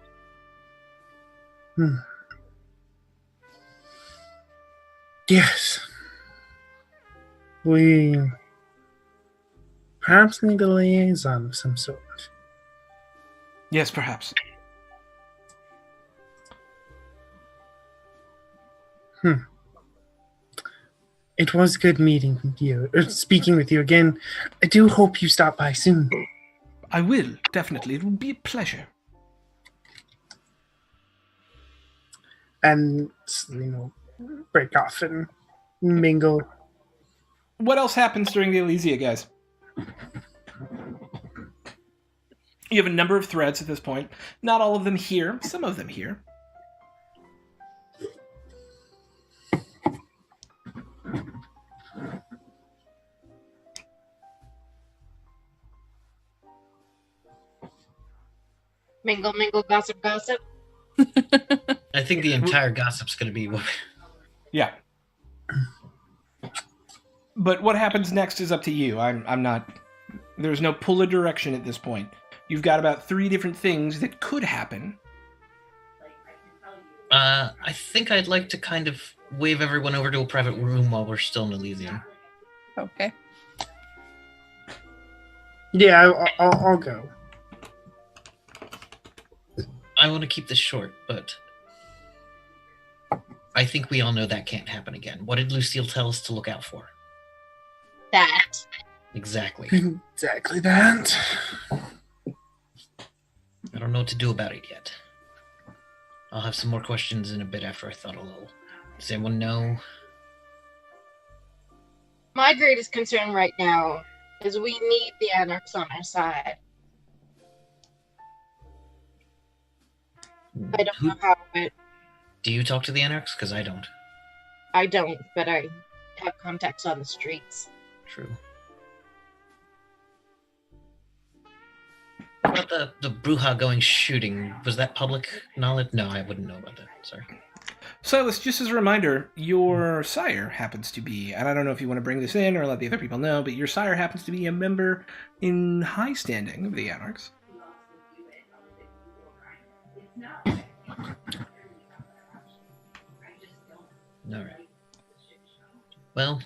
Yes. We perhaps need a liaison of some sort. Yes, perhaps. It was good meeting with you, or speaking with you again. I do hope you stop by soon. I will, definitely. It will be a pleasure. And, break off and mingle. What else happens during the Elysia, guys? You have a number of threads at this point. Not all of them here, some of them here. Mingle, mingle, gossip, gossip. I think the entire gossip's going to be... Yeah. But what happens next is up to you. I'm not... There's no pull of direction at this point. You've got about 3 different things that could happen. I think I'd like to kind of wave everyone over to a private room while we're still in Elysium. Okay. Yeah, I'll go. I want to keep this short, but I think we all know that can't happen again. What did Lucille tell us to look out for? That. Exactly. Exactly that. I don't know what to do about it yet. I'll have some more questions in a bit after I thought a little. Does anyone know? My greatest concern right now is we need the Anarchs on our side. I don't know how, but... Do you talk to the Anarchs? Because I don't. I don't, but I have contacts on the streets. True. What about the Bruja going shooting? Was that public knowledge? No, I wouldn't know about that. Sorry. Silas, just as a reminder, your sire happens to be, and I don't know if you want to bring this in or let the other people know, but your sire happens to be a member in high standing of the Anarchs. All right. Well,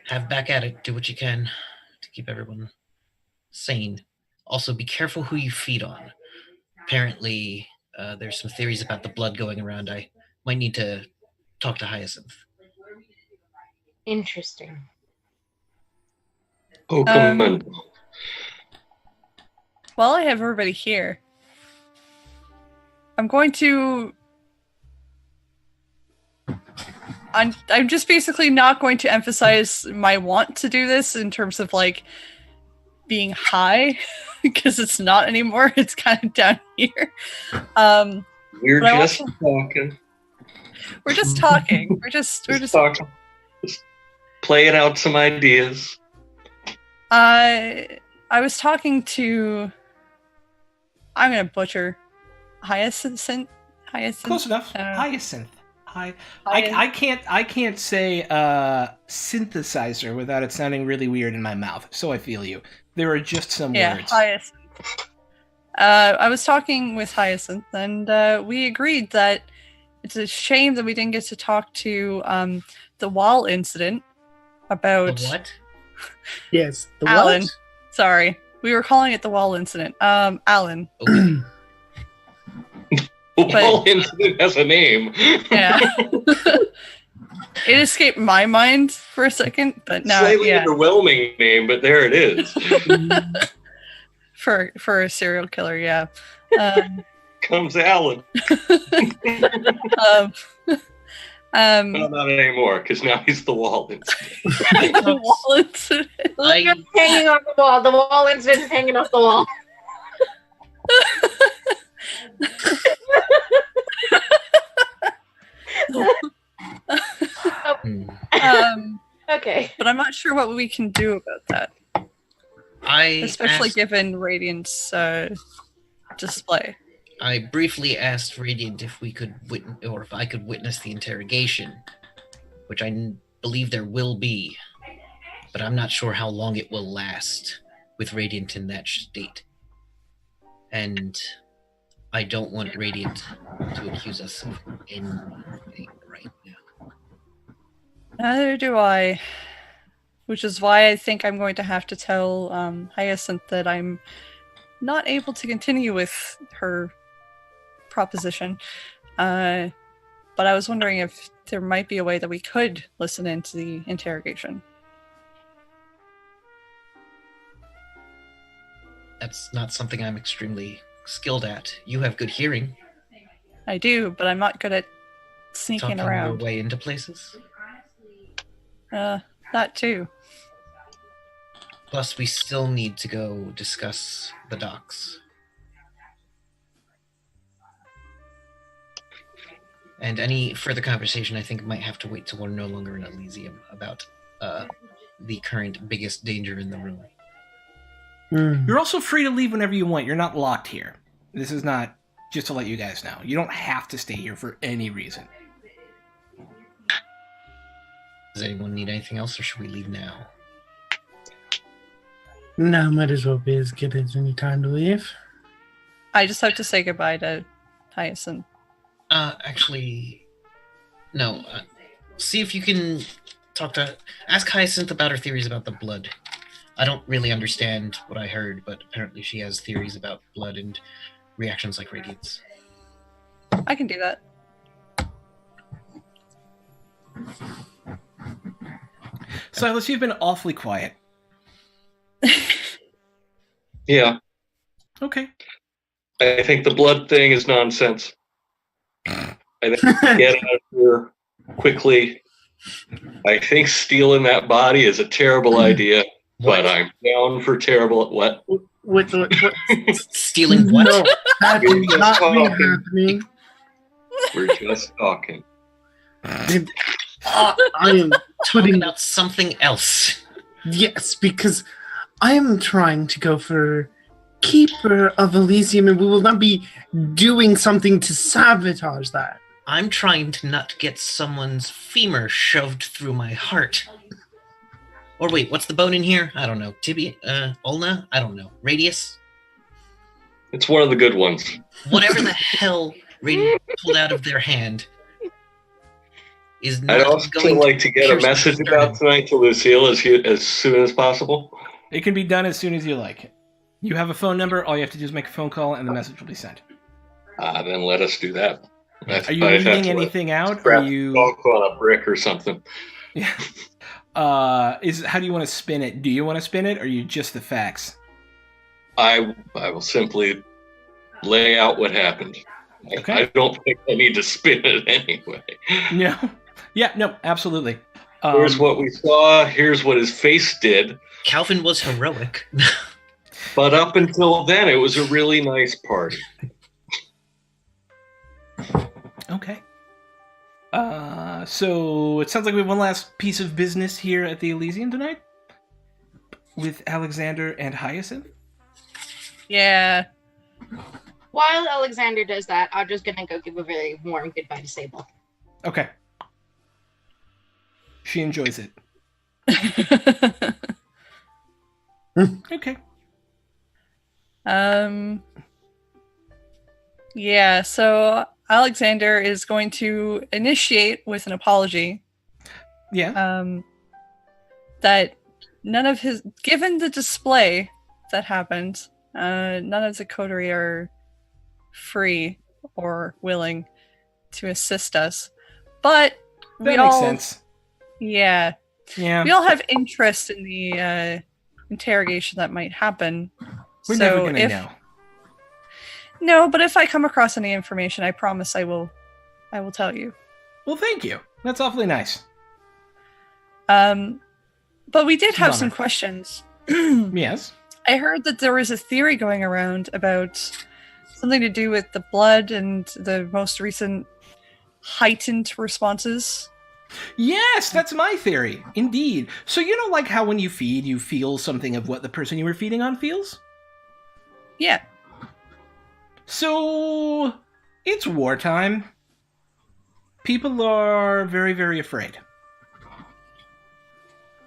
have back at it. Do what you can to keep everyone sane. Also, be careful who you feed on. Apparently, there's some theories about the blood going around. I might need to talk to Hyacinth. Interesting. Oh, come on. While I have everybody here, I'm going to... I'm just basically not going to emphasize my want to do this in terms of, like, being high, because it's not anymore. It's kind of down here. We're just talking. We're just talking. We're just talking. Just playing out some ideas. I was talking to... I'm going to butcher... Hyacinth? Close enough. Hyacinth. I can't say synthesizer without it sounding really weird in my mouth, so I feel you. There are just some words. Hyacinth. I was talking with Hyacinth, and we agreed that it's a shame that we didn't get to talk to the wall incident about... The what? Yes, the Alan. what? Sorry. We were calling it the wall incident. Alan. Okay. The wall incident has a name. Yeah. It escaped my mind for a second, but now, Slightly underwhelming name, but there it is. for a serial killer, yeah. Comes Alan. No, not anymore, because now he's the wall incident. The wall incident. Look, hanging off the wall. The wall incident hanging off the wall. Okay. But I'm not sure what we can do about that, especially given Radiant's display. I briefly asked Radiant if we could if I could witness the interrogation, which I believe there will be, but I'm not sure how long it will last with Radiant in that state. And I don't want Radiant to accuse us of anything right now. Neither do I. Which is why I think I'm going to have to tell Hyacinth that I'm not able to continue with her proposition. But I was wondering if there might be a way that we could listen into the interrogation. That's not something I'm extremely skilled at. You have good hearing. I do, but I'm not good at sneaking Talking around. your way into places. That too. Plus, we still need to go discuss the docks. And any further conversation, I think, might have to wait till we're no longer in Elysium about the current biggest danger in the room. You're also free to leave whenever you want. You're not locked here. This is not just to let you guys know. You don't have to stay here for any reason. Does anyone need anything else, or should we leave now? No, might as well be as good as any time to leave. I just have to say goodbye to Hyacinth. Actually, no. See if you can ask Hyacinth about her theories about the blood. I don't really understand what I heard, but apparently she has theories about blood and reactions like radiance. I can do that. Silas, you've been awfully quiet. Yeah. Okay. I think the blood thing is nonsense. I think get out of here quickly. I think stealing that body is a terrible idea, but I'm down for terrible. What? What? Stealing what? No, that is not happening. We're just talking. I am Talking about something else. Yes, because I am trying to go for Keeper of Elysium, and we will not be doing something to sabotage that. I'm trying to not get someone's femur shoved through my heart. Or wait, what's the bone in here? I don't know. Tibia? Ulna? I don't know. Radius? It's one of the good ones. Whatever the hell Radius pulled out of their hand is not I'd also going like to get a pierce message the about sternum. tonight to Lucille as soon as possible. It can be done as soon as you like. You have a phone number. All you have to do is make a phone call, and the message will be sent. Then let us do that. Are you reading anything out? Or Scrap are you on a brick or something? Yeah. How do you want to spin it? Do you want to spin it, or are you just the facts? I will simply lay out what happened. Okay. I don't think I need to spin it anyway. No. Yeah. No. Absolutely. Here's what we saw. Here's what his face did. Calvin was heroic. But up until then, it was a really nice party. Okay. So it sounds like we have one last piece of business here at the Elysium tonight with Alexander and Hyacinth. Yeah. While Alexander does that, I'm just gonna go give a very warm goodbye to Sable. Okay. She enjoys it. Okay. Yeah, so Alexander is going to initiate with an apology. Yeah. That none of his, given the display that happened, none of the coterie are free or willing to assist us. But That we makes all, sense. yeah, Yeah. we all have interest in the interrogation that might happen. We're so never going to if, know. No, but if I come across any information, I promise I will tell you. Well, thank you. That's awfully nice. But we did have Bummer. some questions. Yes. I heard that there was a theory going around about something to do with the blood and the most recent heightened responses. Yes, that's my theory. Indeed. So you know like how when you feed, you feel something of what the person you were feeding on feels? Yeah. So it's wartime. People are very, very afraid.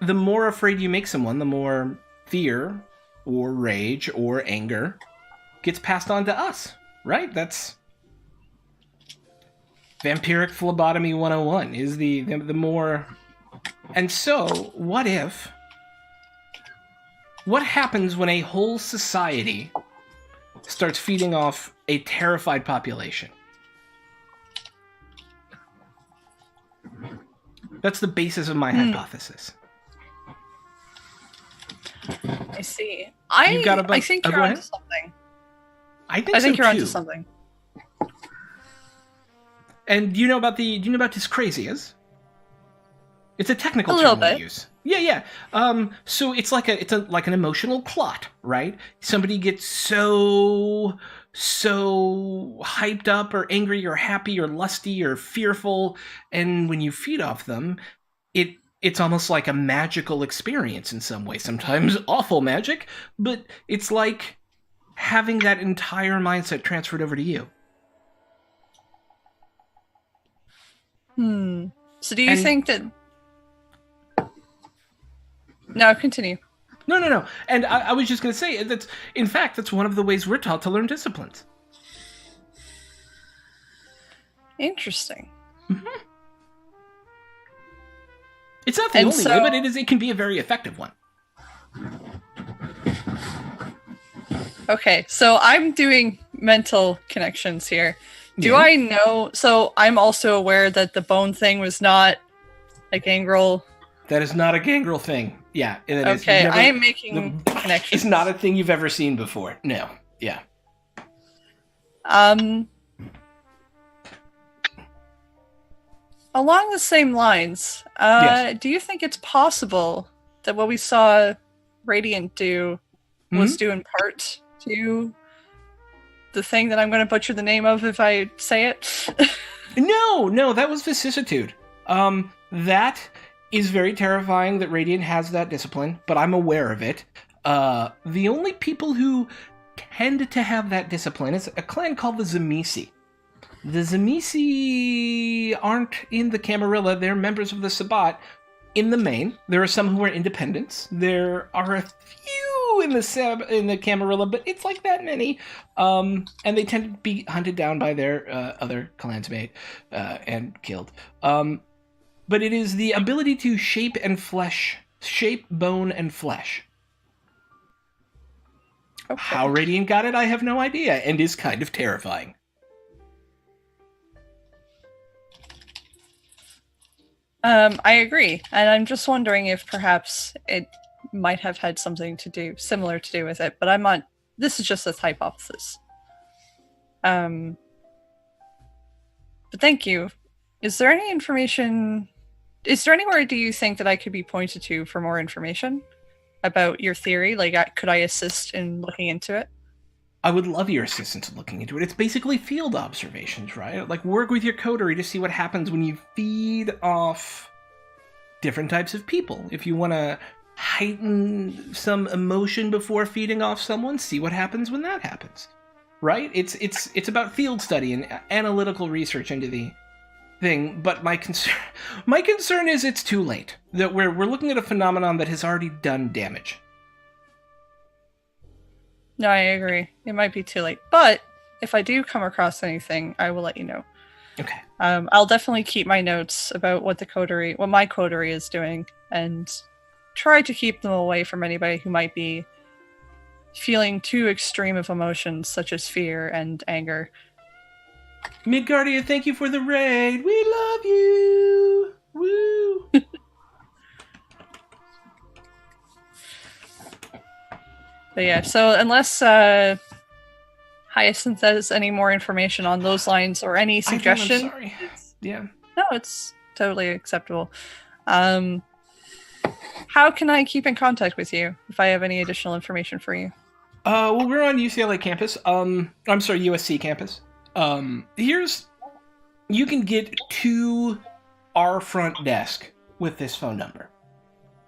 The more afraid you make someone, the more fear or rage or anger gets passed on to us, right? That's vampiric phlebotomy 101 is the more. And so, what happens when a whole society starts feeding off a terrified population? That's the basis of my hypothesis. I see. You've got I think you're onto something. I think you're so onto too. something. And do you know about dyscrasias? It's a technical A term little we bit. use. Yeah. So it's like an emotional clot, right? Somebody gets so hyped up or angry or happy or lusty or fearful, and when you feed off them, it's almost like a magical experience in some way. Sometimes awful magic, but it's like having that entire mindset transferred over to you. So do you think that... No, continue. No. And I was just going to say, that's one of the ways we're taught to learn disciplines. Interesting. Mm-hmm. It's not the only way, but it can be a very effective one. Okay, so I'm doing mental connections here. Do Yeah. I know... So I'm also aware that the bone thing was not a gangrel. That is not a gangrel thing. Yeah. It is. Okay, I am making connections. It's not a thing you've ever seen before. No. Yeah. Along the same lines, Yes. do you think it's possible that what we saw Radiant do was due in part to the thing that I'm going to butcher the name of if I say it? No, that was vicissitude. That is very terrifying that Radiant has that discipline, but I'm aware of it. The only people who tend to have that discipline is a clan called the Zamisi. The Zamisi aren't in the Camarilla, they're members of the Sabbat in the main. There are some who are independents. There are a few in the Camarilla, but it's like that many. And they tend to be hunted down by their other clansmate and killed. But it is the ability to shape bone and flesh. Okay. How Radiant got it, I have no idea, and is kind of terrifying. I agree, and I'm just wondering if perhaps it might have had something similar to do with it, but I'm not... This is just a hypothesis. But thank you. Is there any information... Is there anywhere do you think that I could be pointed to for more information about your theory? Like, could I assist in looking into it? I would love your assistance in looking into it. It's basically field observations, right? Like, work with your coterie to see what happens when you feed off different types of people. If you want to heighten some emotion before feeding off someone, see what happens when that happens, right? It's about field study and analytical research into the thing. But my concern is it's too late. That we're looking at a phenomenon that has already done damage. No, I agree. It might be too late. But if I do come across anything, I will let you know. Okay. I'll definitely keep my notes about what my coterie is doing, and try to keep them away from anybody who might be feeling too extreme of emotions such as fear and anger. Midgardia, thank you for the raid. We love you. Woo. But yeah, so unless Hyacinth has any more information on those lines or any suggestion, I'm sorry. Yeah. No, it's totally acceptable. How can I keep in contact with you if I have any additional information for you? Well, we're on UCLA campus. I'm sorry, USC campus. You can get to our front desk with this phone number.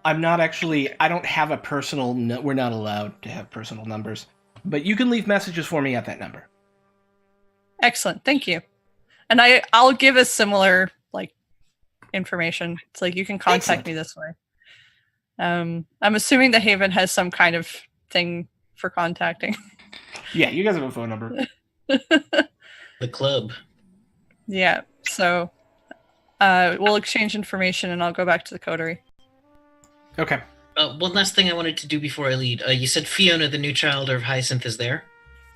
I don't have a personal, we're not allowed to have personal numbers, but you can leave messages for me at that number. Excellent, thank you. And I'll give a similar, information. It's you can contact me this way. I'm assuming the Haven has some kind of thing for contacting. Yeah, you guys have a phone number. The club. Yeah, so we'll exchange information and I'll go back to the coterie. Okay. One last thing I wanted to do before I leave. You said Fiona, the new child of Hyacinth, is there?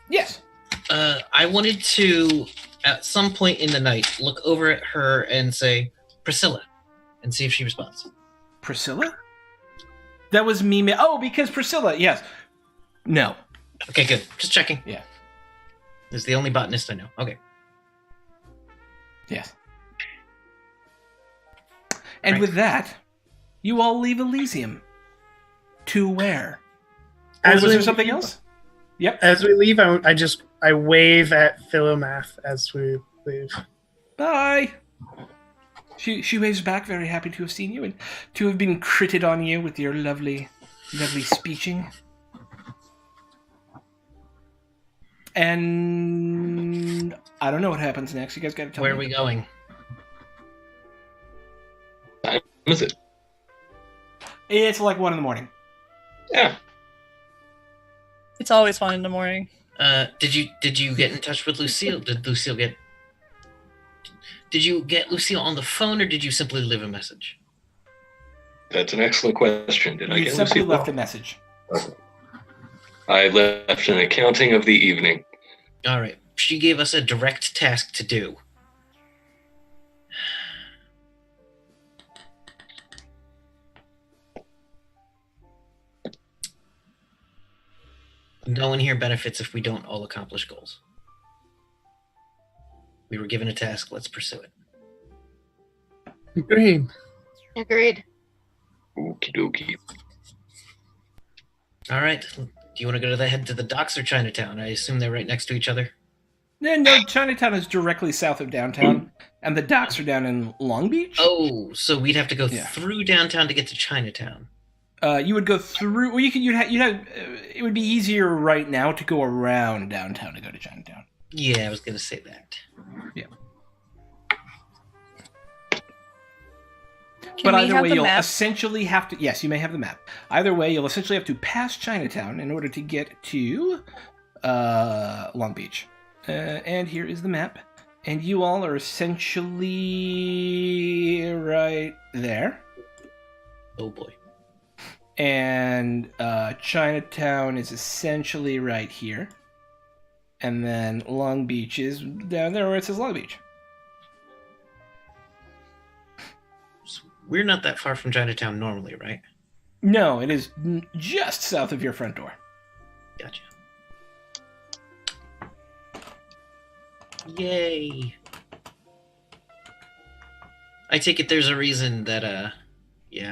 Yes. I wanted to, at some point in the night, look over at her and say, Priscilla, and see if she responds. Priscilla? That was me. Because Priscilla, yes. No. Okay, good. Just checking. Yeah. This is the only botanist I know. Okay. Yes. And Right. with that, you all leave Elysium. To where? As Was we there something else? Yep. As we leave, I wave at Philomath as we leave. Bye. She waves back, very happy to have seen you and to have been critted on you with your lovely speeching. And I don't know what happens next. You guys got to tell me. Where are we going? Time is it? It's 1 in the morning. Yeah. It's always 1 in the morning. Did you get in touch with Lucille? Did you get Lucille on the phone, or did you simply leave a message? That's an excellent question. Did I You get simply Lucille? left a message. Okay. I left an accounting of the evening. All right. She gave us a direct task to do. No one here benefits if we don't all accomplish goals. We were given a task. Let's pursue it. Agreed. Agreed. Okie dokie. All right. Do you want to head to the docks or Chinatown? I assume they're right next to each other. No, Chinatown is directly south of downtown, and the docks are down in Long Beach. Oh, so we'd have to go Yeah. through downtown to get to Chinatown. You would go through. Well, you'd have. It would be easier right now to go around downtown to go to Chinatown. Yeah, I was going to say that. Yeah. Can But we either have way, the you'll map? essentially have to. Yes, you may have the map. Either way, you'll essentially have to pass Chinatown in order to get to Long Beach. And here is the map. And you all are essentially right there. Oh boy. And Chinatown is essentially right here. And then Long Beach is down there where it says Long Beach. So we're not that far from Chinatown normally, right? No, it is just south of your front door. Gotcha. Yay. I take it there's a reason that, I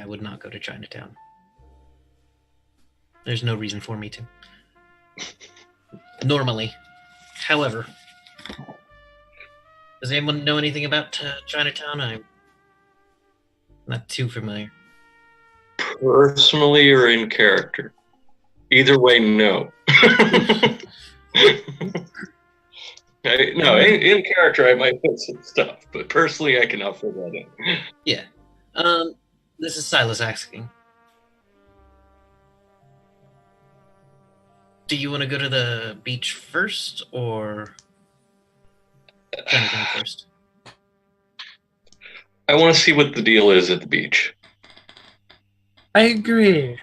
would not go to Chinatown. There's no reason for me to. Normally. However, does anyone know anything about Chinatown? I'm not too familiar. Personally or in character? Either way, no. In character, I might put some stuff, but personally, I cannot fill that in. Yeah. This is Silas asking. Do you want to go to the beach first, or Chinatown first? I want to see what the deal is at the beach. I agree.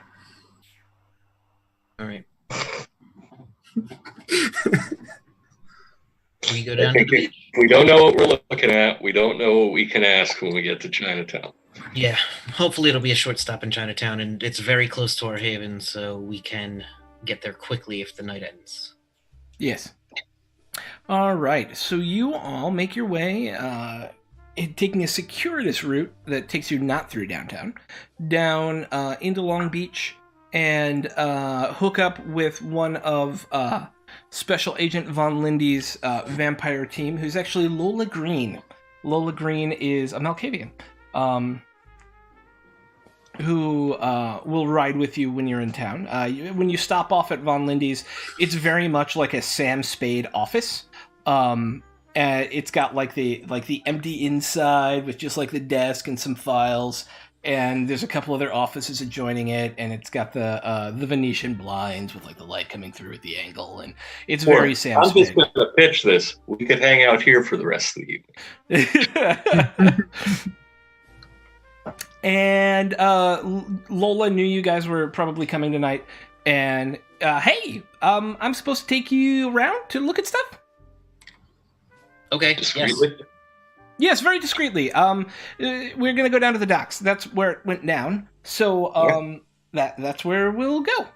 All right. We go I down to think the if beach. we don't know what we're looking at, we don't know what we can ask when we get to Chinatown. Yeah, hopefully it'll be a short stop in Chinatown, and it's very close to our haven, so we can get there quickly if the night ends. Yes. All right. So you all make your way taking a circuitous route that takes you not through downtown, down into Long Beach, and hook up with one of Special Agent Von Lindy's vampire team, who's actually Lola Green. Lola Green is a Malkavian, who will ride with you when you're in town. When you stop off at Von Lindy's, it's very much like a Sam Spade office. It's got like the empty inside with just like the desk and some files, and there's a couple other offices adjoining it, and it's got the Venetian blinds with like the light coming through at the angle, and it's very Sam Spade. I'm just going to pitch this. We could hang out here for the rest of the evening. And Lola knew you guys were probably coming tonight, and hey, I'm supposed to take you around to look at stuff. Okay. Discreetly. Yes, very discreetly. We're gonna go down to the docks. That's where it went down. So that's where we'll go.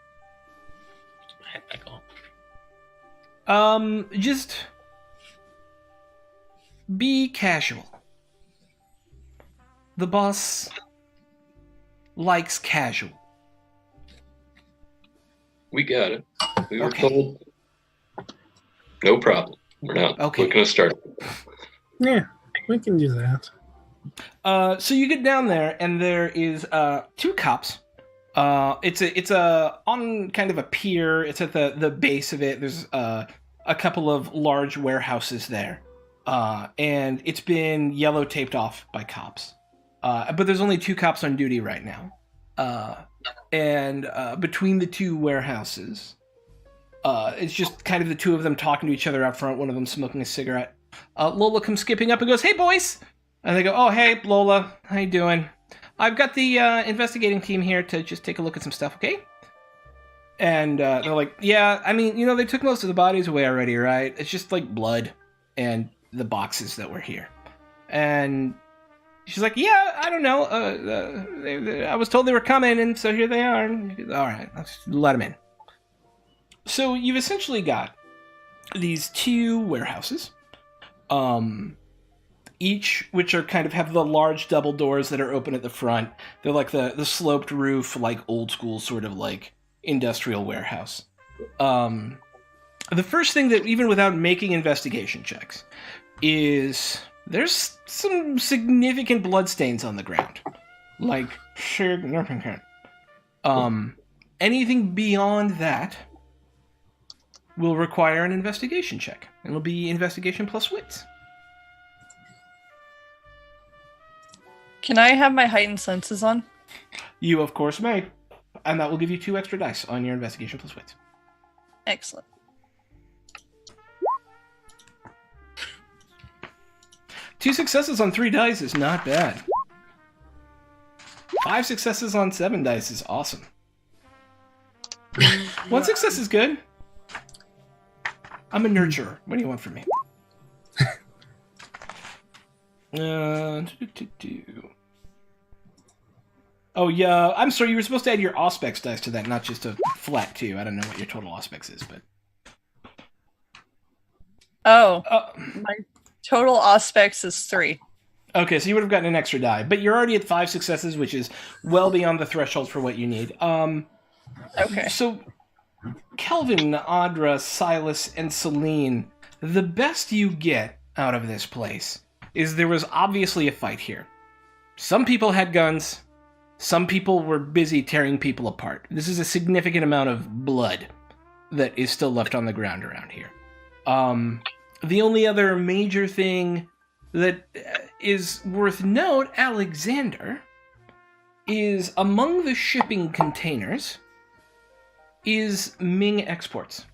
Just be casual. The boss likes casual. We got it. We were told. No problem. We're not looking to start. Yeah, we can do that. So you get down there, and there is 2 cops. It's on kind of a pier. It's at the base of it. There's a couple of large warehouses there, and it's been yellow taped off by cops. But there's only 2 cops on duty right now, and between the 2 warehouses, it's just kind of the 2 of them talking to each other out front. One of them smoking a cigarette. Lola comes skipping up and goes, "Hey, boys!" And they go, "Oh, hey, Lola, how you doing? I've got the investigating team here to just take a look at some stuff, okay?" And they're like, "Yeah, I mean, they took most of the bodies away already, right? It's just like blood and the boxes that were here." And she's like, "Yeah, I don't know. I was told they were coming, and so here they are. All right, let's let them in." So you've essentially got these 2 warehouses, each which are kind of have the large double doors that are open at the front. They're like the sloped roof, like old school sort of like industrial warehouse. The first thing that, even without making investigation checks, is there's some significant bloodstains on the ground. Like, significant. Anything beyond that will require an investigation check. It'll be investigation plus wits. Can I have my heightened senses on? You, of course, may. And that will give you 2 extra dice on your investigation plus wits. Excellent. 2 successes on 3 dice is not bad. 5 successes on 7 dice is awesome. 1 success is good. I'm a nurturer. What do you want from me? Oh, yeah. I'm sorry, you were supposed to add your Auspex dice to that, not just a flat 2. I don't know what your total Auspex is, but... Oh. My total Auspex is 3. Okay, so you would have gotten an extra die, but you're already at 5 successes, which is well beyond the threshold for what you need. Okay. So, Kelvin, Audra, Silas, and Celine, the best you get out of this place is there was obviously a fight here. Some people had guns. Some people were busy tearing people apart. This is a significant amount of blood that is still left on the ground around here. The only other major thing that is worth note, Alexander, is among the shipping containers is Ming exports.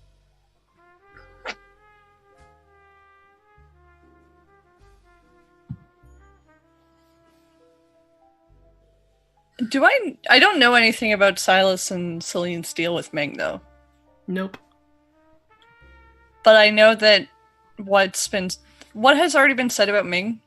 I don't know anything about Silas and Celine's deal with Ming, though. Nope. But I know that what has already been said about Ming?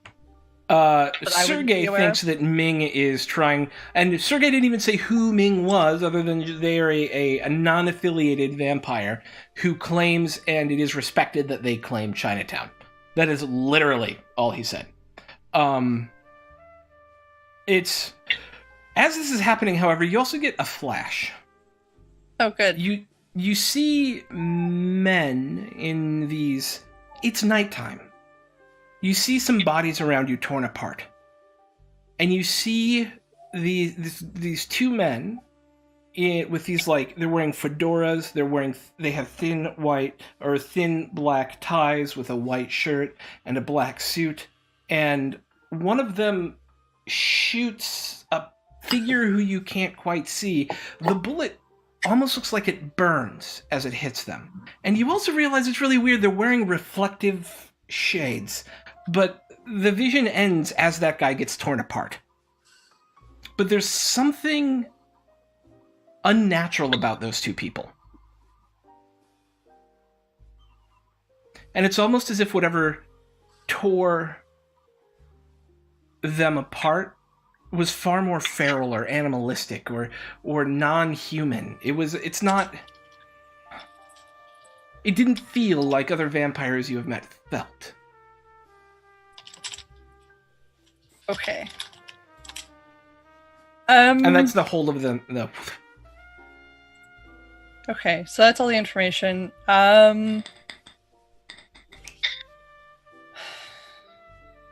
Sergei thinks that Ming is trying, and Sergei didn't even say who Ming was, other than they are a non-affiliated vampire who claims, and it is respected that they claim Chinatown. That is literally all he said. It's as this is happening, however, you also get a flash. Oh, good. You see men in these. It's nighttime. You see some bodies around you torn apart, and you see these two men with these, like, they're wearing fedoras. They have thin black ties with a white shirt and a black suit, and one of them shoots a figure who you can't quite see. The bullet almost looks like it burns as it hits them. And you also realize it's really weird. They're wearing reflective shades, but the vision ends as that guy gets torn apart. But there's something unnatural about those two people. And it's almost as if whatever tore them apart was far more feral or animalistic or non-human. It didn't feel like other vampires you have met felt. Okay. And that's the whole of them. No. Okay, so that's all the information. Well,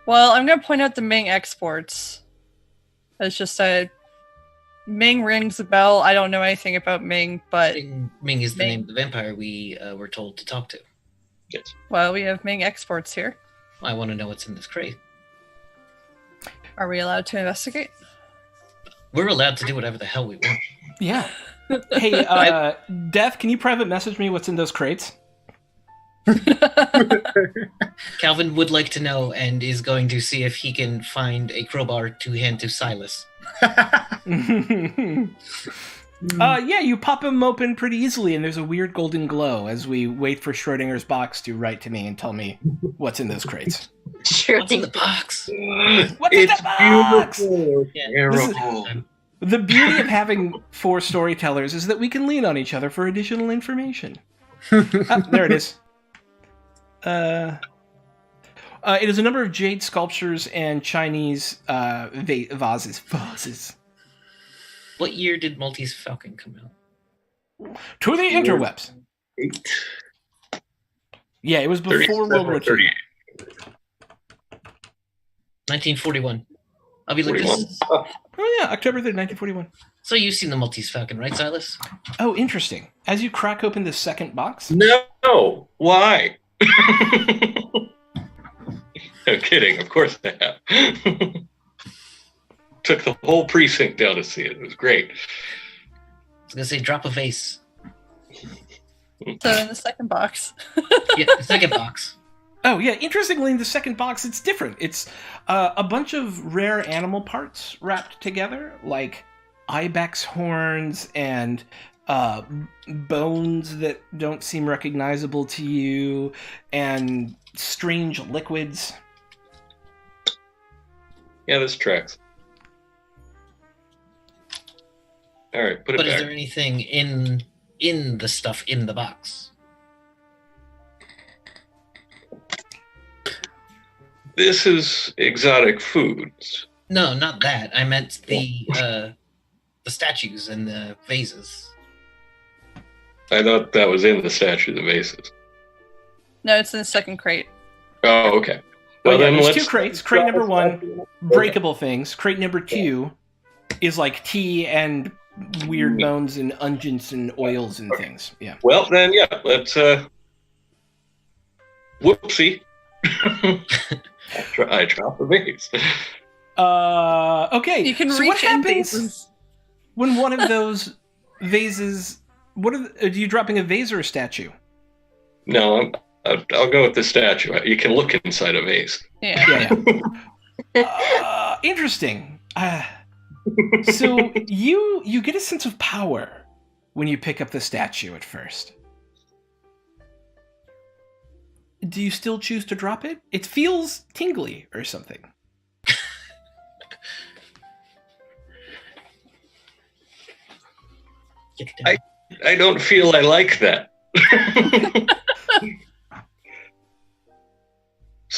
I'm going to point out the Ming exports. It's just Ming rings a bell. I don't know anything about Ming, but... Ming is the name of the vampire we were told to talk to. Yes. Well, we have Ming exports here. I want to know what's in this crate. Are we allowed to investigate? We're allowed to do whatever the hell we want. Yeah. Hey, Death, can you private message me what's in those crates? Calvin would like to know and is going to see if he can find a crowbar to hand to Silas. Yeah, you pop them open pretty easily, and there's a weird golden glow as we wait for Schrodinger's box to write to me and tell me what's in those crates. Sure. What's in the box? What's in the box? Beautiful. Yeah. Terrible. The beauty of having 4 storytellers is that we can lean on each other for additional information. There it is. It is a number of jade sculptures and Chinese vases. What year did Maltese Falcon come out? To the interwebs. Yeah, it was before World War II. 1941. I'll be looking. Oh yeah, October 3rd, 1941. So you've seen the Maltese Falcon, right, Silas? Oh, interesting. As you crack open the second box... No! Why? No kidding, of course I have. Took the whole precinct down to see it. It was great. I was going to say, drop a vase. So in the second box. Yeah, the second box. Oh, yeah. Interestingly, in the second box, it's different. It's a bunch of rare animal parts wrapped together, like ibex horns and bones that don't seem recognizable to you, and strange liquids. Yeah, this tracks. All right, put it But back. is there anything in the stuff in the box? This is exotic foods. No, not that. I meant the statues and the vases. I thought that was in the statue, the vases. No, it's in the second crate. Oh, okay. Well, Well, yeah, then there's let's 2 crates. Crate number 1, breakable things. Crate number 2 is like tea and weird bones and unguents and oils and things. Yeah. Well, then, yeah, let's, whoopsie. I dropped the vase. Okay. You can so reach what in happens vases. when one of those vases... are you dropping a vase or a statue? No, I'll go with the statue. You can look inside a vase. Yeah. Interesting. So you get a sense of power when you pick up the statue at first. Do you still choose to drop it? It feels tingly or something. Get down. I don't feel I like that.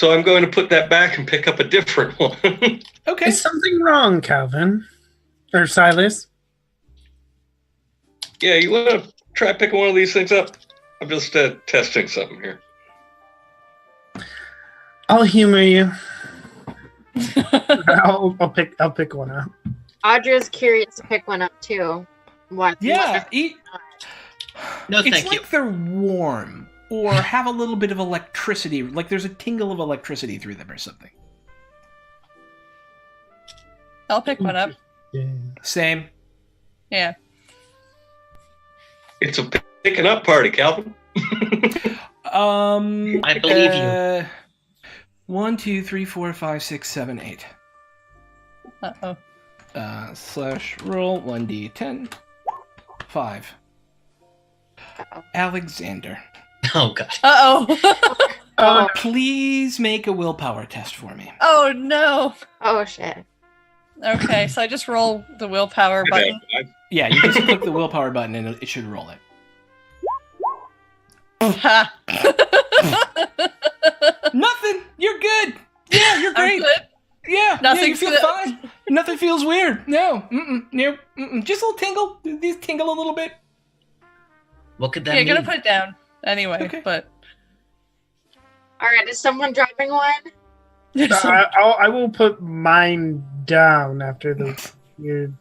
So I'm going to put that back and pick up a different one. Okay. Is something wrong, Calvin? Or Silas? Yeah, you want to try picking one of these things up? I'm just testing something here. I'll humor you. I'll pick one up. Audra's curious to pick one up too. What? Yeah. No, It's thank like you. they're warm or have a little bit of electricity. Like there's a tingle of electricity through them or something. I'll pick one up. Yeah. Same. Yeah. It's a picking up party, Calvin. I believe you. 1, 2, 3, 4, 5, 6, 7, 8. Uh-oh. / roll 1d10. 5. Alexander. Oh god. Uh-oh. Please make a willpower test for me. Oh, no. Oh shit. Okay, so I just roll the willpower button. Yeah, you just click the willpower button and it should roll it. Ha. Nothing. You're good. Yeah, you're I'm great. good. Yeah, you Nothing's feel good. fine. Nothing feels weird. No. No. Just a little tingle. These tingle a little bit. What could that Yeah, mean? gonna put it down anyway, Okay. but All right, is someone dropping one? I will put mine down after the weird.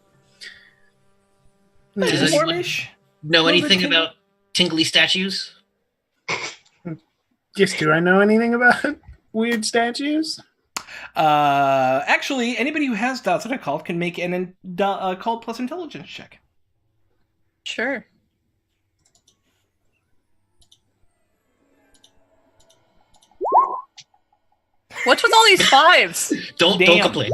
Does anyone Warmish. know Little anything bit about tingly statues? Yes, do I know anything about weird statues? Actually, anybody who has dots that I called can make an call plus intelligence check. sure. What's with all these fives? Don't Damn. complain.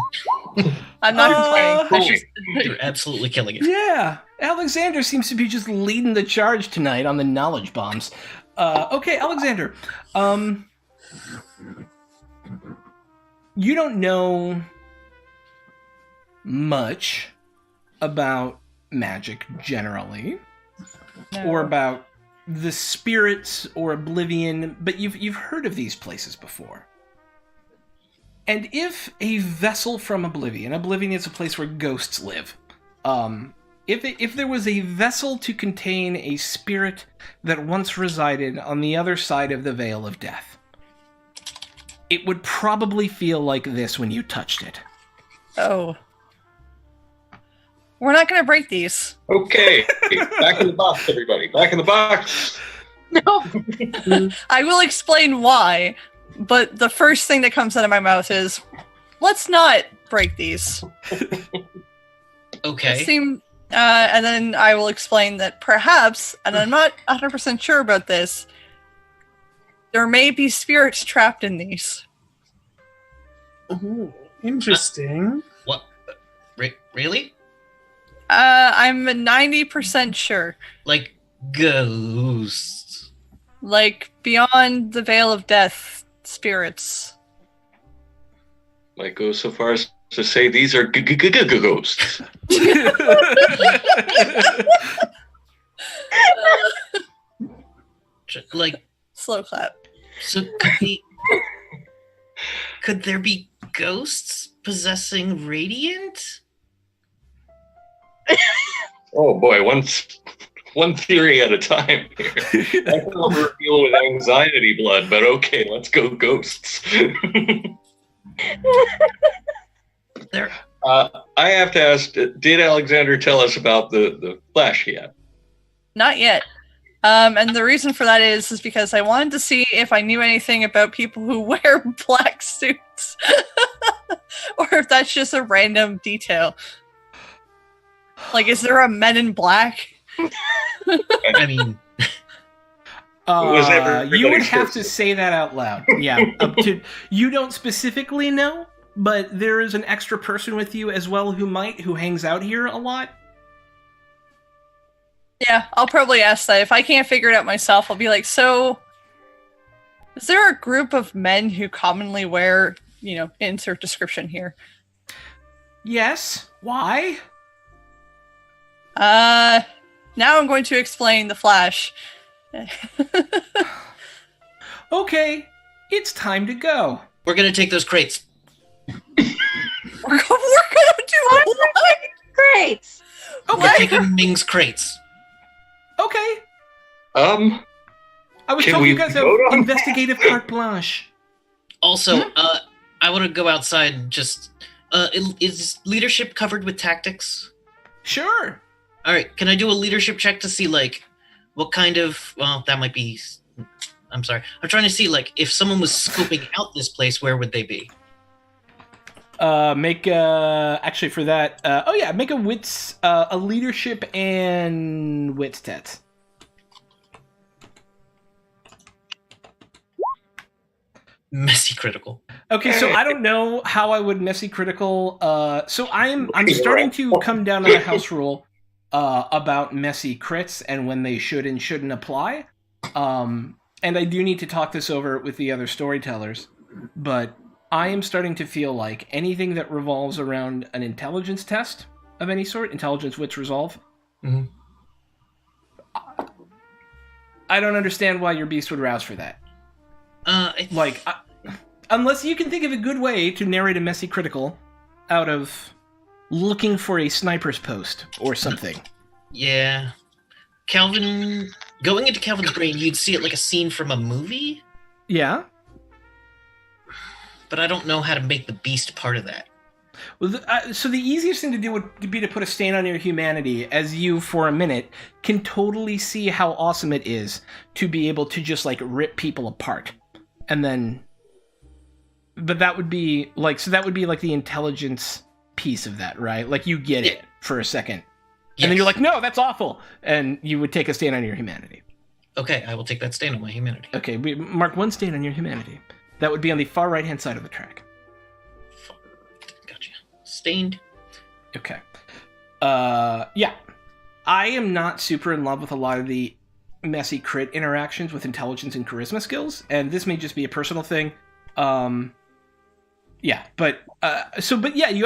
I'm not complaining. Cool. You're absolutely killing it. Yeah, Alexander seems to be just leading the charge tonight on the knowledge bombs. Okay, Alexander. You don't know much about magic generally, No. or about the spirits or oblivion, but you've heard of these places before. And if a vessel from Oblivion is a place where ghosts live. If there was a vessel to contain a spirit that once resided on the other side of the Veil of Death, it would probably feel like this when you touched it. Oh. We're not gonna break these. Okay, back in the box, everybody. Back in the box. No. I will explain why, but the first thing that comes out of my mouth is, let's not break these. Okay. And then I will explain that perhaps, and I'm not 100% sure about this, there may be spirits trapped in these. Ooh, interesting. What? Really? I'm 90% sure. Like ghosts? Like, beyond the Veil of Death, spirits. Might go so far as to say these are ghosts. Like, Slow clap. so could there be ghosts possessing Radiant? Oh boy, one theory at a time here. I don't know if we're dealing with anxiety blood, but okay, let's go ghosts. There. I have to ask, did Alexander tell us about the flash yet? Not yet. And the reason for that is because I wanted to see if I knew anything about people who wear black suits. Or if that's just a random detail. Like, is there a Men in Black? I mean, Was everybody's you would have first? to say that out loud. Yeah, you don't specifically know, but there is an extra person with you as well who hangs out here a lot. Yeah, I'll probably ask that. If I can't figure it out myself, I'll be like, so, is there a group of men who commonly wear, insert description here? Yes. Why? Now I'm going to explain the Flash. Okay, it's time to go. We're gonna take those crates. We're gonna do what? Great. We're taking Ming's crates. Okay. Can I was told we you guys have vote on investigative carte blanche. Also, I want to go outside and just... is leadership covered with tactics? Sure. All right, can I do a leadership check to see, like, what kind of... Well, that might be... I'm sorry. I'm trying to see, like, if someone was scoping out this place, where would they be? Actually for that, make a wits, a leadership and wits test. Messy critical. Okay, so I don't know how I would messy critical. So I'm starting to come down on the house rule about messy crits and when they should and shouldn't apply. And I do need to talk this over with the other storytellers, but I am starting to feel like anything that revolves around an intelligence test of any sort, intelligence, wits, resolve. Mm-hmm. I don't understand why your beast would rouse for that. It's... Unless you can think of a good way to narrate a messy critical out of looking for a sniper's post or something. Yeah. Calvin... Going into Calvin's brain, you'd see it like a scene from a movie? Yeah? But I don't know how to make the beast part of that. Well, so the easiest thing to do would be to put a stain on your humanity, as you, for a minute, can totally see how awesome it is to be able to just, like, rip people apart. And then... But that would be, like... So that would be, like, the intelligence piece of that, right? Like, you get it for a second. Yes. And then you're like, no, that's awful! And you would take a stain on your humanity. Okay, I will take that stain on my humanity. Okay, mark one stain on your humanity. That would be on the far right-hand side of the track. Gotcha. Stained. Okay. Yeah. I am not super in love with a lot of the messy crit interactions with intelligence and charisma skills, and this may just be a personal thing. Yeah, but yeah, you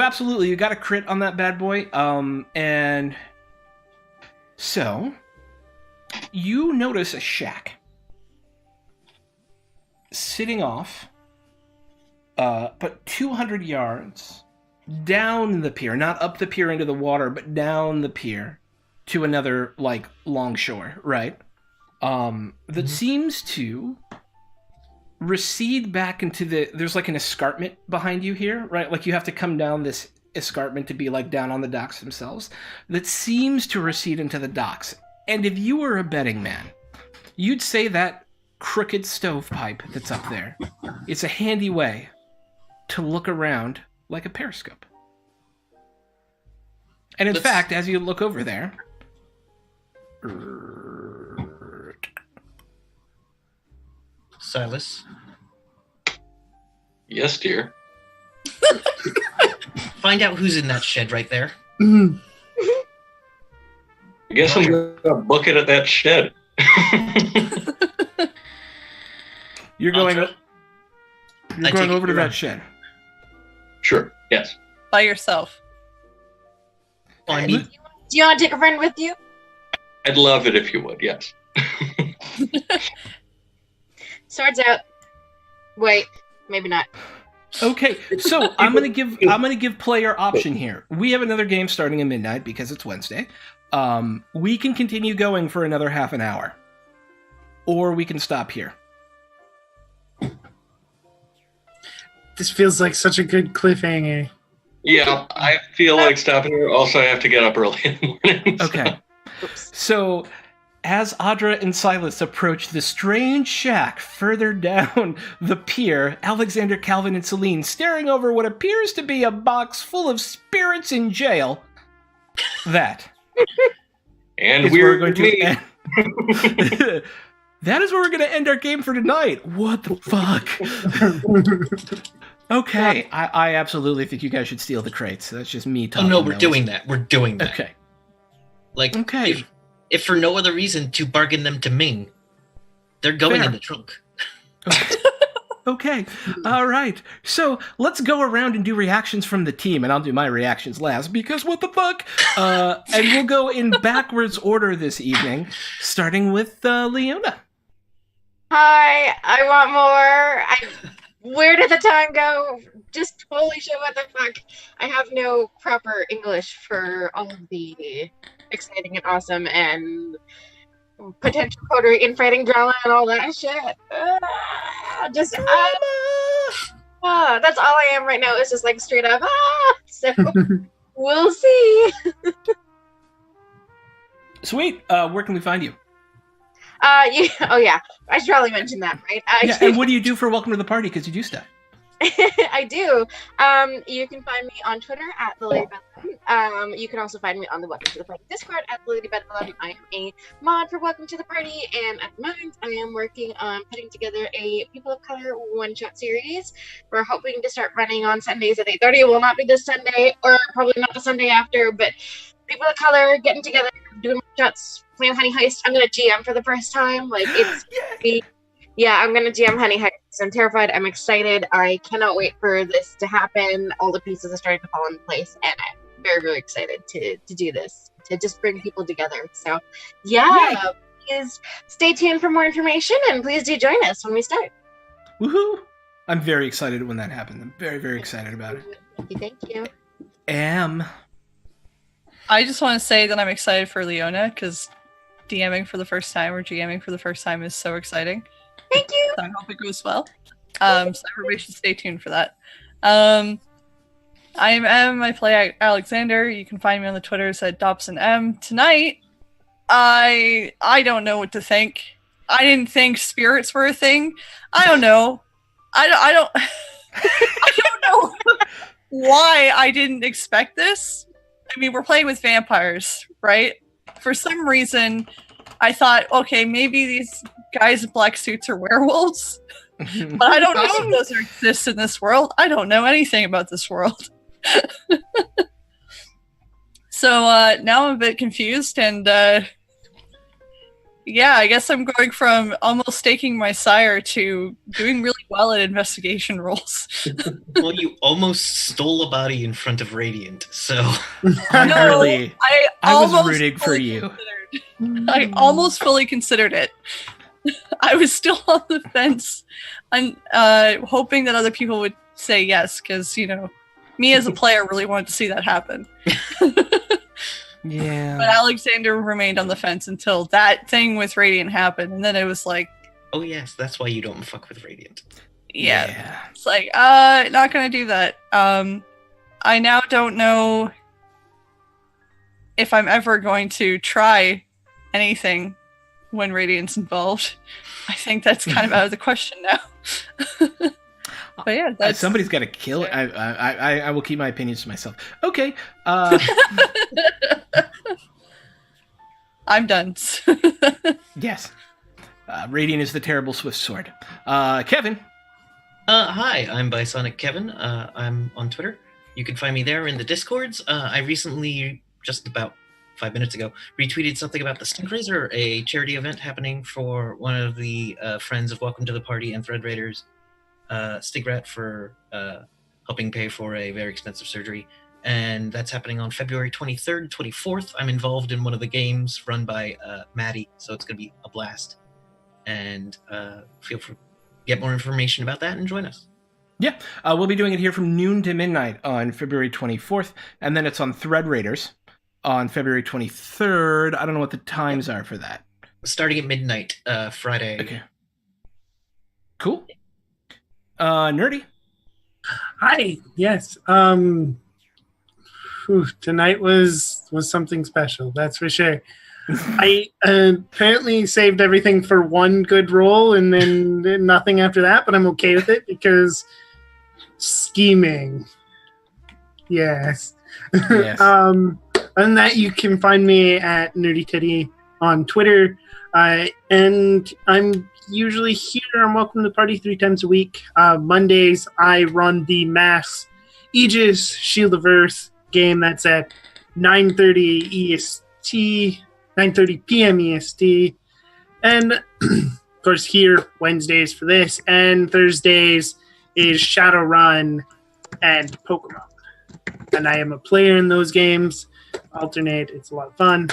got a crit on that bad boy. And so you notice a shack sitting off, but 200 yards down the pier, not up the pier into the water, but down the pier to another, like, long shore, right? That seems to recede back into there's like an escarpment behind you here, right? Like you have to come down this escarpment to be like down on the docks themselves, that seems to recede into the docks. And if you were a betting man, you'd say that crooked stovepipe that's up there, it's a handy way to look around like a periscope. And in fact, as you look over there, Silas? Yes, dear. Find out who's in that shed right there. I guess I'm gonna book it at that shed. You're going over to that shed. Sure, yes. By yourself. Well, I need... Do you want to take a friend with you? I'd love it if you would, yes. Swords out. Wait, maybe not. Okay, so I'm gonna give player option here. We have another game starting at midnight because it's Wednesday. We can continue going for another half an hour, or we can stop here. This feels like such a good cliffhanger. Yeah, I feel like stopping here. Also, I have to get up early in the morning. So. Okay. So, as Audra and Silas approach the strange shack further down the pier, Alexander, Calvin, and Celine staring over what appears to be a box full of spirits in jail. That. And we're going to end. That is where we're going to end our game for tonight. What the fuck? Okay, I absolutely think you guys should steal the crates. That's just me talking. Oh no, we're doing that. We're doing that. Okay. Like, okay. If for no other reason to bargain them to Ming, they're going in the trunk. Okay. All right. So let's go around and do reactions from the team, and I'll do my reactions last because what the fuck? And we'll go in backwards order this evening, starting with Leona. Hi, I want more. Where did the time go? Just holy shit, what the fuck? I have no proper English for all of the exciting and awesome and potential coterie infighting drama and all that shit. That's all I am right now. It's just like straight up. So we'll see. Sweet. Where can we find you? Oh yeah, I should probably mention that, right? Yeah, and what do you do for Welcome to the Party? Because you do stuff. I do. You can find me on Twitter at the LadyBeth11. You can also find me on the Welcome to the Party Discord at the LadyBeth11. I am a mod for Welcome to the Party, and at the moment, I am working on putting together a People of Color one-shot series. We're hoping to start running on Sundays at 8:30. It will not be this Sunday, or probably not the Sunday after, but People of Color getting together, doing one-shots, playing Honey Heist. I'm gonna GM for the first time. Like it's. Yeah, I'm going to GM Honey Heist. I'm terrified. I'm excited. I cannot wait for this to happen. All the pieces are starting to fall into place, and I'm very, very excited to do this, to just bring people together. So, yeah, please stay tuned for more information, and please do join us when we start. Woohoo! I'm very excited when that happens. I'm very, very excited about it. Thank you. I just want to say that I'm excited for Leona, because DMing for the first time or GMing for the first time is so exciting. Thank you. So I hope it goes well. So everybody should stay tuned for that. I am M. I play Alexander. You can find me on the Twitters at DobsonM. Tonight, I don't know what to think. I didn't think spirits were a thing. I don't know. I don't I don't know why I didn't expect this. I mean, we're playing with vampires, right? For some reason, I thought, okay, maybe these guys in black suits are werewolves, but I don't know if those exist in this world. I don't know anything about this world. So now I'm a bit confused, and yeah, I guess I'm going from almost staking my sire to doing really well at investigation rolls. Well, you almost stole a body in front of Radiant, so... I was rooting for you. I almost fully considered it. I was still on the fence, and hoping that other people would say yes, because, you know, me as a player really wanted to see that happen. Yeah. But Alexander remained on the fence until that thing with Radiant happened, and then it was like... Oh yes, that's why you don't fuck with Radiant. Yeah. It's like, not gonna do that. I now don't know if I'm ever going to try anything when Radiant's involved. I think that's kind of out of the question now. But yeah, that's... somebody's got to kill it. I will keep my opinions to myself. Okay. I'm done. Yes. Radiant is the terrible swift sword. Kevin. Hi, I'm Bisonic Kevin. I'm on Twitter. You can find me there in the Discords. I recently, just about 5 minutes ago, retweeted something about the Stink Razor, a charity event happening for one of the friends of Welcome to the Party and Thread Raiders, Stigrat, for helping pay for a very expensive surgery. And that's happening on February 23rd, 24th. I'm involved in one of the games run by Maddie, so it's going to be a blast. And feel free to get more information about that and join us. Yeah, we'll be doing it here from noon to midnight on February 24th, and then it's on Thread Raiders on February 23rd. I don't know what the times are for that. Starting at midnight, Friday. Okay. Cool. Nerdy. Hi. Yes. Tonight was something special. That's for sure. I apparently saved everything for one good roll and then did nothing after that, but I'm okay with it because scheming. Yes. Yes. Other than that, you can find me at Nerdy Teddy on Twitter. And I'm usually here on Welcome to the Party 3 times a week. Mondays, I run the Mass Aegis Shield of Earth game. That's at 9:30 EST, 9:30 p.m. EST. And, of course, here, Wednesdays for this. And Thursdays is Shadowrun and Pokemon. And I am a player in those games. Alternate. It's a lot of fun.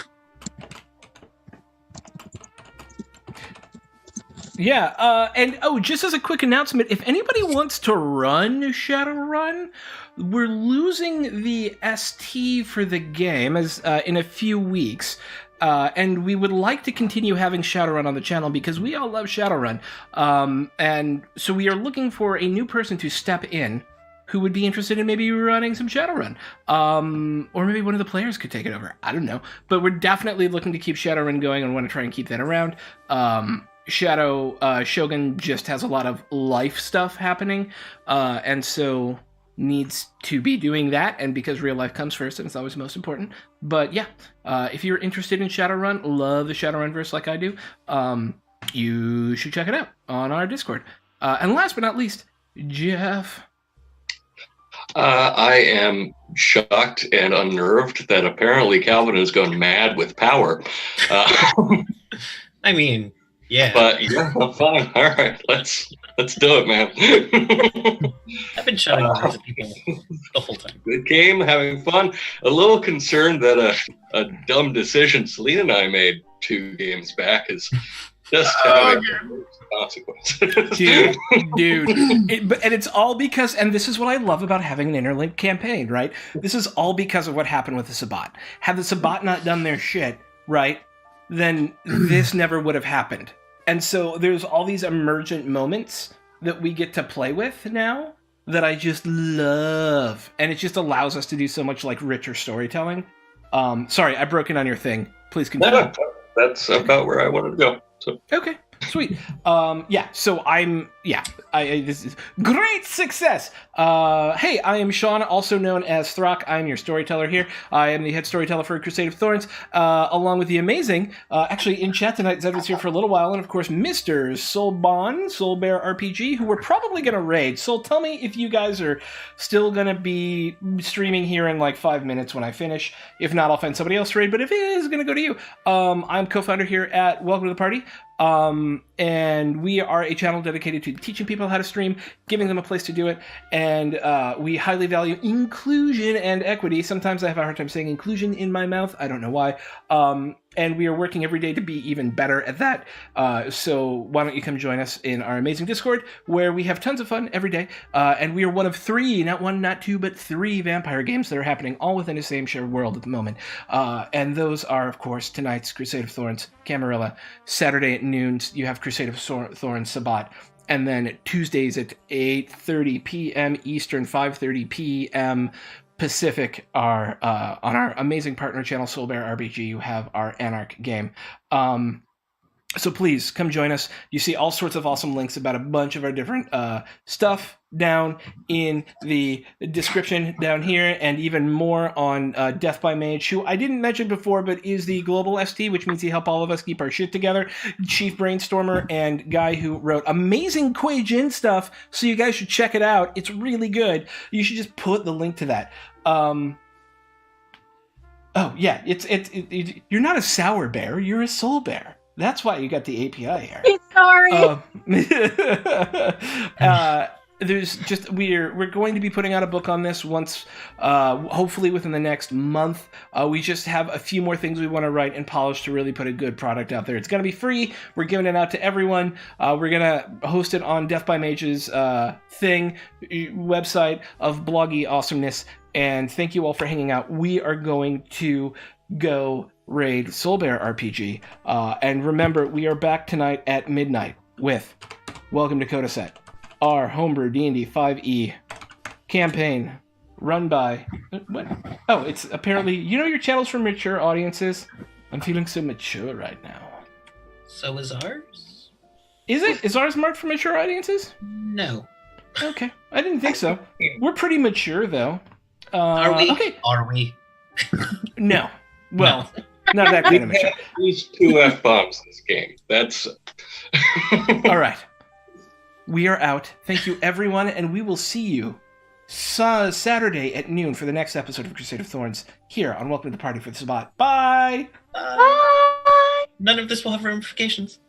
Yeah, and just as a quick announcement, if anybody wants to run Shadowrun, we're losing the ST for the game as in a few weeks. And we would like to continue having Shadowrun on the channel because we all love Shadowrun. And so we are looking for a new person to step in who would be interested in maybe running some Shadowrun. Or maybe one of the players could take it over. I don't know. But we're definitely looking to keep Shadowrun going and want to try and keep that around. Shogun just has a lot of life stuff happening, and so needs to be doing that, and because real life comes first and it's always most important. But yeah, if you're interested in Shadowrun, love the Shadowrunverse like I do, you should check it out on our Discord. And last but not least, Jeff. I am shocked and unnerved that apparently Calvin has gone mad with power. I mean, yeah. But yeah, I'm fine. All right, let's do it, man. I've been shouting at these people the whole time. Good game, having fun. A little concerned that a dumb decision Selena and I made 2 games back is just having consequences. Dude. And it's all because, and this is what I love about having an interlinked campaign, right? This is all because of what happened with the Sabbat. Had the Sabbat not done their shit, right, then this never would have happened. And so there's all these emergent moments that we get to play with now that I just love. And it just allows us to do so much like richer storytelling. Sorry, I broke in on your thing. Please continue. No, that's about where I wanted to go. So. Okay, sweet. This is great success. Hey, I am Sean, also known as Throck. I'm your storyteller here. I am the head storyteller for Crusade of Thorns, along with the amazing, actually in chat tonight, Zed was here for a little while, and of course, Mr. Soulbon, Soul Bear RPG, who we're probably going to raid. Soul, tell me if you guys are still going to be streaming here in like 5 minutes when I finish. If not, I'll find somebody else to raid, but if it is going to go to you. I'm co-founder here at Welcome to the Party. And we are a channel dedicated to teaching people how to stream, giving them a place to do it, and we highly value inclusion and equity. Sometimes I have a hard time saying inclusion in my mouth. I don't know why. And we are working every day to be even better at that. So why don't you come join us in our amazing Discord, where we have tons of fun every day. And we are one of 3, not 1, not 2, but 3 vampire games that are happening all within the same shared world at the moment. And those are, of course, tonight's Crusade of Thorns, Camarilla. Saturday at noon, you have Crusade of Thorns, Sabbat. And then Tuesdays at 8:30 p.m. Eastern, 5:30 p.m. Pacific are on our amazing partner channel, Soul Bear RPG. You have our Anarch game. So please come join us. You see all sorts of awesome links about a bunch of our different stuff down in the description down here, and even more on Death by Mage, who I didn't mention before, but is the global ST, which means he helped all of us keep our shit together. Chief Brainstormer and guy who wrote amazing Kuei Jin stuff, so you guys should check it out. It's really good. You should just put the link to that. Oh yeah, you're not a sour bear, you're a soul bear. That's why you got the API here. Sorry. There's just we're going to be putting out a book on this once, hopefully within the next month. We just have a few more things we want to write and polish to really put a good product out there. It's going to be free. We're giving it out to everyone. We're going to host it on Death by Mage's website of bloggy awesomeness. And thank you all for hanging out. We are going to go raid Soul Bear RPG. And remember, we are back tonight at midnight with Welcome to Codaset, our homebrew D&D 5e campaign run by... What? Oh, it's apparently... You know your channel's for mature audiences? I'm feeling so mature right now. So is ours? Is it? Is ours marked for mature audiences? No. Okay, I didn't think so. We're pretty mature, though. Are we? Okay. Are we? No. Well... No. Not that kind of mature. Use 2 F-bombs this game. That's... All right. We are out. Thank you, everyone, and we will see you Saturday at noon for the next episode of Crusade of Thorns here on Welcome to the Party for the Sabbat. Bye! Bye! None of this will have ramifications.